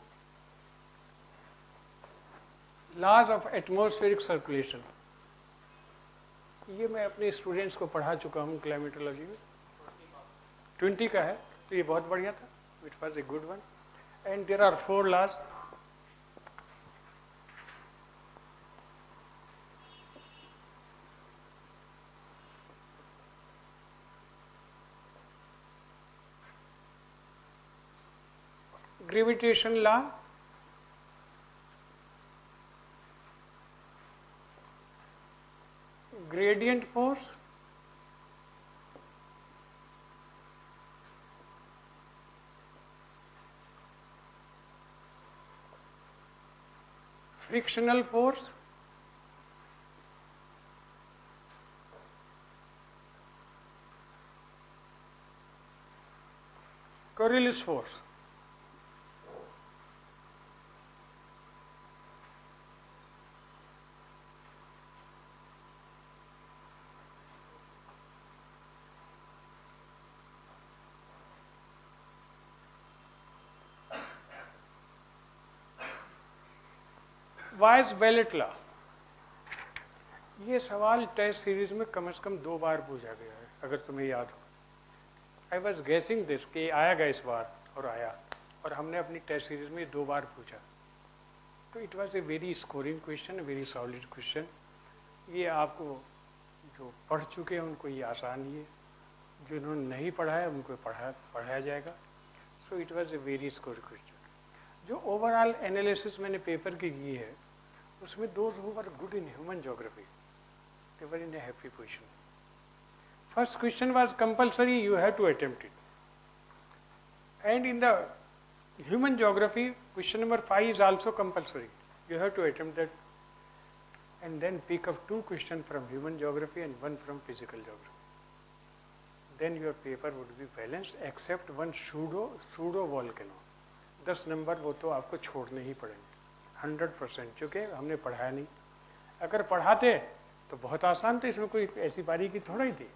Laws of atmospheric circulation. ये मैं अपने students को पढ़ा चुका हूँ क्लाइमेटोलॉजी में. 20 का है तो ये बहुत बढ़िया था. It was a good one. And there are 4 laws. Gravitation law, gradient force, frictional force, Coriolis force. Vice ballot law. ये सवाल टेस्ट सीरीज में कम से कम 2 बार पूछा गया है अगर तुम्हें याद हो. आई वॉज गेसिंग दिस कि आएगा इस बार और आया, और हमने अपनी टेस्ट सीरीज में 2 बार पूछा. तो it was a very scoring question, very solid question. ये आपको जो पढ़ चुके हैं उनको ये आसान ही है, जिन्होंने नहीं पढ़ा है उनको पढ़ाया जाएगा. So it was a very scoring question. जो ओवरऑल एनालिसिस मैंने पेपर की है उसमें those who were good in human geography they were in a happy position. First question was compulsory, you have to attempt it. And in the human geography question number 5 is also compulsory, you have to attempt that. And then pick up 2 question from human geography and 1 from physical geography. Then your paper would be balanced except 1 pseudo volcano. 10 number वो तो आपको छोड़ने ही पड़ेंगे 100%, क्योंकि हमने पढ़ाया नहीं. अगर पढ़ाते तो बहुत आसान था. इसमें कोई ऐसी बारीकी थोड़ा ही थी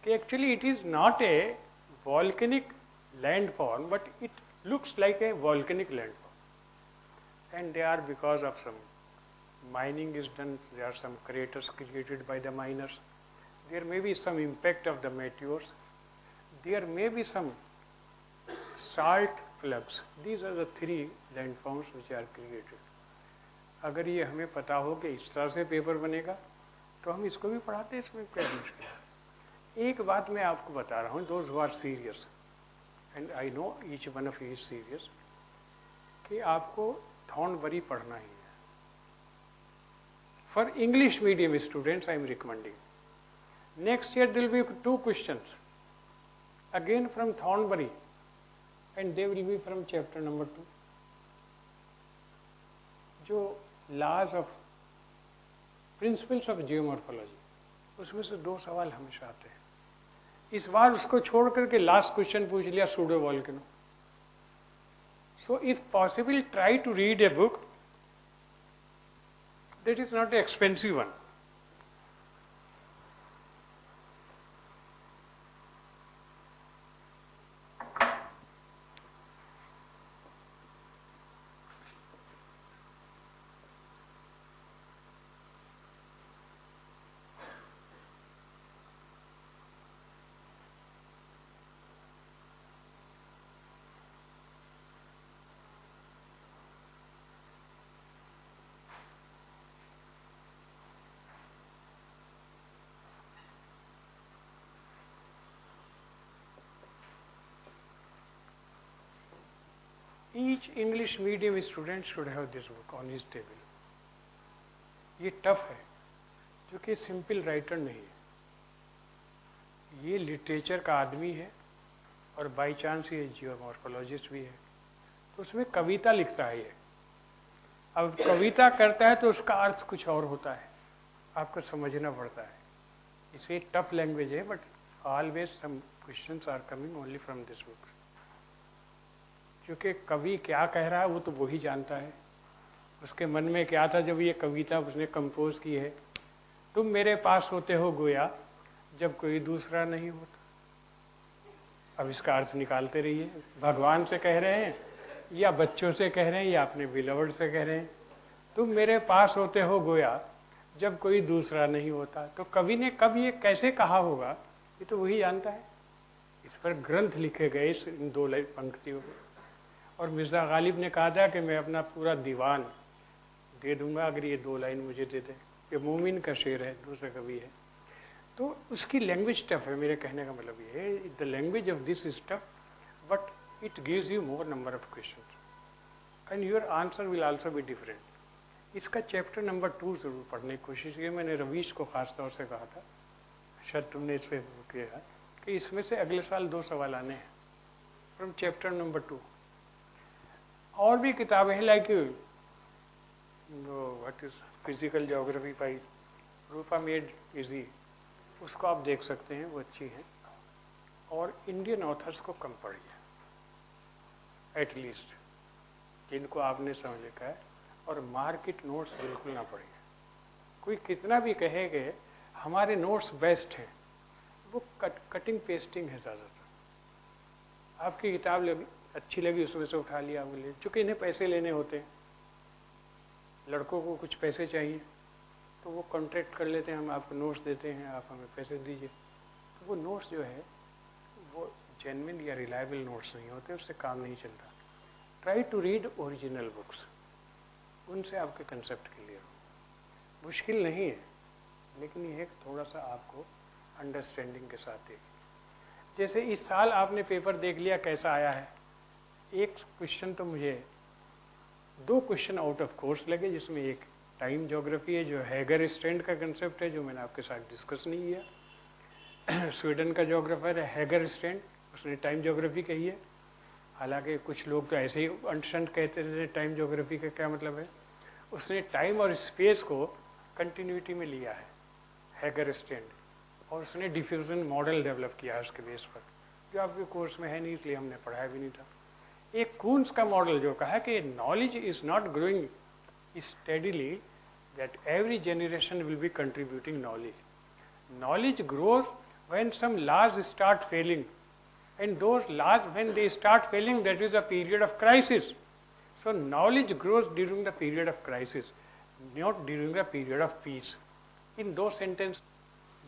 कि actually it is not a volcanic landform but it looks like a volcanic landform. And they are because of some mining is done, there are some craters created by the miners, there may be some impact of the meteors, there may be some salt plugs. These are the 3 landforms which are created. अगर ये हमें पता हो कि इस तरह से paper बनेगा तो हम इसको भी पढ़ाते हैं, इसमें क्या मुश्किल है. एक बात मैं आपको बता रहा हूँ, those who are serious and I know each one of you is serious, कि आपको थॉर्नबरी पढ़ना ही है. For English medium students, I am recommending. Next year there will be 2 questions, again from Thornbury, and they will be from chapter number 2. जो laws of principles of geomorphology, उसमें से 2 सवाल हमेशा आते हैं. इस बार उसको छोड़ करके लास्ट क्वेश्चन पूछ लिया pseudo volcano. So if possible, try to read a book that is not an expensive one. Each English medium student should have this book on his table. ये टफ है क्योंकि सिंपल राइटर नहीं है, ये literature का आदमी है और बाई चांस ये जियोमॉर्फोलॉजिस्ट भी है, तो उसमें कविता लिखता है ये। अब कविता करता है तो उसका अर्थ कुछ और होता है, आपको समझना पड़ता है। इसे टफ लैंग्वेज है, but always some questions are coming only from this book. क्योंकि कवि क्या कह रहा है वो तो वही जानता है, उसके मन में क्या था जब ये कविता उसने कंपोज की है। तुम मेरे पास होते हो गोया जब कोई दूसरा नहीं होता। अब इसका अर्थ निकालते रहिए, भगवान से कह रहे हैं या बच्चों से कह रहे हैं या अपने बिलवर्ड से कह रहे हैं। तुम मेरे पास होते हो गोया जब कोई दूसरा नहीं होता। तो कवि ने कब ये कैसे कहा होगा ये तो वही जानता है। इस पर ग्रंथ लिखे गए इन 2 पंक्तियों में। और मिर्जा गालिब ने कहा था कि मैं अपना पूरा दीवान दे दूंगा अगर ये 2 लाइन मुझे दे दे। ये मोमिन का शेर है, दूसरा कवि है। तो उसकी लैंग्वेज टफ है, मेरे कहने का मतलब ये है, the language of this is tough but it gives you more number of questions and your answer will also be different. इसका चैप्टर नंबर 2 जरूर पढ़ने की कोशिश की। मैंने रवीश को खास तौर से कहा था, शायद तुमने इस पर किया कि इसमें से अगले साल 2 सवाल आने हैं फ्रॉम चैप्टर नंबर 2। और भी किताबें हैं like what is physical geography by Rupa made easy, उसको आप देख सकते हैं, वो अच्छी है। और इंडियन ऑथर्स को कम पढ़िए एटलीस्ट, जिनको आपने समझ लिखा है, और मार्केट नोट्स बिल्कुल ना पढ़िए। कोई कितना भी कहे कि हमारे नोट्स बेस्ट हैं, वो कटिंग पेस्टिंग है ज़्यादातर। आपकी किताब अच्छी लगी उसमें से उठा लिया बोले, चूंकि इन्हें पैसे लेने होते हैं, लड़कों को कुछ पैसे चाहिए तो वो कॉन्ट्रैक्ट कर लेते हैं, हम आपको नोट्स देते हैं, आप हमें पैसे दीजिए। तो वो नोट्स जो है वो जेन्युइन या रिलायबल नोट्स नहीं होते, उससे काम नहीं चलता। Try to read original books, उनसे आपके कंसेप्ट क्लियर हो। मुश्किल नहीं है, लेकिन ये थोड़ा सा आपको अंडरस्टैंडिंग के साथ देखिए। जैसे इस साल आपने पेपर देख लिया कैसा आया है, एक क्वेश्चन तो मुझे 2 क्वेश्चन आउट ऑफ कोर्स लगे, जिसमें एक टाइम ज्योग्राफी है जो हैगर स्ट्रैंड का कंसेप्ट है, जो मैंने आपके साथ डिस्कस नहीं किया। स्वीडन का ज्योग्राफर है हैगर स्ट्रैंड, उसने टाइम ज्योग्राफी कही है। हालांकि कुछ लोग तो ऐसे ही अनस्टंट कहते थे टाइम ज्योग्राफी का क्या मतलब है। उसने टाइम और स्पेस को कंटिन्यूटी में लिया है हैगर स्ट्रैंड, और उसने डिफ्यूजन मॉडल डेवलप किया है उसके बेस पर, जो आपके कोर्स में है नहीं, इसलिए हमने पढ़ाया भी नहीं था। एक कून्स का मॉडल जो कहा कि knowledge is not growing steadily, that every generation will be contributing knowledge. Knowledge grows when some laws start failing, and those laws when they start failing, that is a period of crisis. So knowledge grows during the period of crisis, not during the period of peace. In 2 sentence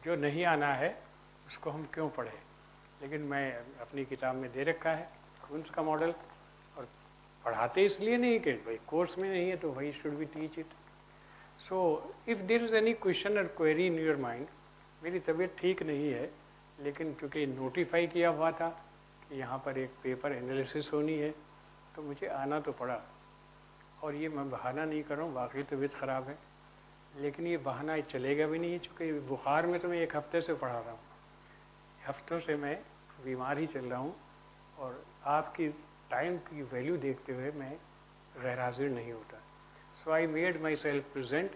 जो नहीं आना है उसको हम क्यों पढ़े, लेकिन मैं अपनी किताब में दे रखा है कून्स का मॉडल, और पढ़ाते इसलिए नहीं कि भाई कोर्स में नहीं है तो भाई should be teach it. So if there is any question or query in your mind, मेरी तबीयत ठीक नहीं है, लेकिन क्योंकि नोटिफाई किया हुआ था कि यहाँ पर एक पेपर एनालिसिस होनी है, तो मुझे आना तो पड़ा। और ये मैं बहाना नहीं कर रहा हूँ, वाकई तबीयत ख़राब है, लेकिन ये बहाना चलेगा भी नहीं, चूँकि बुखार में तो मैं 1 हफ्ते से पढ़ा रहा हूँ, हफ्तों से मैं बीमार ही चल रहा हूँ, और आपकी टाइम की वैल्यू देखते हुए मैं गैर हाजिर नहीं होता। So I made myself present.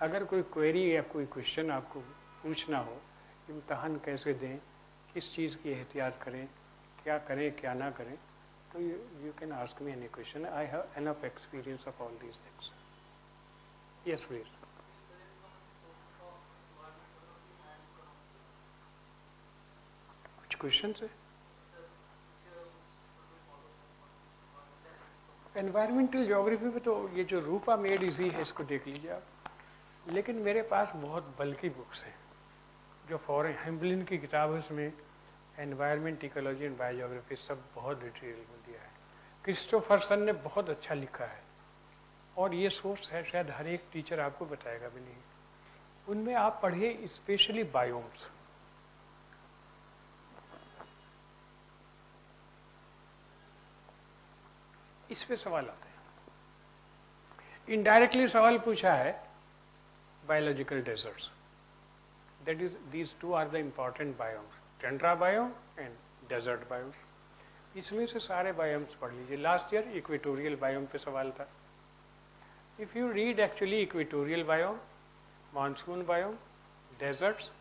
अगर कोई क्वेरी या कोई क्वेश्चन आपको पूछना हो, इम्तहान कैसे दें, किस चीज़ की एहतियात करें, क्या करें क्या ना करें, तो you can ask me any question. I have enough experience of all these things. Yes please. कुछ क्वेश्चन है? एनवायरमेंटल ज्योग्राफी में तो ये जो रूपा मेड इजी है इसको देख लीजिए आप, लेकिन मेरे पास बहुत बल्कि बुक्स हैं जो फॉरेन हेम्बलिन की किताब है, उसमें एनवायरमेंट इकोलॉजी एंड बायोज्योग्राफी सब बहुत डिटेल में दिया है। क्रिस्टोफरसन ने बहुत अच्छा लिखा है, और ये सोर्स है शायद हर एक टीचर आपको बताएगा भी नहीं। उनमें आप पढ़िए स्पेशली बायोम्स। इस पे सवाल आते हैं। इनडायरेक्टली सवाल पूछा है biological deserts, that is these two are the important biomes, tundra biome and desert biomes. इसमें से सारे बायोम्स पढ़ लीजिए। लास्ट ईयर इक्वेटोरियल बायोम पे सवाल था। If you read actually equatorial biome, monsoon biome, deserts,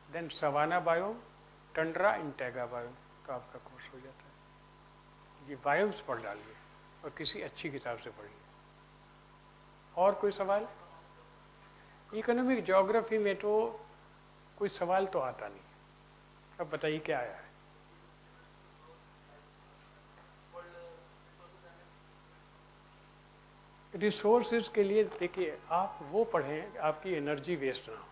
then savanna biome, tundra and taiga biome, तो आपका कोर्स हो जाता है। ये बायोम्स पढ़ डालिए और किसी अच्छी किताब से पढ़िए। और कोई सवाल? इकोनॉमिक ज्योग्राफी में तो कोई सवाल तो आता नहीं। अब बताइए क्या आया है? रिसोर्सेज के लिए देखिए, आप वो पढ़ें आपकी एनर्जी वेस्ट ना हो।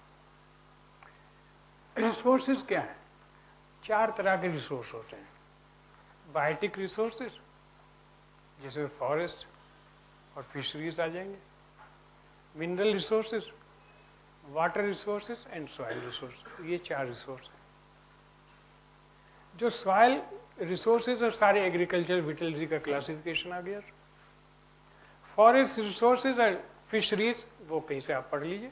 रिसोर्सेज क्या है? 4 तरह के रिसोर्स होते हैं। बायोटिक रिसोर्सेज, जिसमें फॉरेस्ट और फिशरीज आ जाएंगे, mineral resources, water resources and soil resource. ये 4 रिसोर्स हैं। जो सॉइल रिसोर्सेज और सारे एग्रीकल्चर विटलरी का क्लासिफिकेशन आ गया। फॉरेस्ट रिसोर्सेज और फिशरीज वो कहीं से आप पढ़ लीजिए।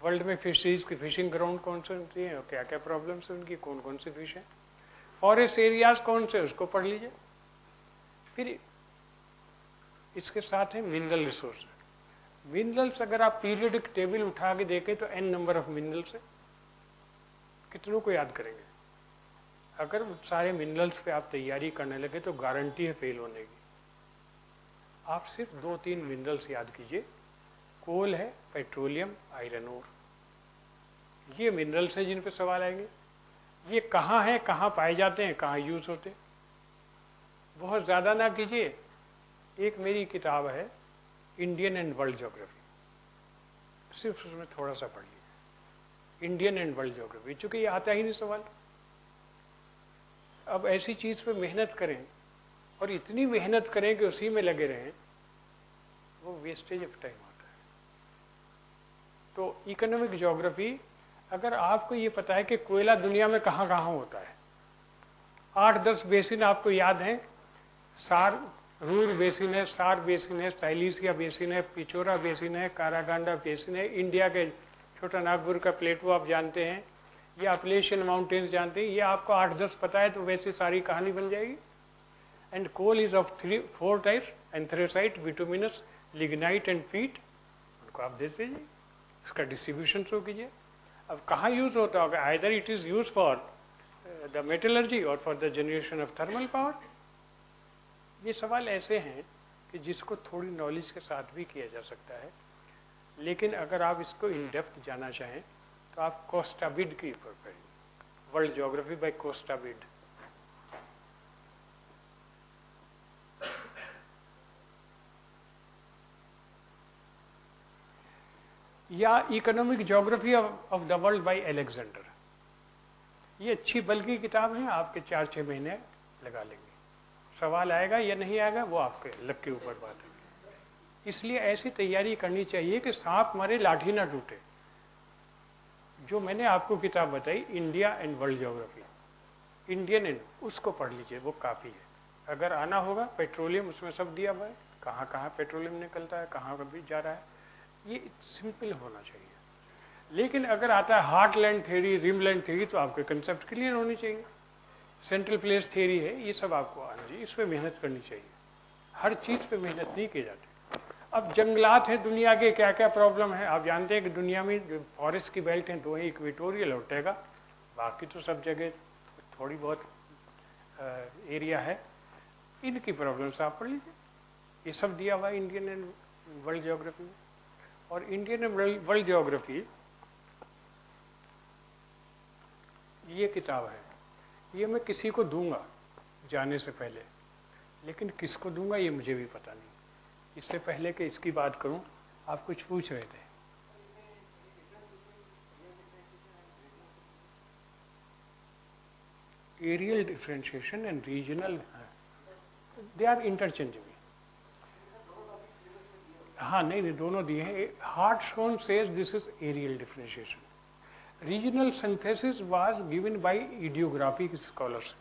वर्ल्ड में फिशरीज की फिशिंग ग्राउंड कौन से होती है और क्या क्या प्रॉब्लम्स है उनकी, कौन कौन से फिश हैं। फॉरेस्ट एरियाज कौन से, उसको पढ़ लीजिए। फिर इसके साथ है मिनरल रिसोर्स। मिनरल्स अगर आप पीरियडिक टेबल उठा के देखें तो n नंबर ऑफ मिनरल्स है। कितनों को याद करेंगे? अगर सारे मिनरल्स पे आप तैयारी करने लगे तो गारंटी है फेल होने की। आप सिर्फ 2-3 मिनरल्स याद कीजिए। कोल है, पेट्रोलियम, आयरन ओर, ये मिनरल्स हैं जिन पे सवाल आएंगे। ये कहाँ है, कहाँ पाए जाते हैं, कहाँ यूज होते हैं। बहुत ज्यादा ना कीजिए। एक मेरी किताब है इंडियन एंड वर्ल्ड ज्योग्राफी, सिर्फ उसमें थोड़ा सा पढ़िए। इंडियन एंड वर्ल्ड ज्योग्राफी, चूंकि ये आता ही नहीं सवाल। अब ऐसी चीज पे मेहनत करें और इतनी मेहनत करें कि उसी में लगे रहें, वो वेस्टेज ऑफ टाइम होता है। तो इकोनॉमिक ज्योग्राफी, अगर आपको ये पता है कि कोयला दुनिया में कहाँ कहाँ होता है, 8-10 बेसिन आपको याद हैं। सार रूर बेसिन है, सार बेसिन है, साइलिसिया बेसिन है, पिचोरा बेसिन है, कारागांडा बेसिन है, इंडिया के छोटा नागपुर का प्लेटू आप जानते हैं, ये अपलेशियन माउंटेन्स जानते हैं। ये आपको 8-10 पता है तो वैसे सारी कहानी बन जाएगी। And coal is of 4 types, anthracite, bituminous, lignite and peat. उनको आप दे दीजिए, इसका डिस्ट्रीब्यूशन शो कीजिए। अब कहाँ यूज होता होगा? Either it is use for the metallurgy और for the generation of thermal power. ये सवाल ऐसे हैं कि जिसको थोड़ी नॉलेज के साथ भी किया जा सकता है। लेकिन अगर आप इसको इन डेप्थ जाना चाहें तो आप कोस्टा बिड की ऊपर पढ़ें, world geography by Costa Bid. या economic geography of the world by Alexander. ये अच्छी बल्कि किताब है, आपके 4-6 महीने लगा लेंगे। सवाल आएगा या नहीं आएगा वो आपके लक के ऊपर बात है। इसलिए ऐसी तैयारी करनी चाहिए कि सांप मारे लाठी ना टूटे। जो मैंने आपको किताब बताई India and world geography, Indian and, उसको पढ़ लीजिए, वो काफ़ी है। अगर आना होगा पेट्रोलियम, उसमें सब दिया हुआ है, कहाँ कहाँ पेट्रोलियम निकलता है, कहाँ कभी जा रहा है। ये सिंपल होना चाहिए। लेकिन अगर आता है हार्टलैंड थ्योरी, रिमलैंड थ्योरी, तो आपके कंसेप्ट क्लियर होनी चाहिए। सेंट्रल प्लेस थ्योरी है, ये सब आपको आना चाहिए। इस पर मेहनत करनी चाहिए। हर चीज़ पे मेहनत नहीं की जाती। अब जंगलात हैं दुनिया के, क्या क्या प्रॉब्लम है आप जानते हैं कि दुनिया में जो फॉरेस्ट की बेल्ट हैं 2 ही, इक्वेटोरियल और टैगा। बाकी तो सब जगह थोड़ी बहुत एरिया है। इनकी प्रॉब्लम्स आप पढ़ लीजिए। ये सब दिया हुआ है इंडियन एंड वर्ल्ड ज्योग्राफी में। और इंडियन एंड वर्ल्ड ज्योग्राफी ये किताब है, ये मैं किसी को दूंगा जाने से पहले, लेकिन किसको दूंगा ये मुझे भी पता नहीं। इससे पहले कि इसकी बात करूं, आप कुछ पूछ रहे थे। Areal differentiation and regional, they are interchangeable. हाँ नहीं, दोनों दिए हैं। Hartshorne says this is areal differentiation. Regional synthesis was given by idiographic scholars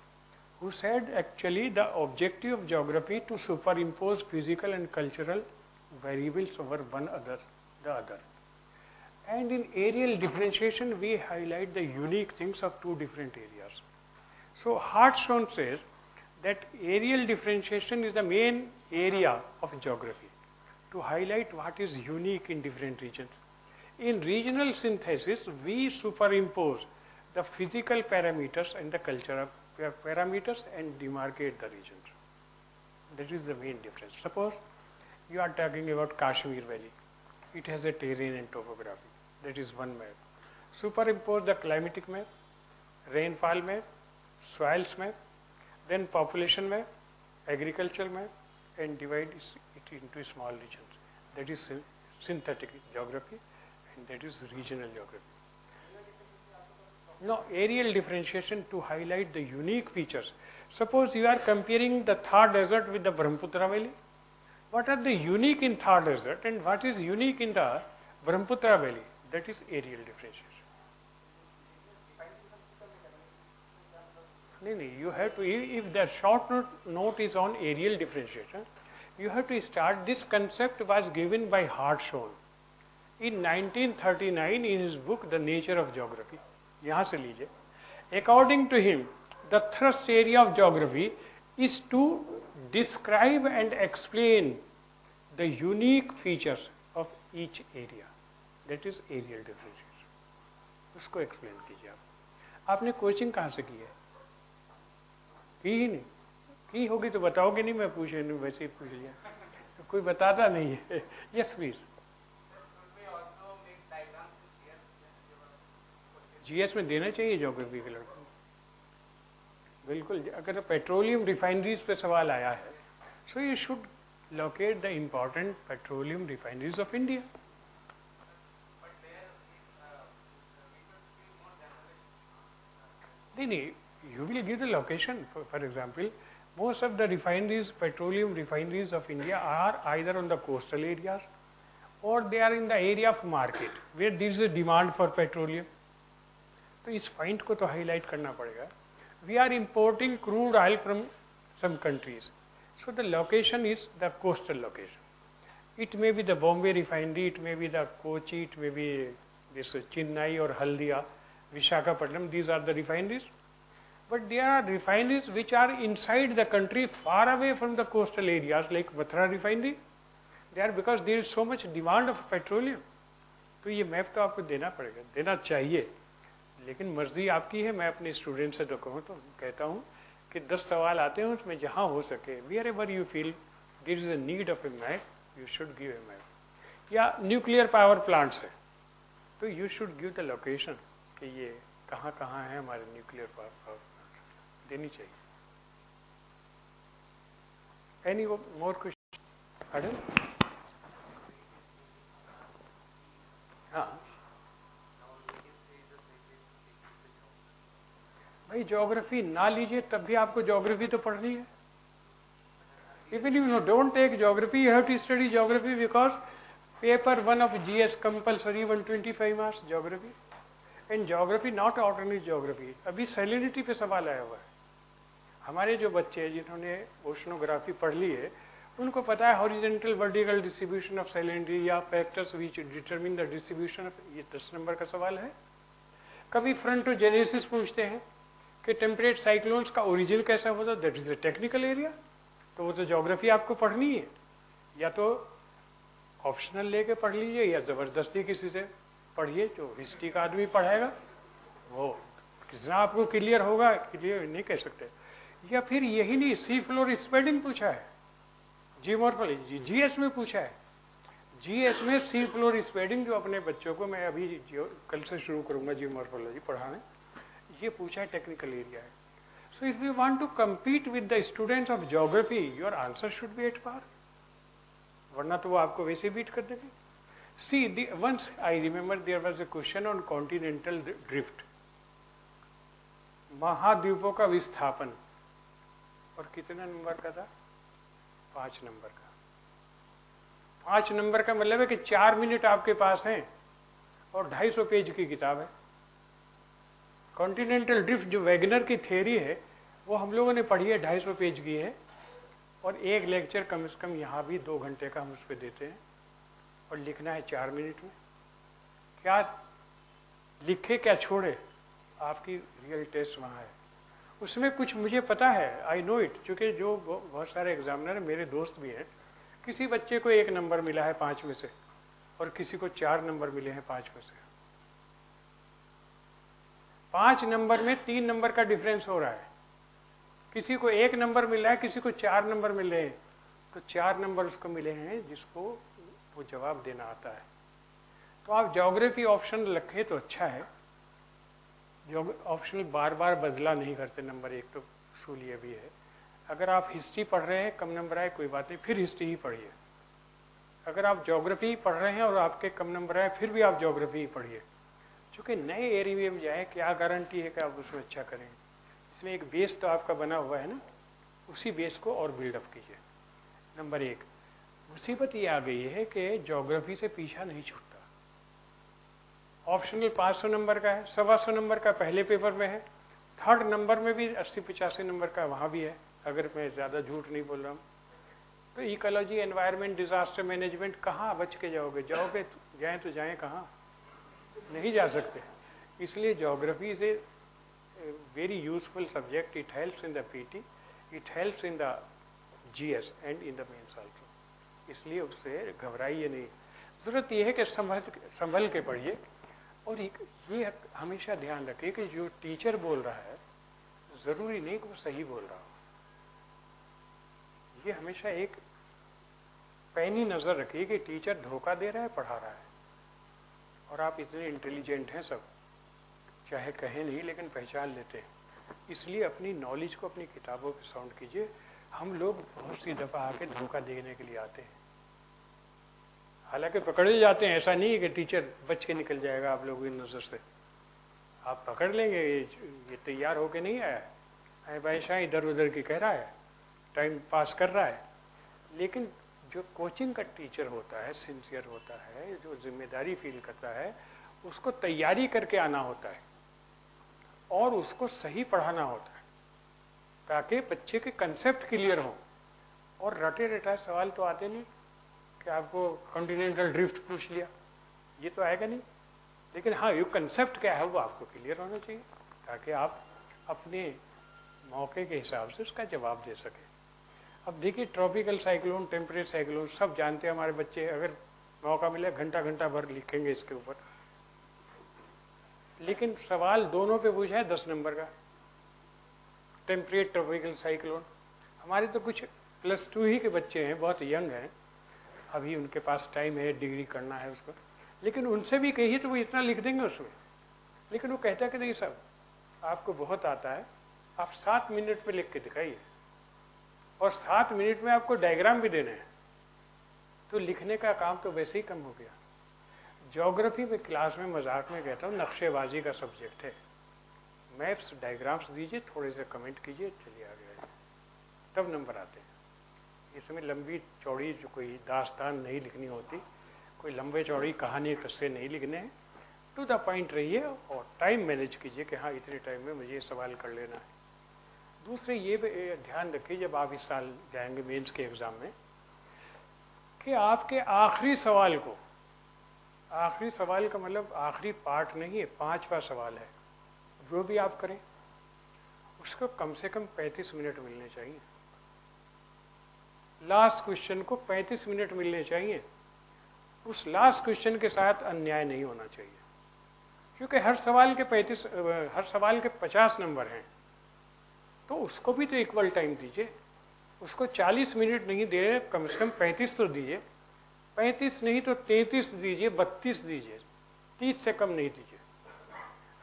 who said actually the objective of geography to superimpose physical and cultural variables over the other. And in areal differentiation, we highlight the unique things of two different areas. So Hartstone says that areal differentiation is the main area of geography, to highlight what is unique in different regions. In regional synthesis, we superimpose the physical parameters and the cultural parameters and demarcate the regions. That is the main difference. Suppose you are talking about Kashmir Valley. It has a terrain and topography. That is one map. Superimpose the climatic map, rainfall map, soils map, then population map, agricultural map, and divide it into small regions. That is synthetic geography, and that is regional geography. No, areal differentiation to highlight the unique features. Suppose you are comparing the Thar Desert with the Brahmaputra Valley. What are the unique in Thar Desert and what is unique in the Brahmaputra Valley? That is areal differentiation. No, you have to, if the short note is on areal differentiation, you have to start. This concept was given by Hartstone in 1939 in his book The Nature of Geography. यहाँ से लीजिए. According to him, the thrust area of geography is to describe and explain the unique features of each area. That is areal differentiation. उसको explain कीजिए आप. आपने coaching कहाँ से की है? की ही नहीं. की होगी तो बताओगे नहीं, मैं पूछे नहीं, वैसे ही पूछ लिया. तो कोई बताता नहीं है. Yes, please. जीएस में देना चाहिए ज्योग्राफी के लड़कों को. बिल्कुल. अगर पेट्रोलियम रिफाइनरीज पे सवाल आया है, so you should locate the important petroleum refineries of India. नहीं, you will give the location. For example, most of the refineries, petroleum refineries of India are either on the coastal areas or they are in the area of market where there is a demand for petroleum. तो इस point को तो highlight करना पड़ेगा. We are importing crude oil from some countries, so the location is the coastal location. It may be the Bombay refinery, it may be the Kochi, it may be this Chennai और Haldia, Visakhapatnam. These are the refineries, but there are refineries which are inside the country, far away from the coastal areas, like Mathura refinery. They are because there is so much demand of petroleum. तो ये map तो आपको देना पड़ेगा, देना चाहिए, लेकिन मर्जी आपकी है. मैं अपने स्टूडेंट से तो कहता हूँ कि 10 सवाल आते हैं, उसमें जहाँ हो सके, wherever you feel there is a need of a map, you should give a map. या न्यूक्लियर पावर प्लांट्स है तो you should give the location कि ये कहाँ कहाँ है हमारे न्यूक्लियर पावर प्लांट, देनी चाहिए. Any more question? हाँ भाई, ज्योग्राफी ना लीजिए तब भी आपको ज्योग्राफी तो पढ़नी है. Even if you don't take geography, you have to study geography because paper 1 of GS compulsory 125 marks geography. And geography not ordinary geography. अभी salinity पे सवाल आया हुआ है. हमारे जो बच्चे हैं जिन्होंने ओशनोग्राफी पढ़ ली है, उनको पता है horizontal vertical distribution of salinity या factors which determine the distribution of, ये 10 नंबर का सवाल है. कभी फ्रंटोजेनेसिस पूछते हैं कि टेम्परेट साइक्लोन्स का ओरिजिन कैसा होता, that is a technical area. तो वो तो ज्योग्राफी आपको पढ़नी है, या तो ऑप्शनल लेके पढ़ लीजिए या जबरदस्ती किसी से पढ़िए. जो हिस्ट्री का आदमी पढ़ाएगा वो कितना आपको क्लियर होगा, क्लियर नहीं कह सकते. या फिर यही नहीं, सी फ्लोर स्प्रेडिंग पूछा है, जीमॉर्फोलॉजी जीएस में पूछा है. जीएस में सी फ्लोर स्प्रेडिंग, जो अपने बच्चों को मैं अभी कल से शुरू करूंगा जीमॉर्फोलॉजी पढ़ाने, ये पूछा है, टेक्निकल एरिया है. So if you want to compete with the students of geography, your answer should be at par. वरना तो वो आपको वैसे बीट कर देंगे. See, once I remember there was a question on continental drift, महाद्वीपों का विस्थापन, और कितने नंबर का था? 5 नंबर का. 5 नंबर का मतलब है कि 4 मिनट आपके पास हैं और 250 पेज की किताब है. कॉन्टिनेंटल ड्रिफ्ट जो वैगनर की थ्योरी है, वो हम लोगों ने पढ़ी है, 250 पेज की है, और एक लेक्चर कम से कम यहाँ भी 2 घंटे का हम उस पर देते हैं, और लिखना है 4 मिनट में। क्या लिखे क्या छोड़े, आपकी रियल टेस्ट वहाँ है। उसमें कुछ मुझे पता है, आई नो इट, क्योंकि जो बहुत सारे एग्जामिनर मेरे दोस्त भी हैं, किसी बच्चे को 1 नंबर मिला है 5 में से, और किसी को 4 नंबर मिले हैं 5 में से। 5 नंबर में 3 नंबर का डिफरेंस हो रहा है। किसी को 1 नंबर मिला है, किसी को 4 नंबर मिले हैं। तो 4 नंबर उसको मिले हैं जिसको वो जवाब देना आता है। तो आप ज्योग्राफी ऑप्शन रखें तो अच्छा है। जो ऑप्शनल बार बार बदला नहीं करते नंबर, एक तो उसूल ये भी है। अगर आप हिस्ट्री पढ़ रहे हैं, कम नंबर आए कोई बात नहीं, फिर हिस्ट्री ही पढ़िए। अगर आप ज्योग्राफी पढ़ रहे हैं और आपके कम नंबर आए, फिर भी आप ज्योग्राफी ही पढ़िए। क्योंकि नए एरिया में जाए, क्या गारंटी है कि आप उसमें अच्छा करेंगे। इसमें एक बेस तो आपका बना हुआ है ना, उसी बेस को और बिल्डअप कीजिए। नंबर 1, मुसीबत ये आ गई है कि ज्योग्राफी से पीछा नहीं छूटता। ऑप्शनल 500 नंबर का है, 125 नंबर का पहले पेपर में है, थर्ड नंबर में भी 80-85 नंबर का वहाँ भी है, अगर मैं ज़्यादा झूठ नहीं बोल रहा हूँ। तो इकोलॉजी, एनवायरनमेंट, डिजास्टर मैनेजमेंट, कहाँ बच के जाओगे? जाओगे जाएँ तो जाएँ कहाँ? नहीं जा सकते। इसलिए geography is a very useful subject. It helps in the PT, it helps in the GS and in the mains also. इसलिए उससे घबराइए नहीं। जरूरत यह है कि संभल के पढ़िए। और ये हमेशा ध्यान रखिए कि जो टीचर बोल रहा है जरूरी नहीं कि वो सही बोल रहा हो। ये हमेशा एक पैनी नजर रखिए कि टीचर धोखा दे रहा है, पढ़ा रहा है। और आप इतने इंटेलिजेंट हैं सब, चाहे कहें नहीं लेकिन पहचान लेते हैं। इसलिए अपनी नॉलेज को अपनी किताबों पे साउंड कीजिए। हम लोग बहुत सी दफा आके धोखा देने के लिए आते हैं, हालांकि पकड़े जाते हैं। ऐसा नहीं है कि टीचर बच के निकल जाएगा आप लोगों की नजर से, आप पकड़ लेंगे। ये तैयार होके नहीं आया है, बादशाह इधर उधर की कह रहा है, टाइम पास कर रहा है। लेकिन जो कोचिंग का टीचर होता है, सिंसियर होता है, जो जिम्मेदारी फील करता है, उसको तैयारी करके आना होता है और उसको सही पढ़ाना होता है, ताकि बच्चे के कंसेप्ट क्लियर हो। और रटे रटा सवाल तो आते नहीं कि आपको कॉन्टिनेंटल ड्रिफ्ट पूछ लिया, ये तो आएगा नहीं। लेकिन हाँ, ये कंसेप्ट क्या है वो आपको क्लियर होना चाहिए, ताकि आप अपने मौके के हिसाब से उसका जवाब दे सके। अब देखिए, ट्रॉपिकल साइक्लोन, टेम्परेट साइक्लोन सब जानते हैं हमारे बच्चे। अगर मौका मिले घंटा घंटा भर लिखेंगे इसके ऊपर। लेकिन सवाल दोनों पे पूछा है 10 नंबर का, टेम्परेट, ट्रॉपिकल साइक्लोन। हमारे तो कुछ +2 ही के बच्चे हैं, बहुत यंग हैं, अभी उनके पास टाइम है, डिग्री करना है उसको। लेकिन उनसे भी कहिए तो वो इतना लिख देंगे उसमें। लेकिन वो कहता है कि नहीं साहब, आपको बहुत आता है, आप 7 मिनट में लिख के दिखाइए, और 7 मिनट में आपको डायग्राम भी देने हैं। तो लिखने का काम तो वैसे ही कम हो गया। ज्योग्राफी में क्लास में मजाक में कहता हूँ नक्शेबाजी का सब्जेक्ट है। मैप्स, डायग्राम्स दीजिए, थोड़े से कमेंट कीजिए, चलिए आगे आइए, तब नंबर आते हैं। इसमें लंबी चौड़ी जो कोई दास्तान नहीं लिखनी होती, कोई लंबे चौड़ी कहानी किस्से नहीं लिखने हैं। टू द पॉइंट रहिए और टाइम मैनेज कीजिए कि हाँ इतने टाइम में मुझे ये सवाल कर लेना है। दूसरे ये ध्यान रखिए, जब आप इस साल जाएंगे मेंस के एग्जाम में, कि आपके आखिरी सवाल को, आखिरी सवाल का मतलब आखिरी पार्ट नहीं है, 5वां सवाल है, जो भी आप करें उसको कम से कम 35 मिनट मिलने चाहिए। लास्ट क्वेश्चन को 35 मिनट मिलने चाहिए। उस लास्ट क्वेश्चन के साथ अन्याय नहीं होना चाहिए, क्योंकि हर सवाल के 50 नंबर हैं, तो उसको भी तो इक्वल टाइम दीजिए। उसको 40 मिनट नहीं दे रहे, कम से कम 35 तो दीजिए। 35 नहीं तो 33 दीजिए, 32 दीजिए, 30 से कम नहीं दीजिए।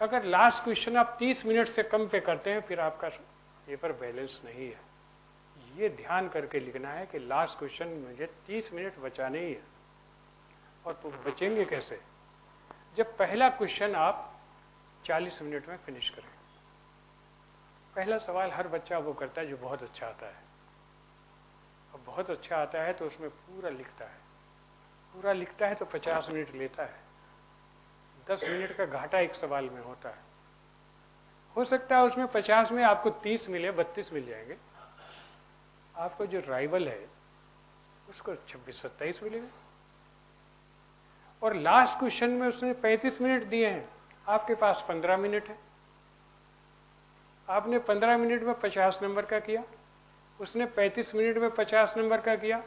अगर लास्ट क्वेश्चन आप 30 मिनट से कम पे करते हैं, फिर आपका पेपर बैलेंस नहीं है। ये ध्यान करके लिखना है कि लास्ट क्वेश्चन मुझे 30 मिनट बचाने ही है। और तो बचेंगे कैसे? जब पहला क्वेश्चन आप 40 मिनट में फिनिश करें। पहला सवाल हर बच्चा वो करता है जो बहुत अच्छा आता है, और बहुत अच्छा आता है तो उसमें पूरा लिखता है। पूरा लिखता है तो 50 मिनट लेता है। 10 मिनट का घाटा एक सवाल में होता है। हो सकता है उसमें 50 में आपको 30 मिले, 32 मिल जाएंगे। आपको जो राइवल है उसको 26-27 मिलेगा। और लास्ट क्वेश्चन में उसने 35 मिनट दिए हैं, आपके पास 15 मिनट है। आपने 15 मिनट में 50 नंबर का किया, उसने 35 मिनट में 50 नंबर का किया,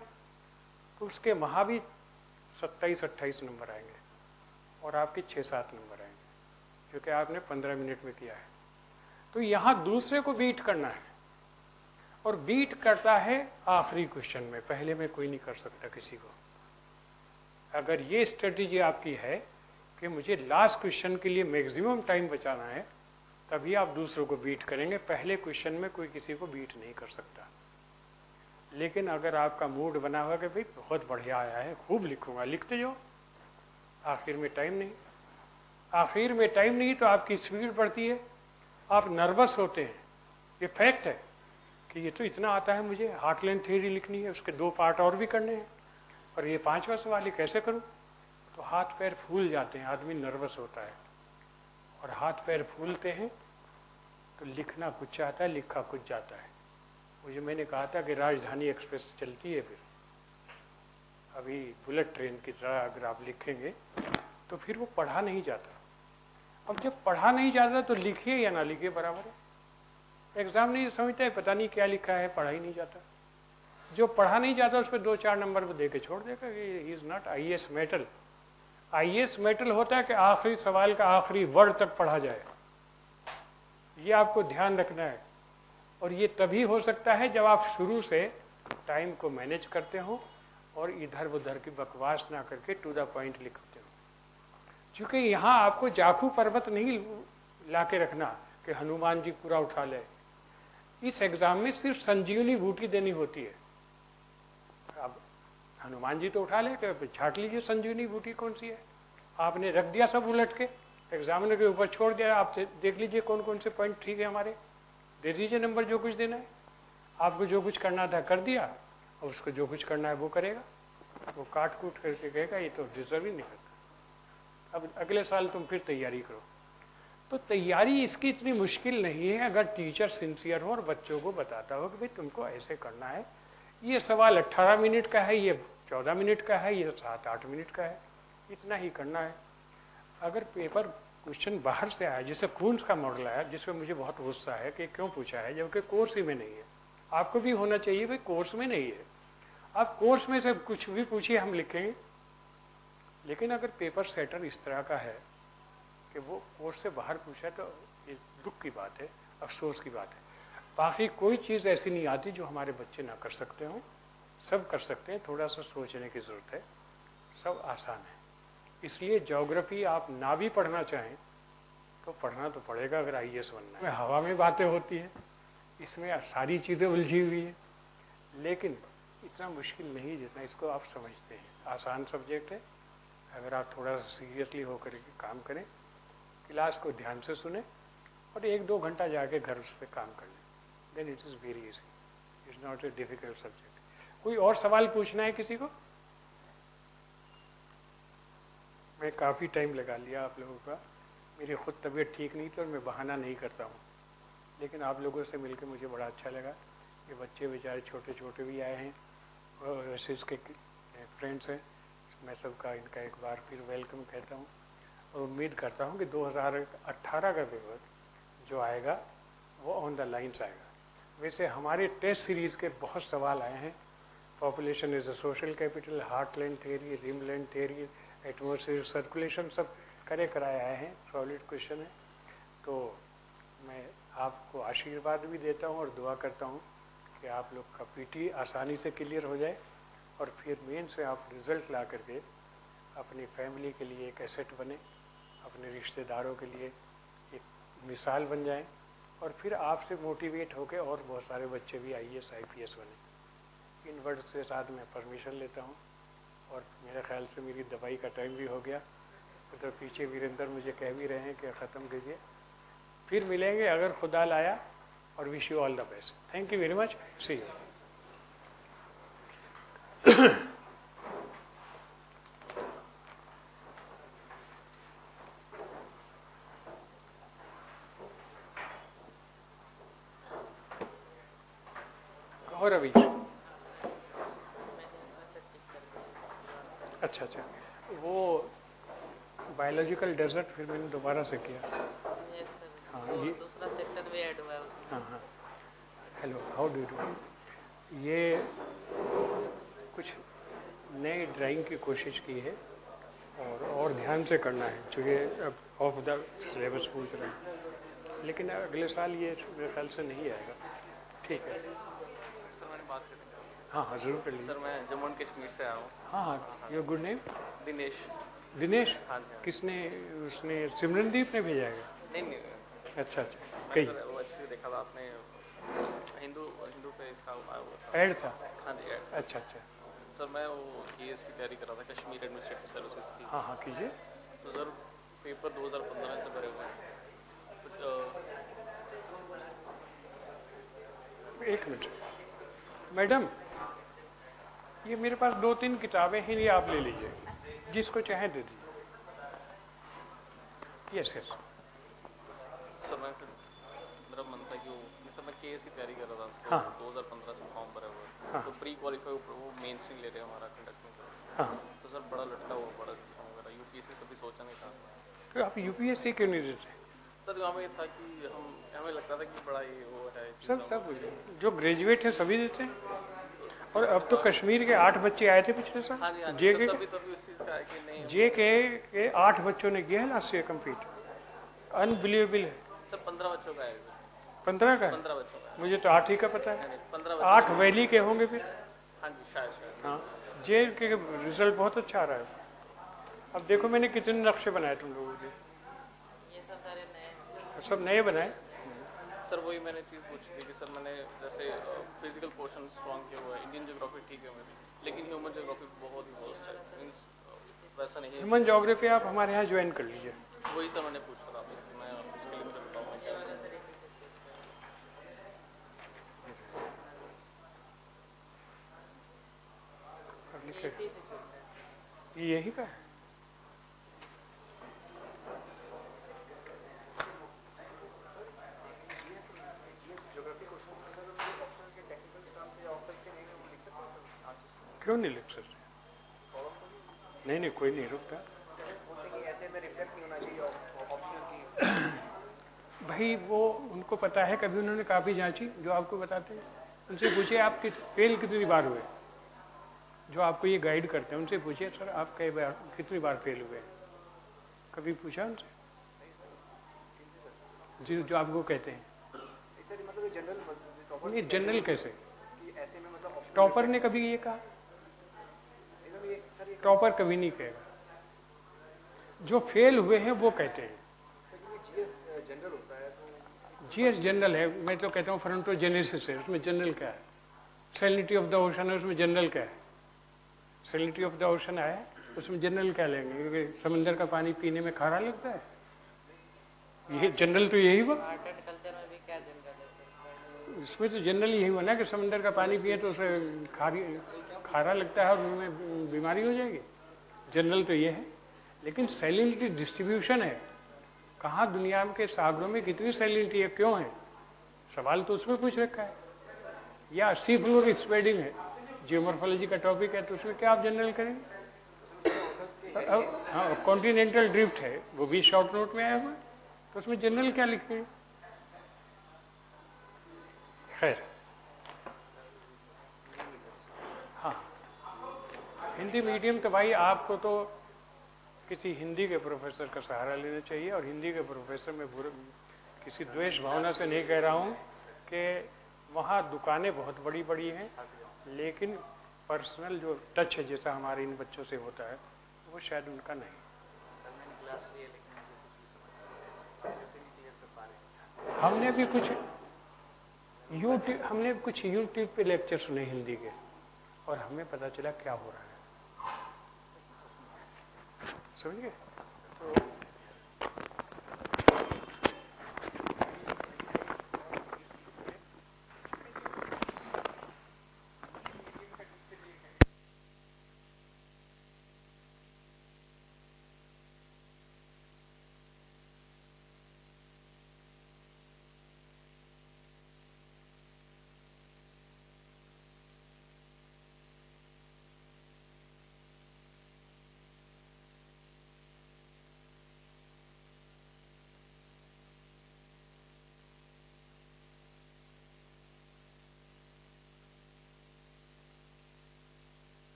तो उसके वहां भी 27-28 नंबर आएंगे और आपके 6-7 नंबर आएंगे, क्योंकि आपने 15 मिनट में किया है। तो यहां दूसरे को बीट करना है, और बीट करता है आखिरी क्वेश्चन में, पहले में कोई नहीं कर सकता किसी को। अगर ये स्ट्रेटेजी आपकी है कि मुझे लास्ट क्वेश्चन के लिए मैक्सिमम टाइम बचाना है, तभी आप दूसरों को बीट करेंगे। पहले क्वेश्चन में कोई किसी को बीट नहीं कर सकता। लेकिन अगर आपका मूड बना हुआ कि भाई बहुत बढ़िया आया है, खूब लिखूंगा, लिखते जाओ, आखिर में टाइम नहीं, आखिर में टाइम नहीं तो आपकी स्पीड बढ़ती है, आप नर्वस होते हैं। ये फैक्ट है कि ये तो इतना आता है, मुझे हार्टलैंड थ्योरी लिखनी है, उसके 2 पार्ट और भी करने हैं, और ये 5वां सवाल ही कैसे करूं? तो हाथ पैर फूल जाते हैं, आदमी नर्वस होता है, और हाथ पैर फूलते हैं तो लिखना कुछ चाहता है, लिखा कुछ जाता है। वो जो मैंने कहा था कि राजधानी एक्सप्रेस चलती है, फिर अभी बुलेट ट्रेन की तरह अगर आप लिखेंगे तो फिर वो पढ़ा नहीं जाता। अब जब पढ़ा नहीं जाता तो लिखिए या ना लिखिए बराबर है। एग्जाम नहीं समझता है, पता नहीं क्या लिखा है, पढ़ा ही नहीं जाता। जो पढ़ा नहीं जाता उस पर 2-4 नंबर वो दे के छोड़ देगा कि he is not IAS metal. IAS metal होता है कि आखिरी सवाल का आखिरी वर्ड तक पढ़ा जाए, ये आपको ध्यान रखना है। और ये तभी हो सकता है जब आप शुरू से टाइम को मैनेज करते हो और इधर उधर की बकवास ना करके टू द पॉइंट लिखते हो। क्योंकि यहाँ आपको जाखू पर्वत नहीं लाके रखना कि हनुमान जी पूरा उठा ले। इस एग्जाम में सिर्फ संजीवनी बूटी देनी होती है। अब हनुमान जी तो उठा ले, छाट लीजिए संजीवनी बूटी कौन सी है। आपने रख दिया सब उलट के, एग्जामिनर के ऊपर छोड़ दिया, आप देख लीजिए कौन कौन से पॉइंट ठीक है हमारे, दे दीजिए नंबर जो कुछ देना है। आपको जो कुछ करना था कर दिया, और उसको जो कुछ करना है वो करेगा। वो काट कूट करके कहेगा ये तो डिजर्व ही नहीं करता, अब अगले साल तुम फिर तैयारी करो। तो तैयारी इसकी इतनी मुश्किल नहीं है अगर टीचर सिंसियर हो और बच्चों को बताता हो कि भाई तुमको ऐसे करना है। ये सवाल 18 मिनट का है, ये 14 मिनट का है, ये 7-8 मिनट का है, इतना ही करना है। अगर पेपर क्वेश्चन बाहर से आया, जैसे कून्स का मॉडल आया, जिसमें मुझे बहुत गुस्सा है कि क्यों पूछा है जबकि कोर्स ही में नहीं है। आपको भी होना चाहिए भाई, कोर्स में नहीं है। आप कोर्स में से कुछ भी पूछिए, हम लिखेंगे। लेकिन अगर पेपर सेटर इस तरह का है कि वो कोर्स से बाहर पूछा है, तो ये दुख की बात है, अफसोस की बात है। बाकी कोई चीज़ ऐसी नहीं आती जो हमारे बच्चे ना कर सकते हों, सब कर सकते हैं। थोड़ा सा सोचने की जरूरत है, सब आसान है। इसलिए ज्योग्राफी आप ना भी पढ़ना चाहें तो पढ़ना तो पड़ेगा अगर आईएएस बनना है। हवा में बातें होती हैं, इसमें सारी चीज़ें उलझी हुई हैं, लेकिन इतना मुश्किल नहीं जितना इसको आप समझते हैं। आसान सब्जेक्ट है, अगर आप थोड़ा सा सीरियसली होकर के काम करें, क्लास को ध्यान से सुने और 1-2 घंटा जाके घर उस पर काम कर लें, then it is very easy, it's not a difficult subject. कोई और सवाल पूछना है किसी को? मैं काफ़ी टाइम लगा लिया आप लोगों का, मेरी खुद तबीयत ठीक नहीं थी और मैं बहाना नहीं करता हूँ, लेकिन आप लोगों से मिलकर मुझे बड़ा अच्छा लगा। ये बच्चे बेचारे छोटे छोटे भी आए हैं और वैसे इसके फ्रेंड्स हैं, मैं सबका इनका एक बार फिर वेलकम कहता हूँ, और उम्मीद करता हूँ कि 2018 का पेपर जो आएगा वो ऑन द लाइन्स आएगा। वैसे हमारे टेस्ट सीरीज़ के बहुत सवाल आए हैं, population is a social capital, heartland theory, rimland theory, atmosphere circulation, सब करे कराए आए हैं, सॉलिड क्वेश्चन है। तो मैं आपको आशीर्वाद भी देता हूँ और दुआ करता हूँ कि आप लोग का पीटी आसानी से क्लियर हो जाए, और फिर मेन से आप रिजल्ट ला करके अपनी फैमिली के लिए एक एसेट बने, अपने रिश्तेदारों के लिए एक मिसाल बन जाएं, और फिर आपसे मोटिवेट होकर और बहुत सारे बच्चे भी आईएएस आईपीएस बने। इन वर्ड्स के साथ मैं परमिशन लेता हूँ, और मेरे ख्याल से मेरी दवाई का टाइम भी हो गया। तो पीछे वीरेंद्र मुझे कह भी रहे हैं कि ख़त्म कीजिए। फिर मिलेंगे अगर खुदा लाया, और wish you all the best. Thank you very much, see you. और अभी अच्छा अच्छा, वो बायोलॉजिकल डेजर्ट फिर मैंने दोबारा से किया। हाँ ये दूसरा सेक्शन भी ऐड हुआ है उसमें। हाँ हाँ, हेलो हाउ डू डू। ये कुछ नई ड्राइंग की कोशिश की है और ध्यान से करना है, चूँकि अब ऑफ द सिलेबस पूछ रहे हैं, लेकिन अगले साल ये मेरे ख्याल से नहीं आएगा। ठीक है सर मैंने बात करी। हाँ हाँ जरूर कर लीजिए। सर मैं जम्मू एंड कश्मीर से आया हूँ। हाँ हाँ, your good name? Dinesh. Dinesh? हाँ जी। किसने, उसने सिमरनदीप ने भेजा है? नहीं, अच्छा अच्छा, मैंने सर वो एक्चुअली देखा था आपने हिंदू पे इसका आया हुआ था। ऐड था? हाँ जी, ऐड। अच्छा अच्छा। सर मैं वो केएस की तैयारी कर रहा था, कश्मीर एडमिनिस्ट्रेटिव सर्विसेज की। हाँ हाँ कीजिए। तो सर पेपर 2015 से भरे हुए हैं। एक मिनट मैडम, ये मेरे पास 2-3 किताबें हैं, ये आप ले लीजिए, जिसको चाहे दे दीजिए। Yes yes. सर मेरा मन था कि सर मैं केएस की तैयारी कर रहा था, तो हाँ 2015 से फॉर्म भरा हुआ है। हाँ तो प्री क्वालिफाई वो मेन स्ट्रीम ले रहे हैं हमारा कंडक्ट में। हाँ। तो सर बड़ा लटका हुआ बड़ा सिस्टम वगैरह, यूपीएससी कभी सोचा नहीं था। तो आप यूपीएससी क्यों नहीं देते? सर हमें था कि हमें लगता था कि बड़ा ये वो है सब जो ग्रेजुएट है सभी देते हैं। और अब तो कश्मीर के 8 बच्चे आए थे पिछले साल। हाँ जी, जे के तभी उस चीज़ का है कि नहीं जे के 8 बच्चों ने किया है लास्ट ईयर कंप्लीट। अनबिलीवेबल है। सर 15 बच्चों का है। 15 का? 15 बच्चों का। मुझे तो 8 ही का पता है। 15 8 वैली के होंगे फिर। हाँ जी शायद। हाँ, जे के रिजल्ट बहुत अच्छा आ रहा है। अब देखो मैंने कितने नक्शे बनाए तुम लोगों के। ये सब सारे नए, सब नए बनाए। सर वही मैंने चीज़ पूछी थी कि सर मैंने जैसे फिजिकल पोर्शन स्ट्रॉन्ग किया हुआ है, इंडियन ज्योग्राफी ठीक है मेरी, लेकिन ह्यूमन ज्योग्राफी बहुत ही वर्स्ट है। मीन्स वैसा नहीं है। ह्यूमन ज्योग्राफी आप हमारे यहाँ ज्वाइन कर लीजिए। वही सर मैंने पूछा था आपसे, मैं उसके लिए मुझे बताऊँ क्या है। ये यही का है। क्यों नहीं लिख सकते? नहीं नहीं, कोई नहीं रुकता। ऐसे में रिफ्लेक्ट नहीं होना चाहिए ऑप्शनल की। भाई वो उनको पता है, कभी उन्होंने काफी जांची जो आपको बताते हैं। उनसे पूछिए आप फेल कितनी बार हुए, जो आपको ये गाइड करते हैं उनसे पूछिए सर आप कई बार कितनी बार फेल हुए हैं, कभी पूछा उनसे? जो आपको कहते हैं। मतलब जनरल नहीं जनरल कैसे? ऐसे में मतलब टॉपर ने कभी ये कहा? टॉपर कभी नहीं कहेगा, जो फेल हुए हैं वो कहते हैं। जनरल होता है तो जीएस जनरल है, मैं तो कहता हूँ फ्रंटोजेनेसिस है, उसमें जनरल क्या है? सैलिनिटी ऑफ द ओशन है, उसमें जनरल क्या है? सैलिनिटी ऑफ द ओशन आया है, उसमें जनरल क्या लेंगे? क्योंकि समंदर का पानी पीने में खारा लगता है, ये जनरल तो यही हुआ। आर्ट एंड कल्चर में भी क्या जनरल है सर? इसमें तो जनरल यही हुआ ना कि समंदर का पानी पिए तो उसे खारा लगता है और उनमें बीमारी हो जाएगी। जनरल तो ये है, लेकिन सैलिनिटी डिस्ट्रीब्यूशन है, कहाँ दुनिया के सागरों में कितनी सैलिनिटी है, क्यों है, सवाल तो उसमें पूछ रखा है। या सी फ्लोर स्प्रेडिंग है, जियोमॉर्फोलॉजी का टॉपिक है, तो उसमें क्या आप जनरल करेंगे? हाँ कॉन्टिनेंटल ड्रिफ्ट है, वो भी शॉर्ट नोट में आया हुआ है, तो उसमें जनरल क्या लिखते हैं? खैर हाँ, हिंदी मीडियम तो भाई आपको तो किसी हिंदी के प्रोफेसर का सहारा लेना चाहिए। और हिंदी के प्रोफेसर में किसी द्वेष भावना से नहीं कह रहा हूँ कि वहाँ दुकानें बहुत बड़ी बड़ी हैं, लेकिन पर्सनल जो टच है जैसा हमारे इन बच्चों से होता है वो शायद उनका नहीं। हमने भी कुछ यूट्यूब पे लेक्चर सुने हिंदी के, और हमें पता चला क्या हो रहा है, समझिए। तो